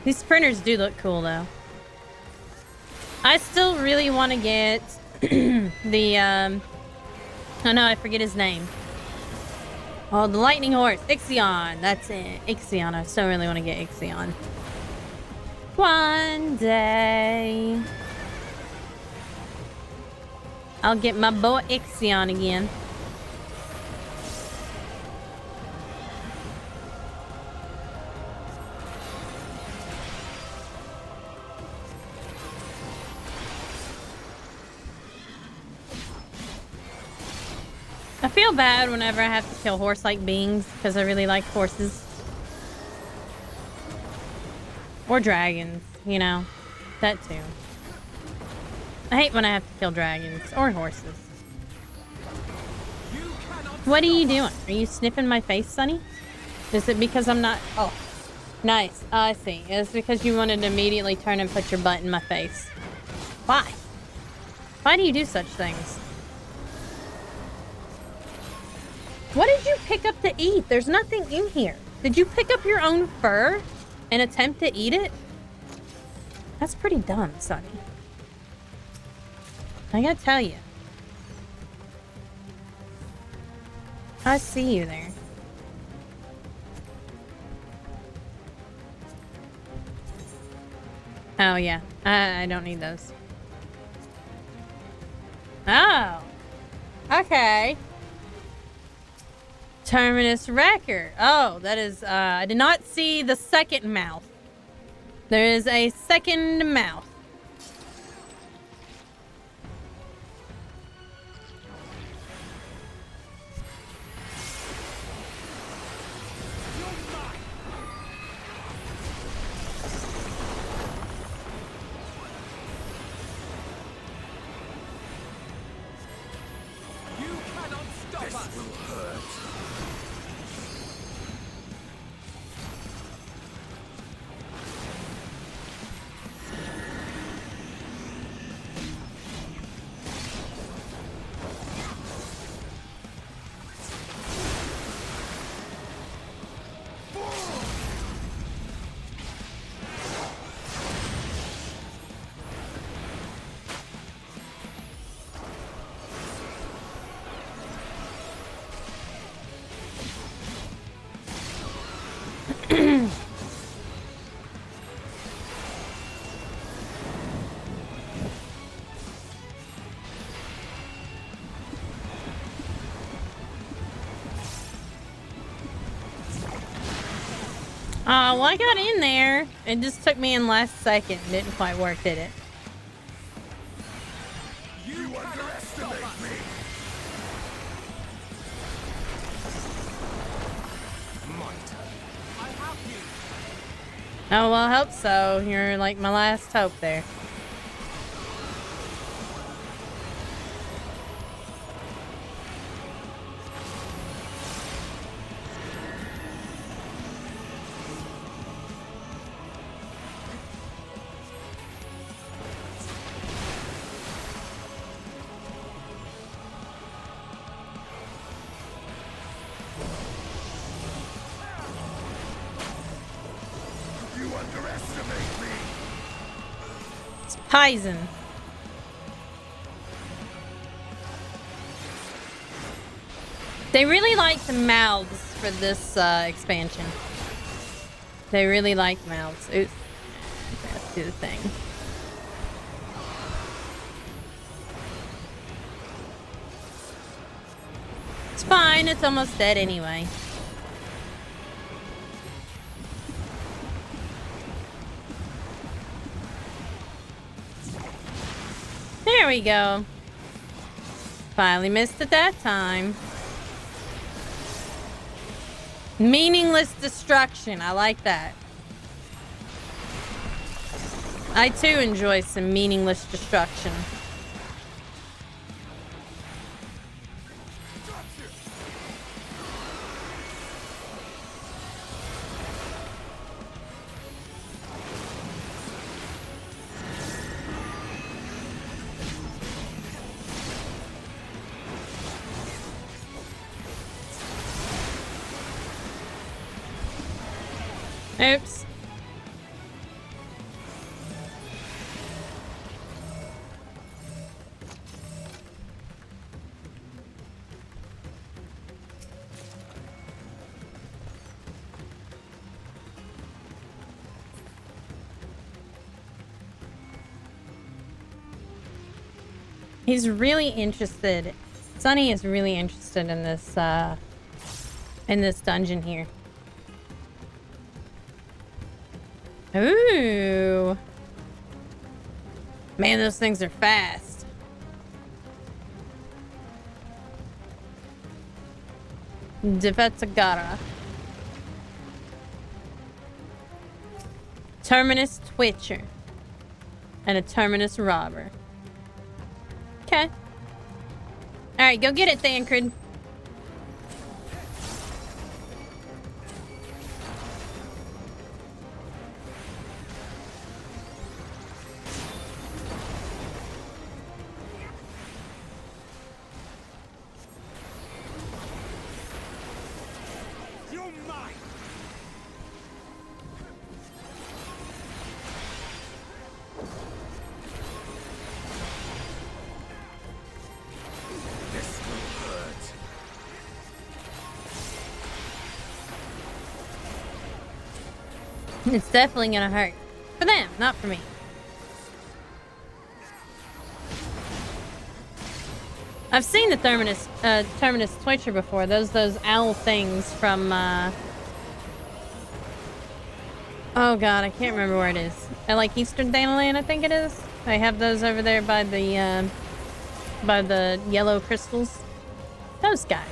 These sprinters do look cool, though. I still really want to get the, oh no, I forget his name. Oh, the lightning horse. Ixion. That's it. Ixion. I still really want to get Ixion. One day, I'll get my boy Ixion again. I feel bad whenever I have to kill horse-like beings because I really like horses. Or dragons, you know. That too. I hate when I have to kill dragons or horses. What are you doing? Are you sniffing my face, Sonny? Is it because I'm not... Oh, nice. I see. It's because you wanted to immediately turn and put your butt in my face. Why? Why do you do such things? What did you pick up to eat? There's nothing in here. Did you pick up your own fur and attempt to eat it? That's pretty dumb, Sonny. I gotta tell you. I see you there. Oh, yeah. I don't need those. Oh. Okay. Terminus Wrecker. Oh, that is, I did not see the second mouth. There is a second mouth. Well, I got in there. It just took me in last second. Didn't quite work, did it? You underestimate me. Oh, well, I hope so. You're like my last hope there. Poison. They really like the mouths for this expansion. They really like mouths. Oops. Let's do the thing. It's fine. It's almost dead anyway. There we go. Finally missed it that time. Meaningless destruction. I like that. I too enjoy some meaningless destruction. Oops. He's really interested. Sonny is really interested in this dungeon here. Ooh. Man, those things are fast. Devetagara. Terminus Twitcher. And a Terminus Robber. Okay. Alright, go get it, Thancred. You're mine! This will hurt. It's definitely gonna hurt. For them, not for me. I've seen the Terminus Twitcher before. Those owl things from oh god, I can't remember where it is. I like Eastern Danaland, I think it is. I have those over there by the yellow crystals. Those guys.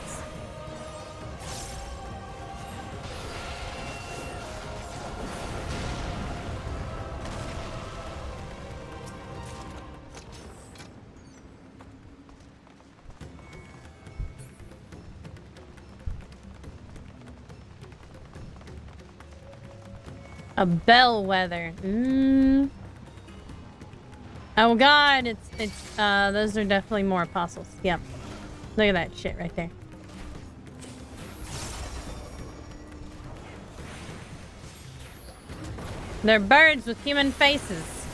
A bellwether. Oh god, it's those are definitely more apostles. Yep. Look at that shit right there. They're birds with human faces.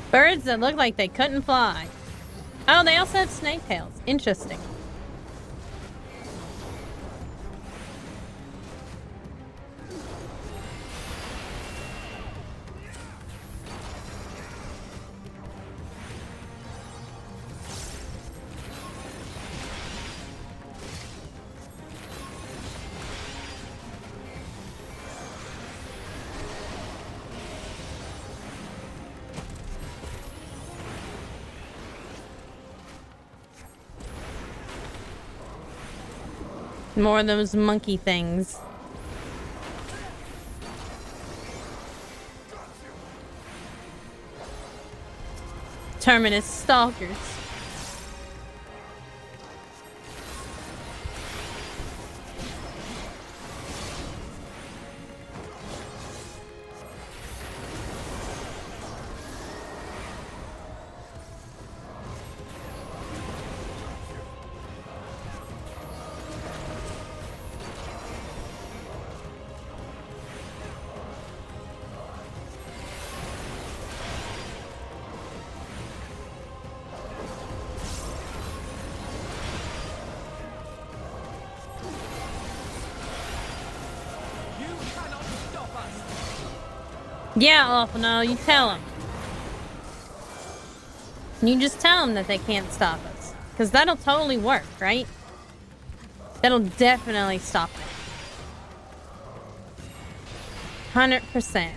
Birds that look like they couldn't fly. Oh, they also have snake tails. Interesting. More of those monkey things. Terminus stalkers. Yeah, Alphino, you tell them. You just tell them that they can't stop us. Because that'll totally work, right? That'll definitely stop it. 100%.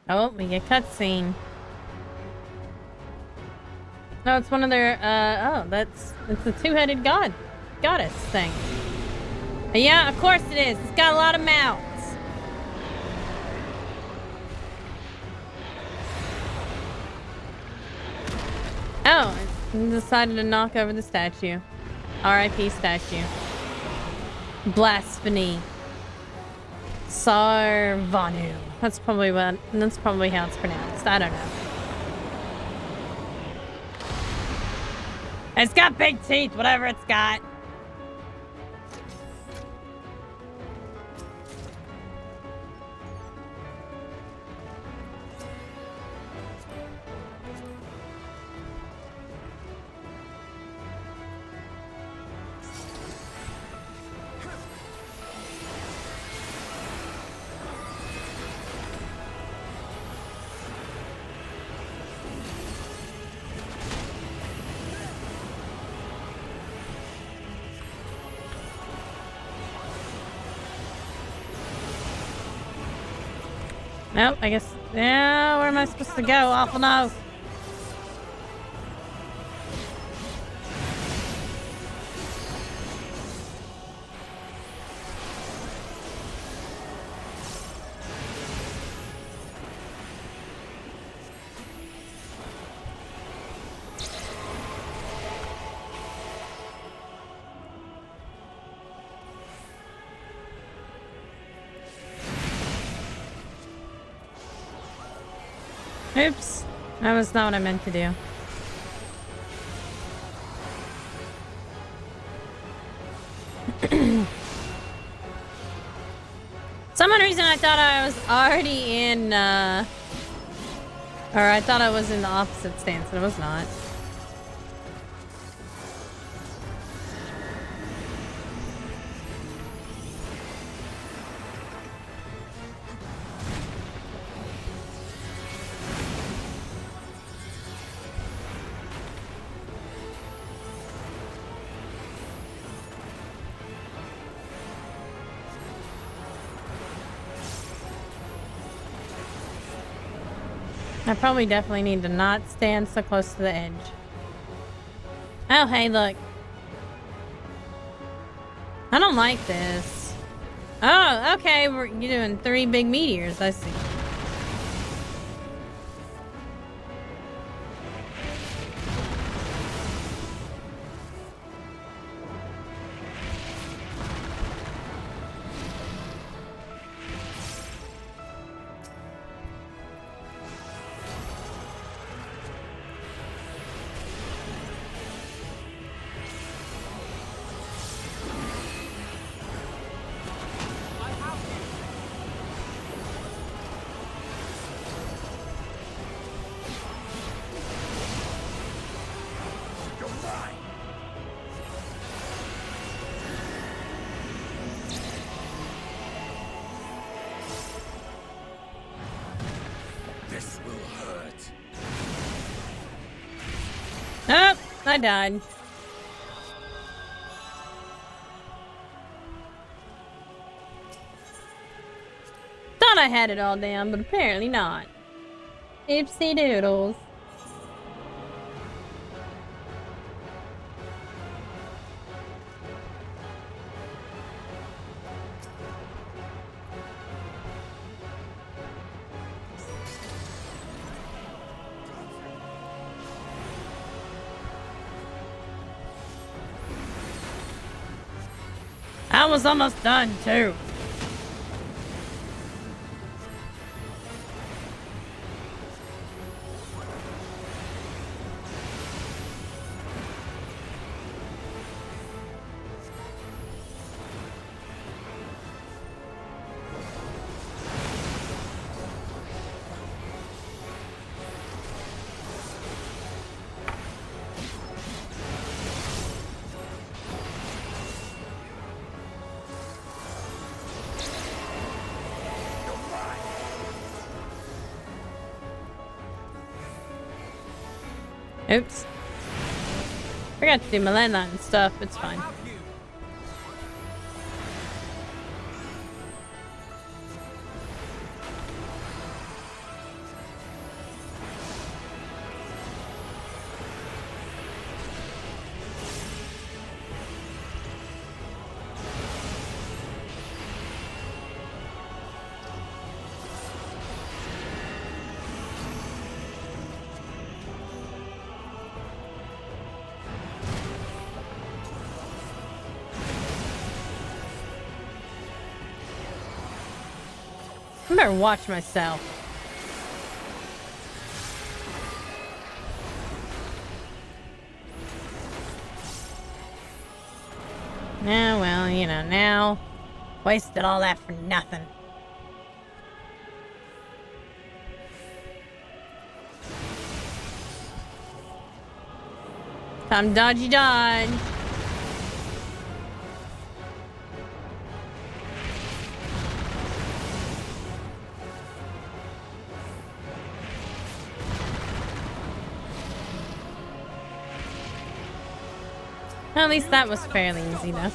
Oh, we get cutscene. No, it's one of their, it's the two-headed goddess thing. Yeah, of course it is. It's got a lot of mouths. Oh, it decided to knock over the statue. R.I.P. statue. Blasphemy. Sarvanu. That's probably how it's pronounced. I don't know. It's got big teeth, whatever it's got. Nope, I guess. Yeah, where am I supposed to go? Awful no. Oops. That was not what I meant to do. Some reason I thought I was already in, or I thought I was in the opposite stance, and I was not. I probably definitely need to not stand so close to the edge. Oh, hey, look. I don't like this. Oh, okay. You're doing 3 big meteors. I see. Oh, I died. Thought I had it all down, but apparently not. Oopsie doodles. I was almost done too. Oops. Forgot to do my landline and stuff. It's fine. better watch myself. Yeah, well, you know, now wasted all that for nothing. Time dodgy dodge. Well, at least that was fairly easy though.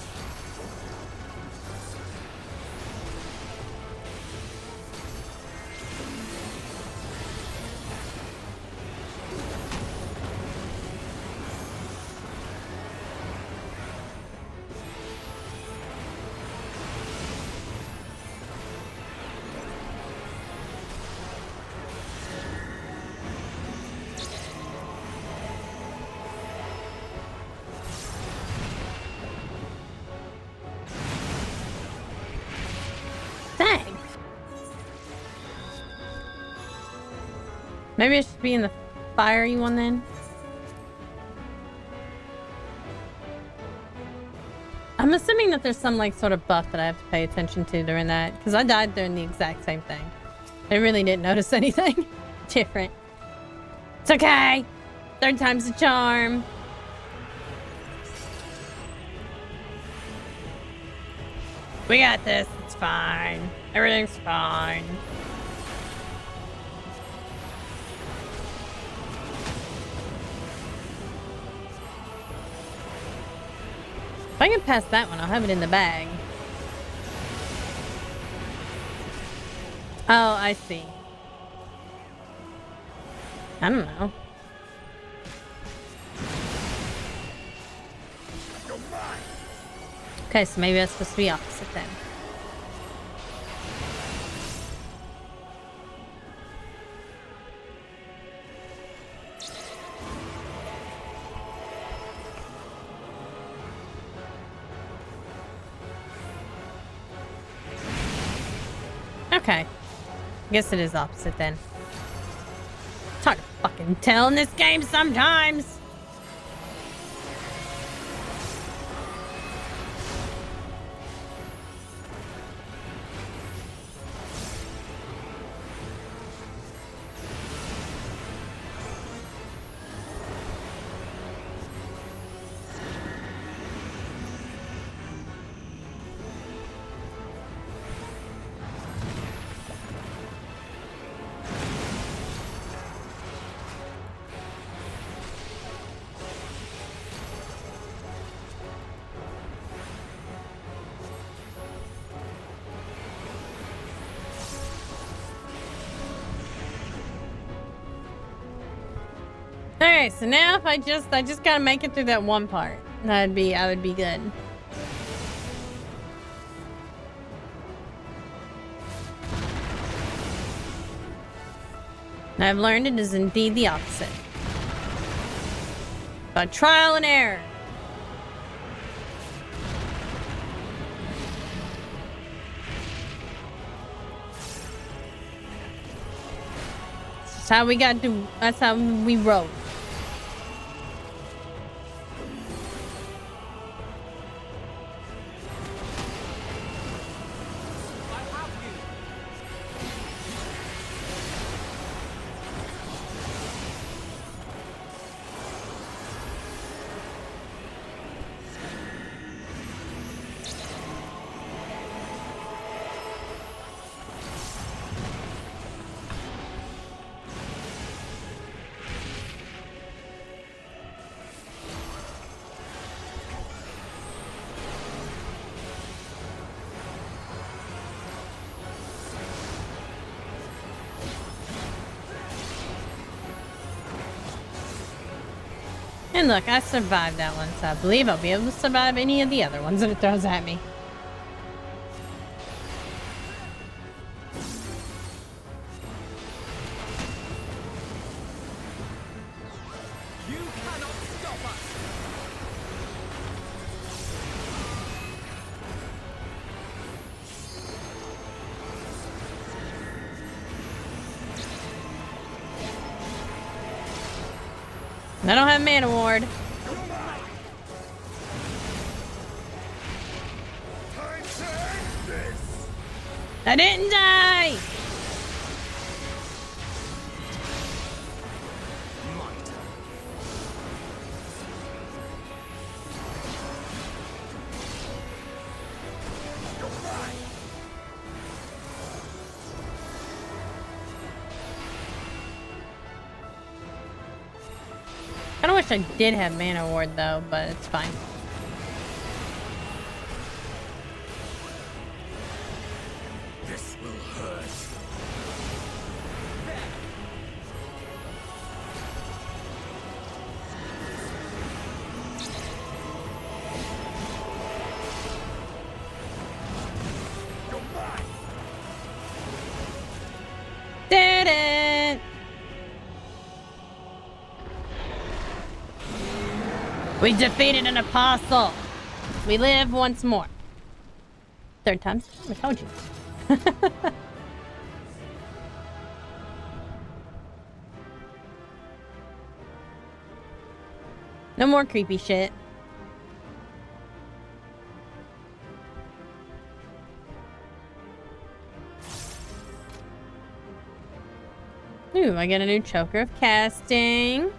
Maybe I should be in the fiery one then. I'm assuming that there's some like sort of buff that I have to pay attention to during that, because I died during the exact same thing. I really didn't notice anything different. It's okay. Third time's the charm. We got this. It's fine. Everything's fine. If I can pass that one, I'll have it in the bag. Oh, I see. I don't know. Okay, so maybe that's supposed to be opposite then. Okay. I guess it is opposite then. It's hard to fucking tell in this game sometimes. Okay, so now if I just gotta make it through that one part. I would be good. And I've learned it is indeed the opposite. By trial and error. That's how we got to. That's how we roll. And look, I survived that one, so I believe I'll be able to survive any of the other ones that it throws at me. You cannot stop us. I don't have mana ward. I didn't die! I kinda wish I did have mana ward though, but it's fine. This will hurt. Did it! We defeated an apostle. We live once more. Third time's the charm, I told you. No more creepy shit. Ooh, I get a new choker of casting.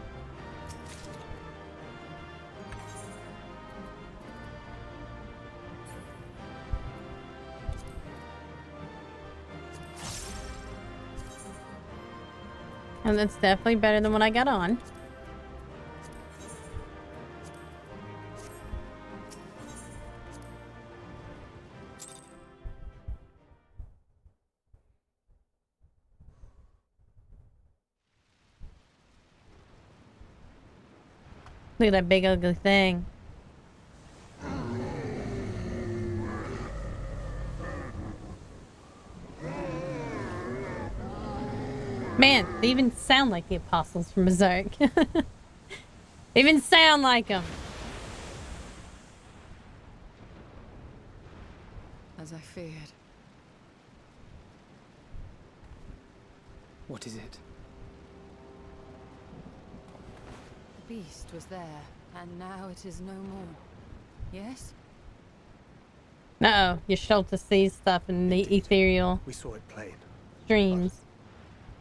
And that's definitely better than what I got on. Look at that big ugly thing. Man, they even sound like the apostles from Berserk. They even sound like them. As I feared. What is it? The beast was there, and now it is no more. Yes? Uh-oh, your Shulta sees stuff in the ethereal We saw it plain. streams.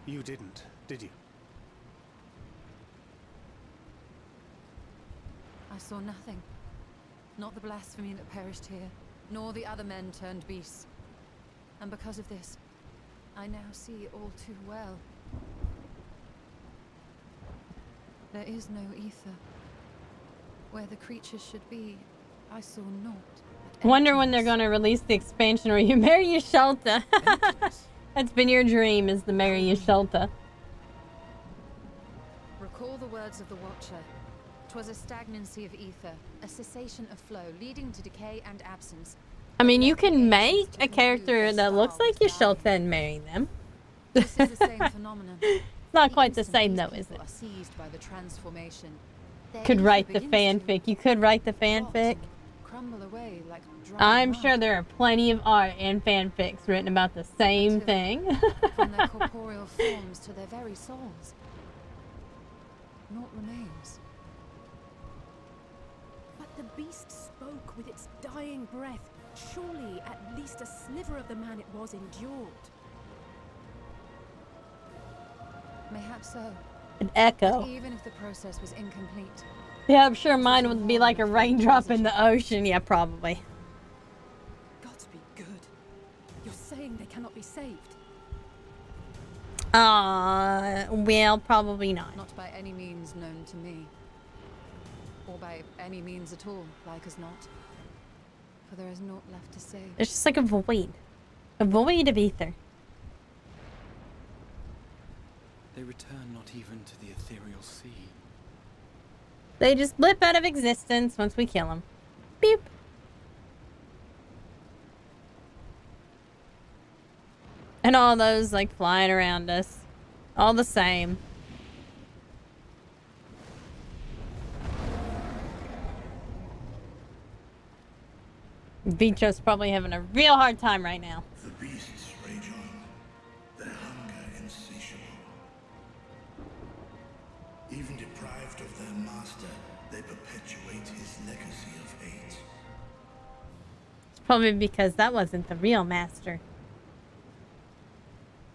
You didn't, did you? I saw nothing. Not the blasphemy that perished here, nor the other men turned beasts. And because of this, I now see all too well. There is no ether. Where the creatures should be, I saw naught. Wonder when they're gonna release the expansion where you marry your Shulta. That's been your dream, is to marry your Shulta. Recall the words of the Watcher. 'Twas a stagnancy of ether, a cessation of flow, leading to decay and absence. I mean, you can make a character that looks like your Shulta and marry them. This is the same phenomenon. It's not quite the same though, is it? Are seized by the transformation. Could write the fanfic. You could write the fanfic. Crumble away like dry I'm mud. sure there are plenty of art and fanfics written about the same thing. From their corporeal forms to their very souls. Naught remains. But the beast spoke with its dying breath. Surely at least a sliver of the man it was endured. Mayhaps so. An echo. But even if the process was incomplete. Yeah, I'm sure mine would be like a raindrop in the ocean. Yeah, probably. Gods be good. You're saying they cannot be saved? Well, probably not. Not by any means known to me. Or by any means at all, like as not. For there is naught left to save. It's just like a void. A void of ether. They return not even to the ethereal sea. They just blip out of existence once we kill them. Beep. And all those like flying around us. All the same. Vitro's probably having a real hard time right now. The beasts rage on, their hunger insatiable. Even deprived of their master, they perpetuate his legacy of hate. It's probably because that wasn't the real master.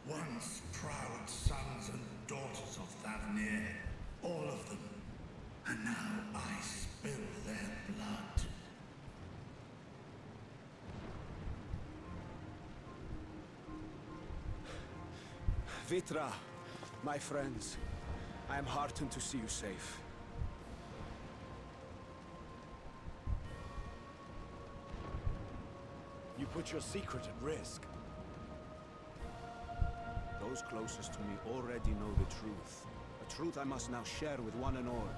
Once proud sons and daughters of Thavnir, all of them, and now I spill their blood. Vitra, my friends, I am heartened to see you safe. You put your secret at risk. Those closest to me already know the truth. A truth I must now share with one and all.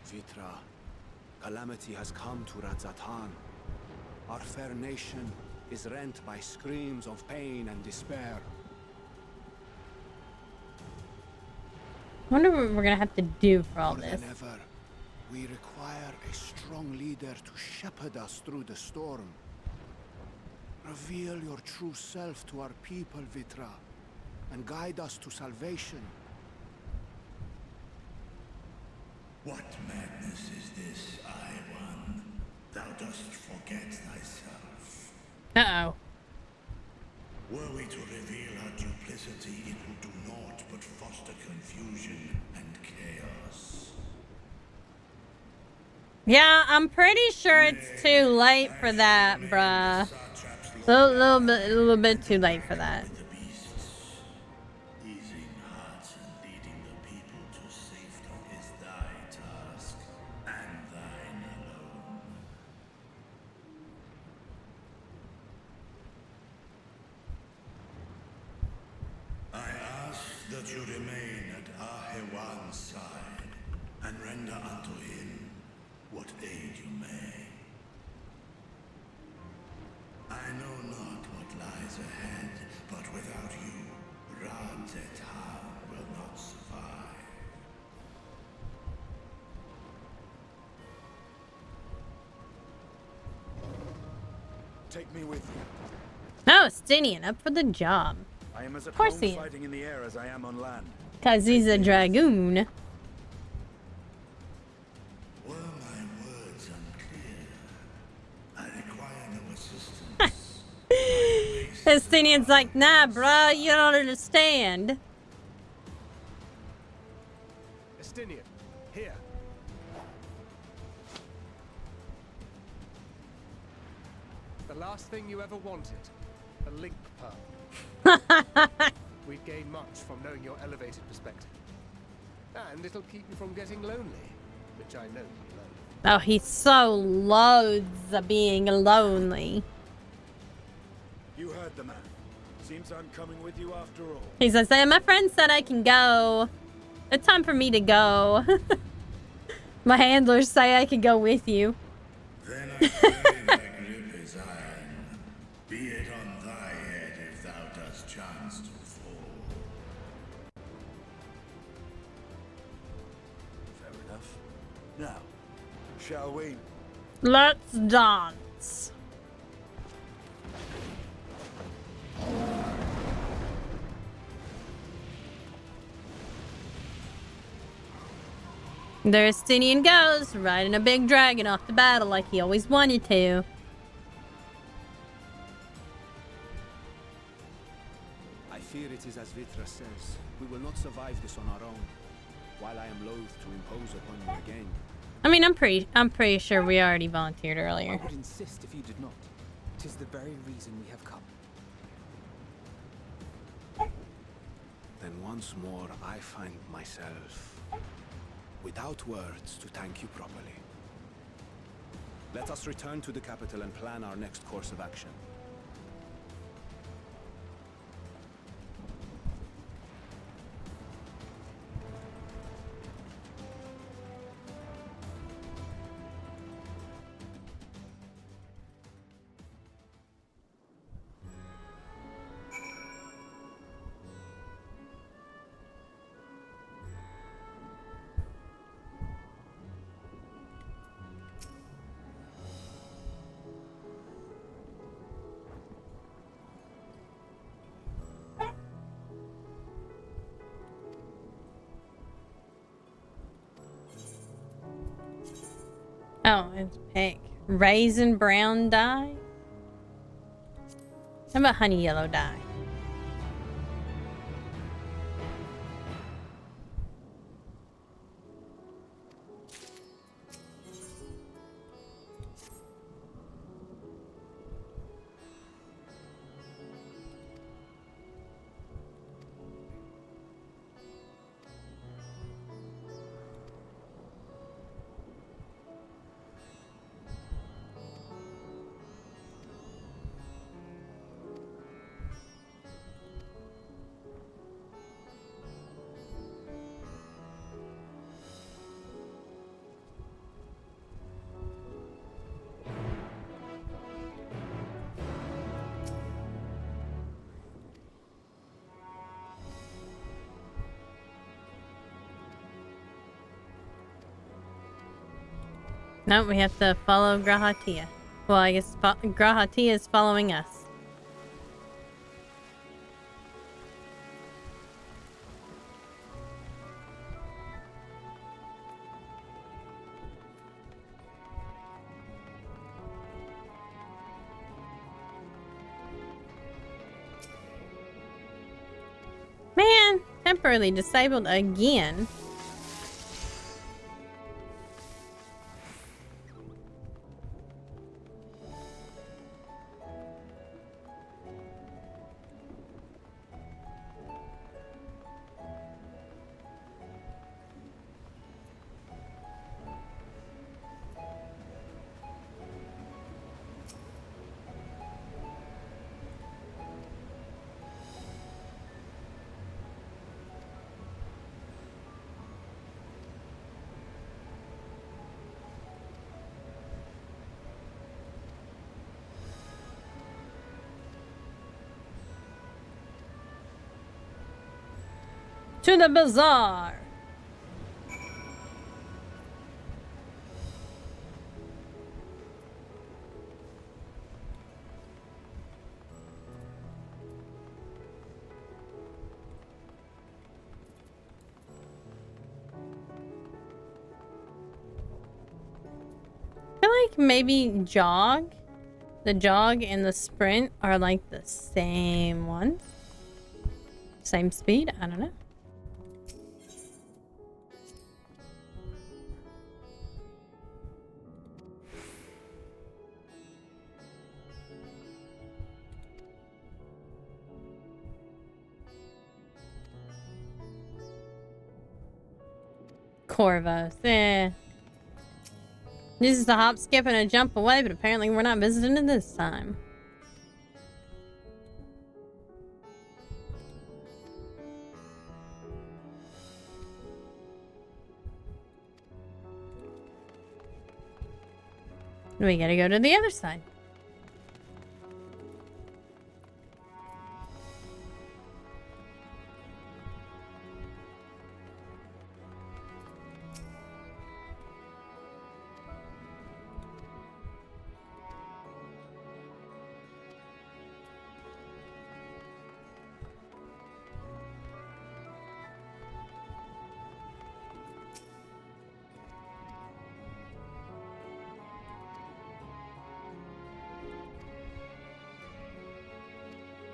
Vitra, calamity has come to Radzatan. Our fair nation is rent by screams of pain and despair. I wonder what we're gonna have to do for all More this. than ever, we require a strong leader to shepherd us through the storm. Reveal your true self to our people, Vitra, and guide us to salvation. What madness is this, I-One? Thou dost forget thyself. Uh-oh. Were we to reveal our duplicity, it would do naught but foster confusion and chaos. Yeah, I'm pretty sure it's too late for that, bruh. A little bit too late for that. Easing hearts and leading the people to safety is thy task, and thine alone. I ask that you remain at Ahewan's side, and render unto him what aid you may. I know not what lies ahead, but without you, Radzatan will not survive. Take me with you. No, Stinian, up for the job. I am as at Of course home he is. fighting in the air as I am on land. Cause he's a dragoon. Were my words unclear? I require no assistance. And Stinian's like, nah, bruh, you don't understand. Estinian, here. The last thing you ever wanted, a link pearl. We'd gain much from knowing your elevated perspective. And it'll keep you from getting lonely, which I know you love. Oh, he so loathes being lonely. You heard the man. Seems I'm coming with you after all. He says, hey, my friend said I can go. It's time for me to go. My handlers say I can go with you. Then I pray my grip is iron. Be it on thy head if thou dost chance to fall. Fair enough. Now, shall we? Let's dance. There Stinian goes, riding a big dragon off to battle like he always wanted to. I fear it is as Vitra says. We will not survive this on our own. While I am loath to impose upon you again. I mean, I'm pretty sure we already volunteered earlier. I would insist if you did not. 'Tis the very reason we have come. Then once more I find myself without words to thank you properly. Let us return to the capital and plan our next course of action. Oh, it's pink. Raisin brown dye? How about honey yellow dye? No, we have to follow Grahatia. Well, I guess Grahatia is following us. Man, temporarily disabled again. To the bazaar. I feel like maybe jog. The jog and the sprint are like the same ones. Same speed? I don't know. Corvus, eh. This is a hop, skip, and a jump away, but apparently we're not visiting it this time. We gotta go to the other side.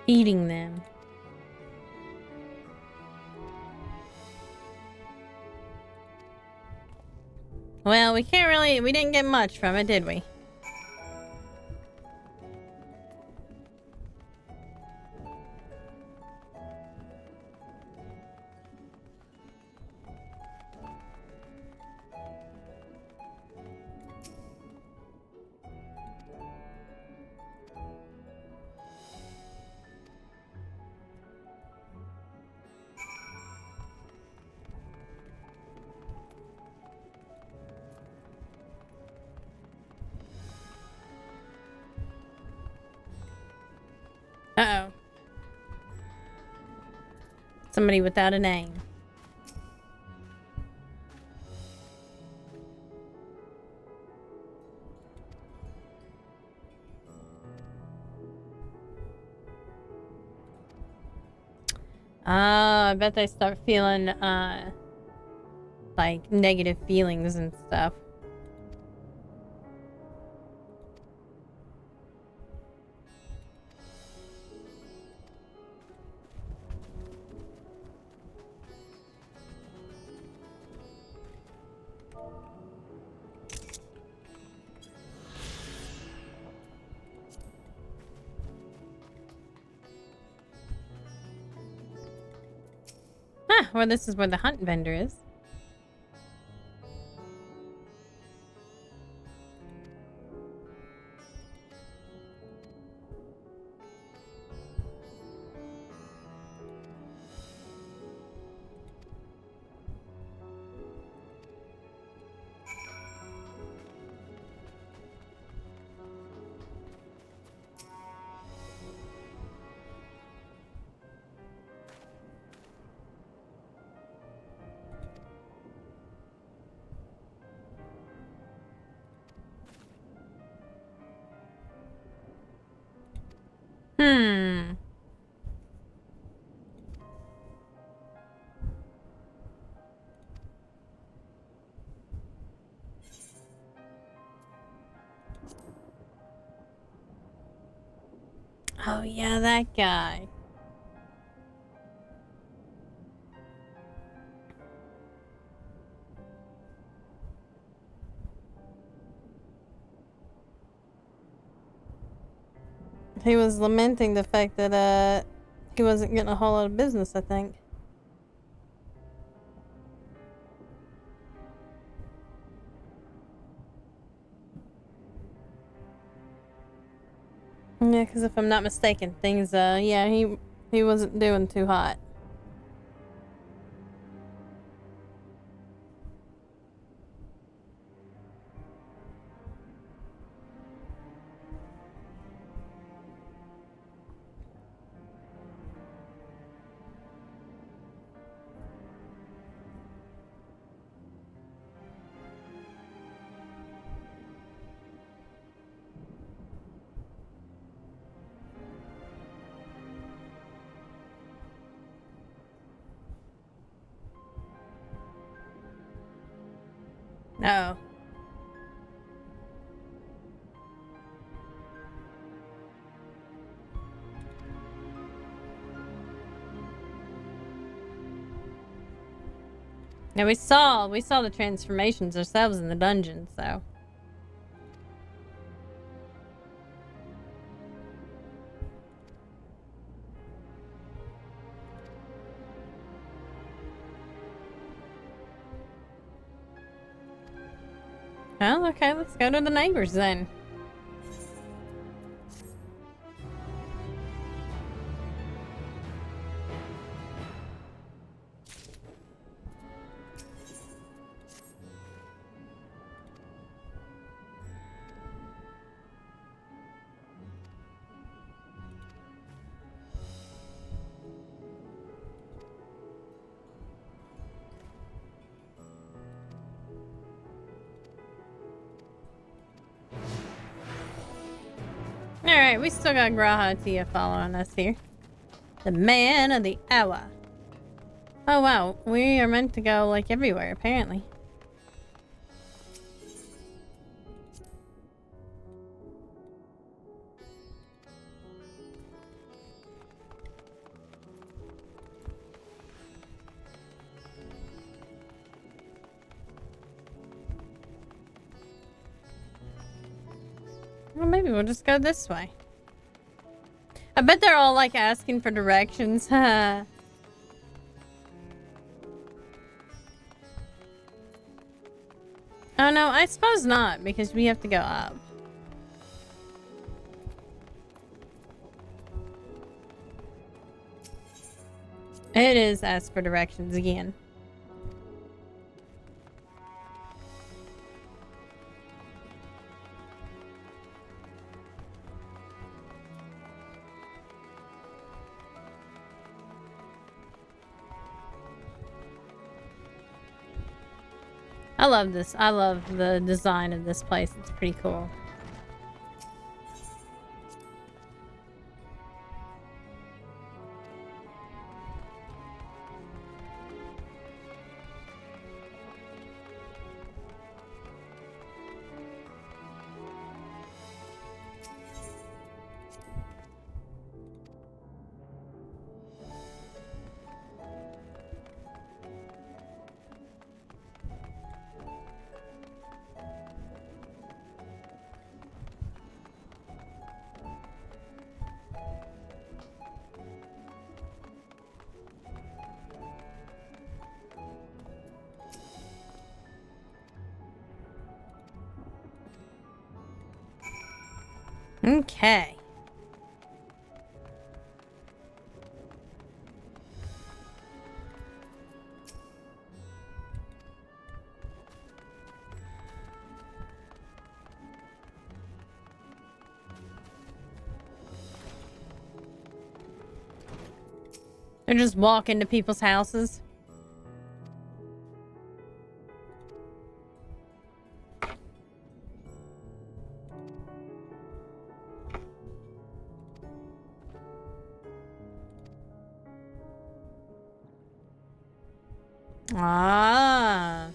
Eating them. Well, we didn't get much from it, did we? Uh-oh. Somebody without a name. I bet they start feeling, like, negative feelings and stuff. Ah, well, this is where the hunt vendor is. Hmm. Oh yeah, that guy. He was lamenting the fact that he wasn't getting a whole lot of business, I think. Yeah, because if I'm not mistaken, things, yeah, he wasn't doing too hot. No. Now we saw the transformations ourselves in the dungeon, so. Well, okay, let's go to the neighbors then. Alright, we still got Graha Tia following us here. The man of the hour. Oh wow, we are meant to go like everywhere, apparently. Well, maybe we'll just go this way. I bet they're all like asking for directions. Oh no, I suppose not, because we have to go up. It is ask for directions again. I love this. I love the design of this place. It's pretty cool. Okay. They're just walking to people's houses. Ah.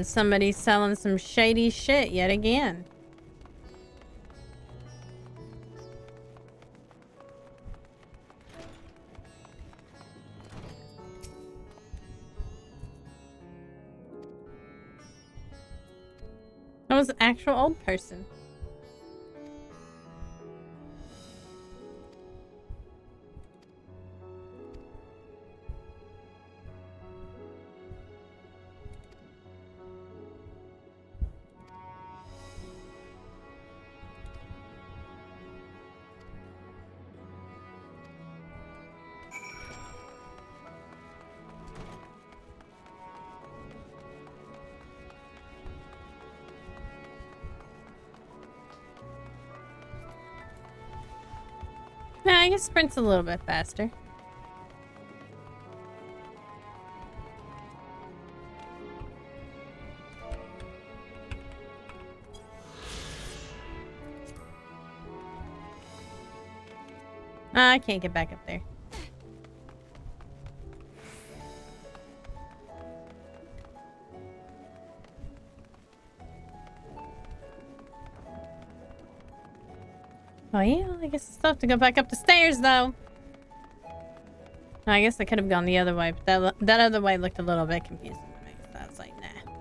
Somebody's selling some shady shit yet again. That was an actual old person. Yeah, I guess sprint's a little bit faster. I can't get back up there. Oh yeah, I guess it's tough to go back up the stairs though. I guess I could have gone the other way, but that other way looked a little bit confusing to me. So I was like, nah.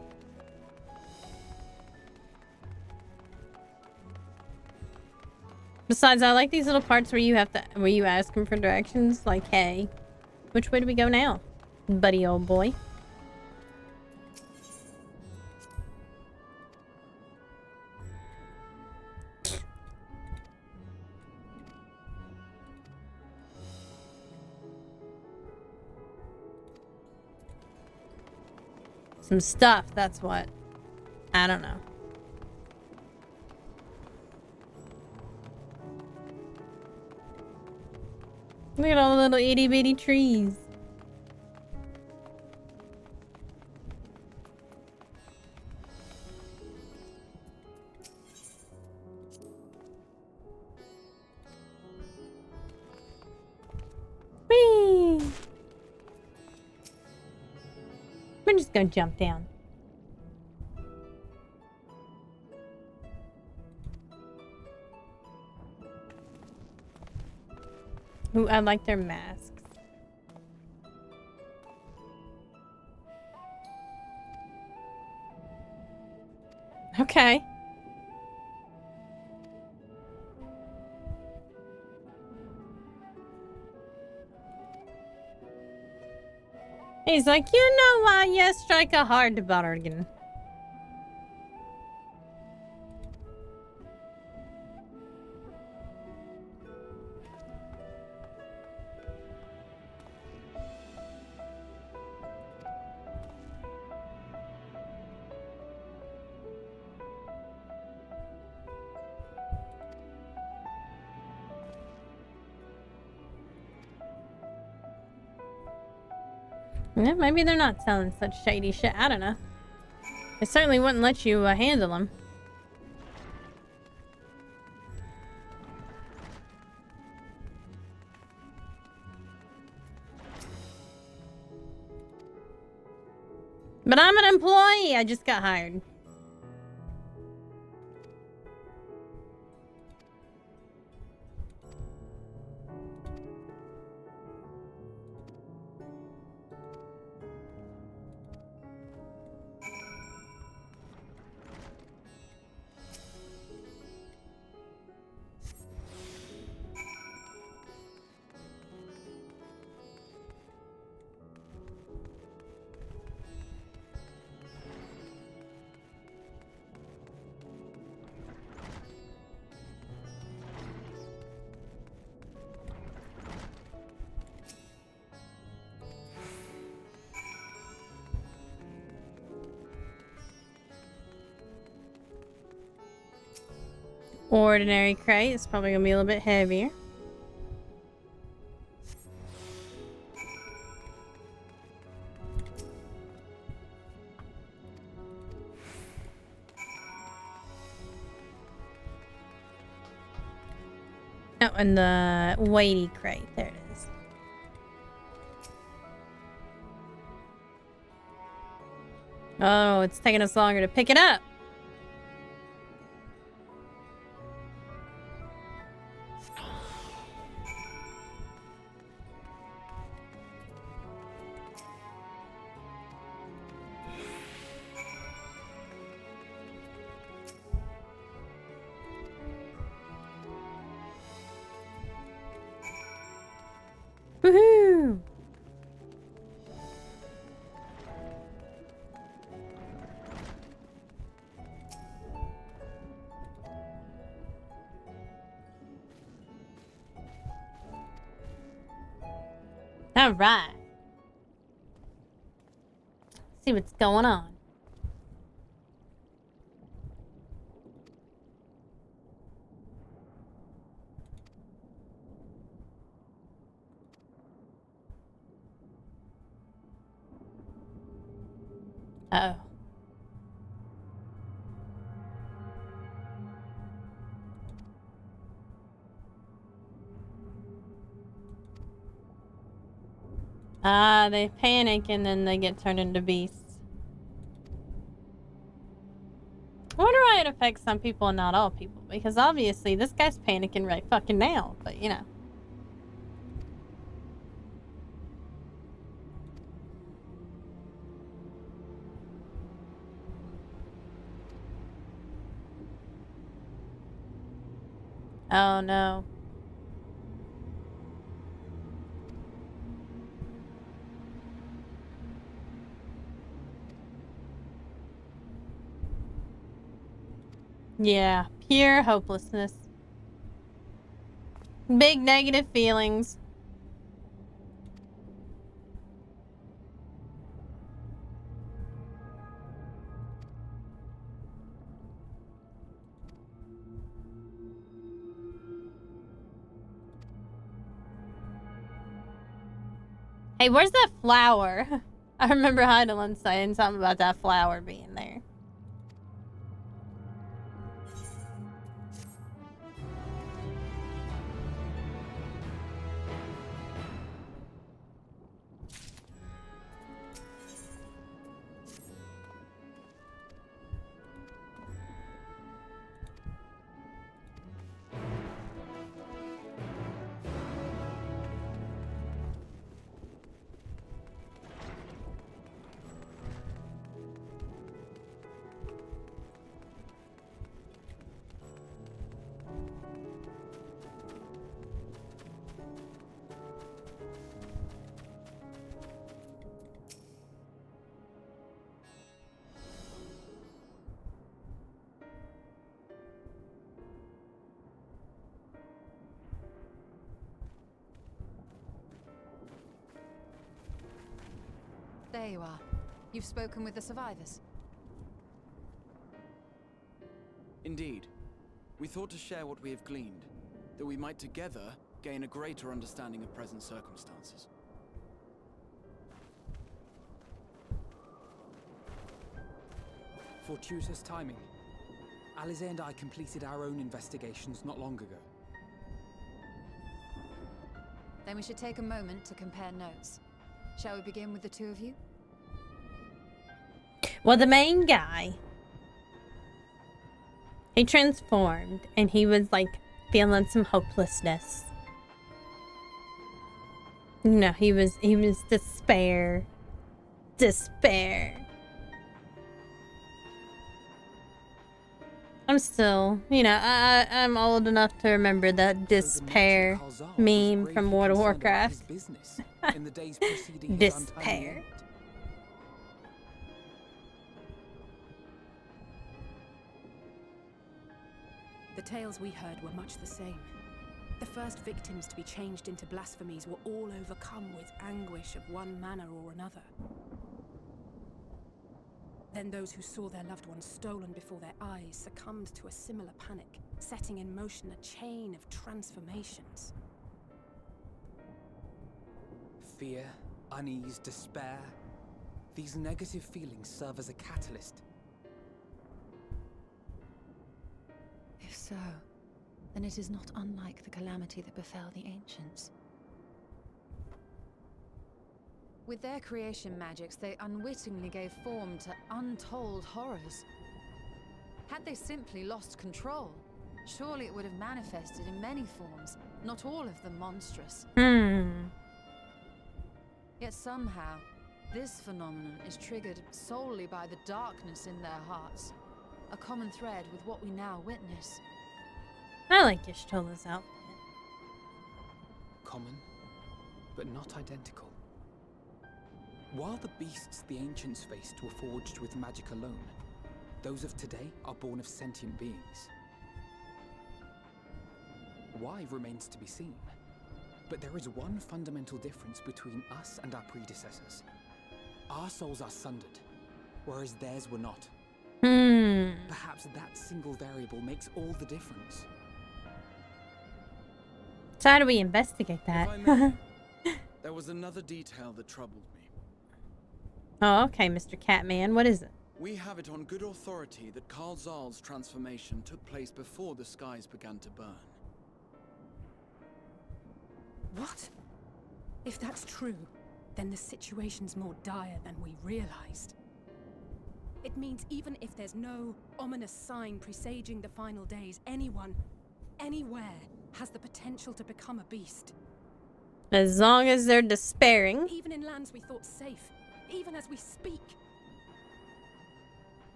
Besides, I like these little parts where you ask him for directions, like, hey, which way do we go now, buddy old boy? Some stuff, that's what. I don't know. Look at all the little itty bitty trees. Whee! We're just gonna jump down. Ooh, I like their masks. Okay. He's like, you know why? Yes, strike a hard bargain. Yeah, maybe they're not selling such shady shit. I don't know. They certainly wouldn't let you handle them. But I'm an employee. I just got hired. Ordinary crate. It's probably gonna be a little bit heavier. Oh, and the weighty crate. There it is. Oh, it's taking us longer to pick it up. Woohoo! All right. See what's going on. Uh oh. Ah, they panic and then they get turned into beasts. I wonder why it affects some people and not all people. Because obviously this guy's panicking right fucking now. But you know. Oh no. Yeah, pure hopelessness. Big negative feelings. Hey, where's that flower? I remember Heidelin saying something about that flower being there. There you are. You've spoken with the survivors. Indeed. We thought to share what we have gleaned, that we might together gain a greater understanding of present circumstances. Fortuitous timing. Alize and I completed our own investigations not long ago. Then we should take a moment to compare notes. Shall we begin with the two of you? Well, the main guy, he transformed and he was like feeling some hopelessness. No, he was despair. I'm still, you know, I'm old enough to remember that despair meme from World of Warcraft. Despair. The tales we heard were much the same. The first victims to be changed into blasphemies were all overcome with anguish of one manner or another. Then those who saw their loved ones stolen before their eyes succumbed to a similar panic, setting in motion a chain of transformations. Fear, unease, despair. These negative feelings serve as a catalyst. If so, then it is not unlike the calamity that befell the ancients. With their creation magics, they unwittingly gave form to untold horrors. Had they simply lost control, surely it would have manifested in many forms, not all of them monstrous. Yet somehow, this phenomenon is triggered solely by the darkness in their hearts, a common thread with what we now witness. I like Ishtola's outfit. Common, but not identical. While the beasts the ancients faced were forged with magic alone, those of today are born of sentient beings. Why remains to be seen. But there is one fundamental difference between us and our predecessors. Our souls are sundered, whereas theirs were not. Perhaps that single variable makes all the difference. So how do we investigate that? If I may, there was another detail that troubled me. Oh, okay, Mr. Catman. What is it? We have it on good authority that Karl Zahl's transformation took place before the skies began to burn. What? If that's true, then the situation's more dire than we realized. It means even if there's no ominous sign presaging the final days, anyone, anywhere, has the potential to become a beast. As long as they're despairing. Even in lands we thought safe, even as we speak.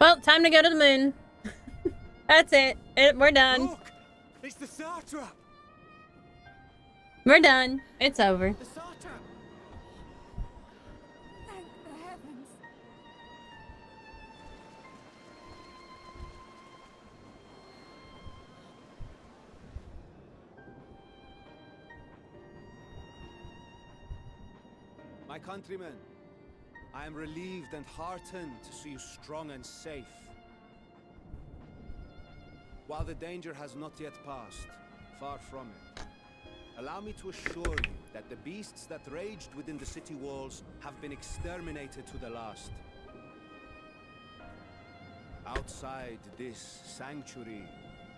Well, time to go to the moon. That's it. We're done. Look! It's the satrap! We're done. It's over. The satrap! Thank the heavens. My countrymen, I am relieved and heartened to see you strong and safe. While the danger has not yet passed, far from it, allow me to assure you that the beasts that raged within the city walls have been exterminated to the last. Outside this sanctuary,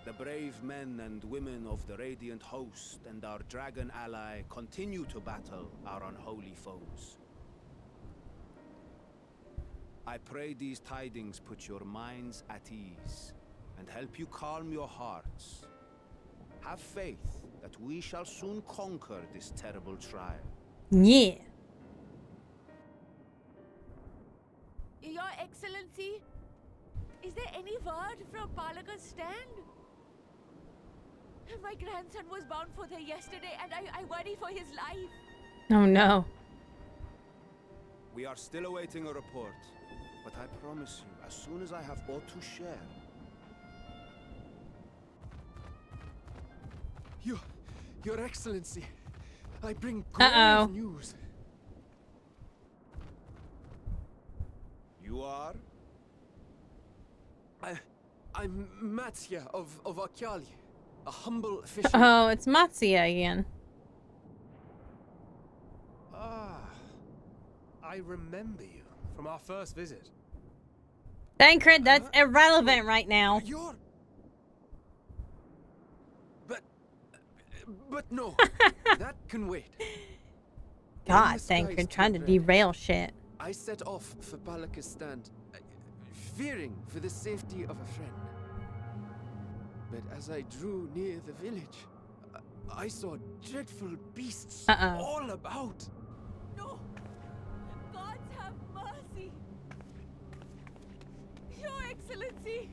the brave men and women of the Radiant Host and our dragon ally continue to battle our unholy foes. I pray these tidings put your minds at ease and help you calm your hearts. Have faith that we shall soon conquer this terrible trial. Yeah. Your Excellency, is there any word from Palaka's stand? My grandson was bound for there yesterday and I worry for his life. Oh no. We are still awaiting a report, but I promise you, as soon as I have aught to share. Your Excellency, I bring grave news. You are? I'm Matsya of Akyali, a humble fisher. Oh, it's Matsuya again. Ah, I remember you from our first visit. Thancred, that's irrelevant right now. You're... But no, that can wait. God, Thancred, trying to derail shit. I set off for Palaka's stand, fearing for the safety of a friend. But as I drew near the village, I saw dreadful beasts all about. No! Gods have mercy! Your Excellency!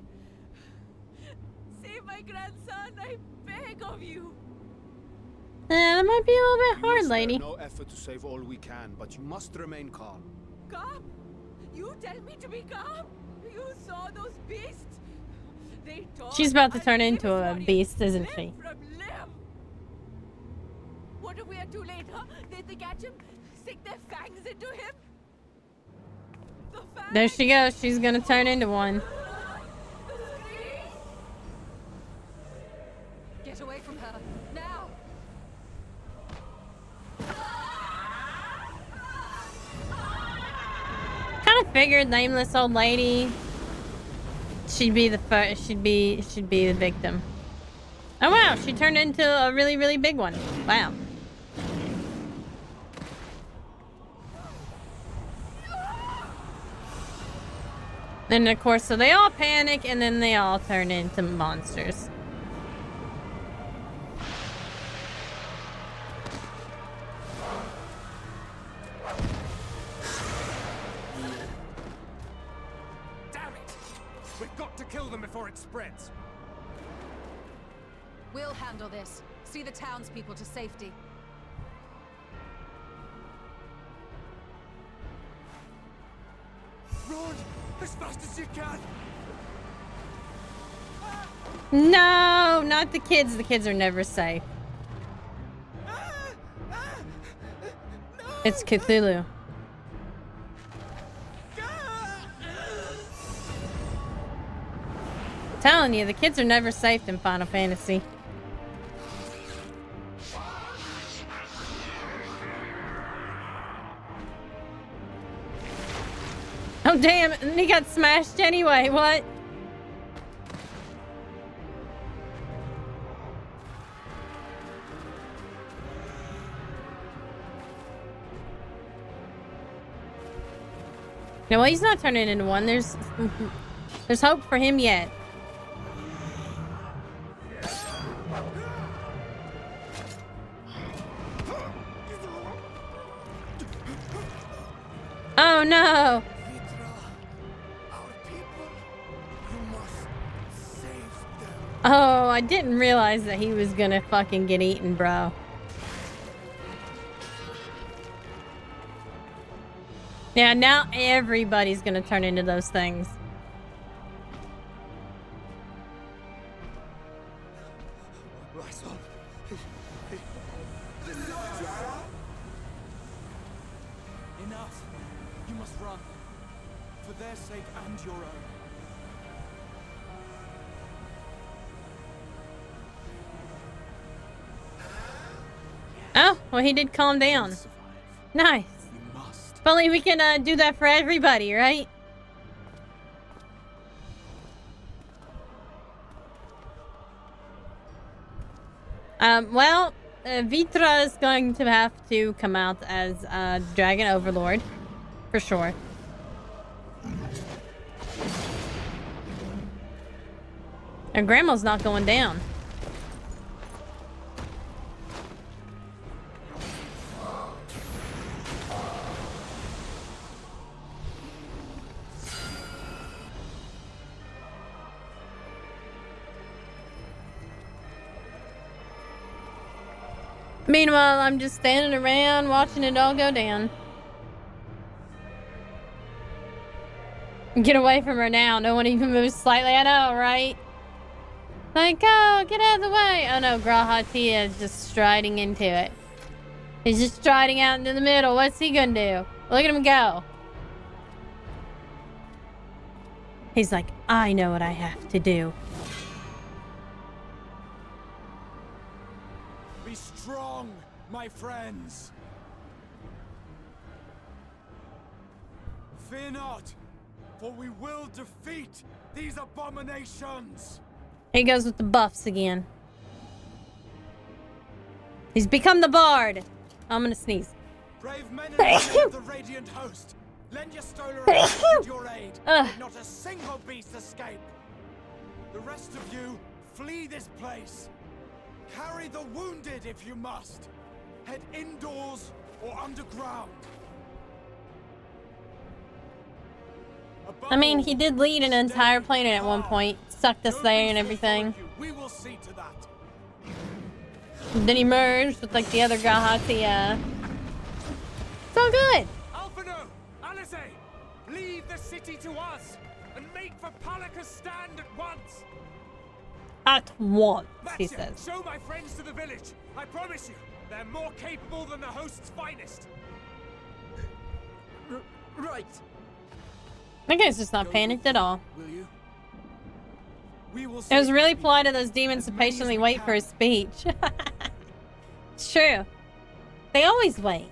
Save my grandson, I beg of you! That might be a little bit hard, lady. No effort to save all we can, but you must remain calm. Calm? You tell me to be calm? You saw those beasts? They tore She's about to turn into a beast, isn't she? From limb. What if we are too late, huh? They catch him? sink their fangs into him? The fangs. There she goes. She's gonna turn into one. Get away from her, now! Kind of figured nameless old lady. She'd be the first. She'd be the victim. Oh wow, she turned into a really, really big one. Wow. And of course, so they all panic and then they all turn into monsters. Damn it! We've got to kill them before it spreads. We'll handle this. See the townspeople to safety. Run as fast as you can. No, not the kids. The kids are never safe. It's Cthulhu. I'm telling you, the kids are never safe in Final Fantasy. Oh damn, and he got smashed anyway, what? No, well, he's not turning into one. There's hope for him yet. Oh no! Oh, I didn't realize that he was gonna fucking get eaten, bro. Yeah, now everybody's gonna turn into those things. Enough. You must run. For their sake and your own. Oh, well, he did calm down. Nice. If only we can do that for everybody, right? Well, Vitra is going to have to come out as Dragon Overlord, for sure. And Grandma's not going down. Meanwhile, I'm just standing around watching it all go down. Get away from her now. No one even moves slightly. I know, right? Like, oh, get out of the way. Oh no, Grahatia is just striding into it. He's just striding out into the middle. What's he gonna do? Look at him go. He's like, I know what I have to do. Be strong, my friends. Fear not, for we will defeat these abominations. He goes with the buffs again. He's become the bard. I'm gonna sneeze. Brave men and of the radiant host, lend your stoler and your aid. Not a single beast escape. The rest of you, flee this place. Carry the wounded if you must. Head indoors or underground. I mean, he did lead an entire planet at one point. Sucked us there and everything. We will see to that. Then he merged with like the other Grahatia. It's all good. Alphino, Alice, leave the city to us and make for Palaka's stand at once. At once, he That's says. Show my friends to the village. I promise you, they're more capable than the host's finest. Right. That guy's just not panicked at all. Will you? We will It was save really people. polite of those demons As to many as patiently we wait can. for his speech. It's true. They always wait.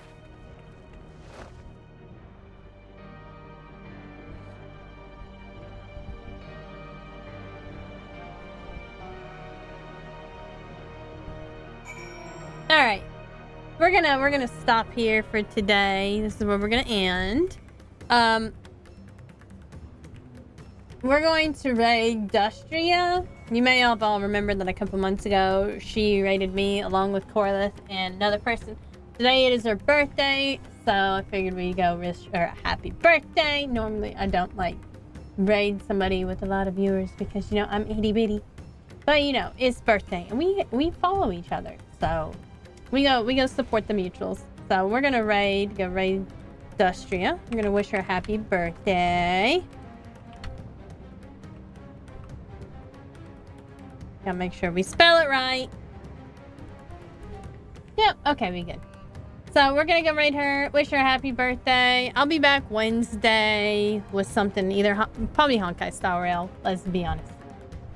All right. We're gonna stop here for today. This is where we're gonna end. We're going to raid Dustria. You may have all remembered that a couple months ago she raided me along with Corliss and another person. Today it is her birthday, so I figured we'd go wish her a happy birthday. Normally I don't like raid somebody with a lot of viewers because, you know, I'm itty bitty. But, you know, it's birthday and we follow each other, so we go support the mutuals. So we're gonna go raid Dustria. We're gonna wish her a happy birthday. Gotta make sure we spell it right. Yep, okay, we good. So we're gonna go raid her, wish her a happy birthday. I'll be back Wednesday with something, either probably Honkai Star Rail, let's be honest.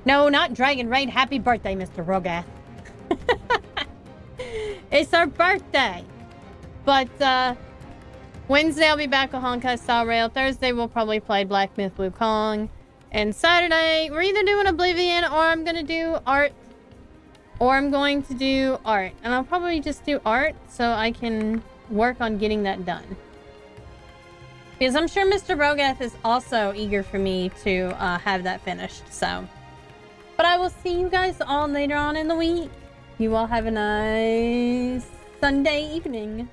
No, not Dragon Raid. Happy birthday, Mr. Rogath. It's our birthday. But Wednesday I'll be back with Honkai Star Rail. Thursday we'll probably play Black Myth Wukong. And Saturday, we're either doing Oblivion or I'm going to do art. And I'll probably just do art so I can work on getting that done. Because I'm sure Mr. Rogath is also eager for me to have that finished. So, but I will see you guys all later on in the week. You all have a nice Sunday evening.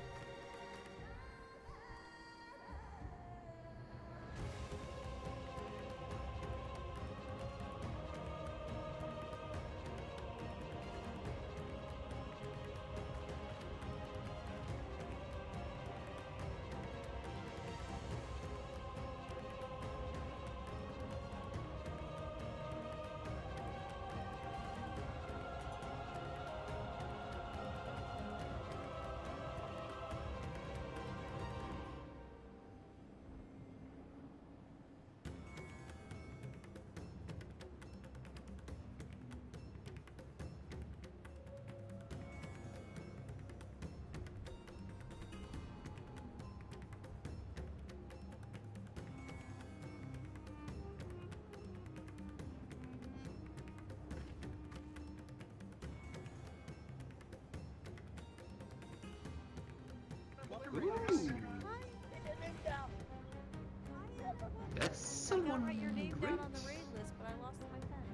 That's someone Write your name great. down on the raid list, but I lost my pen.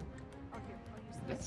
Oh, here, I'll use this. That's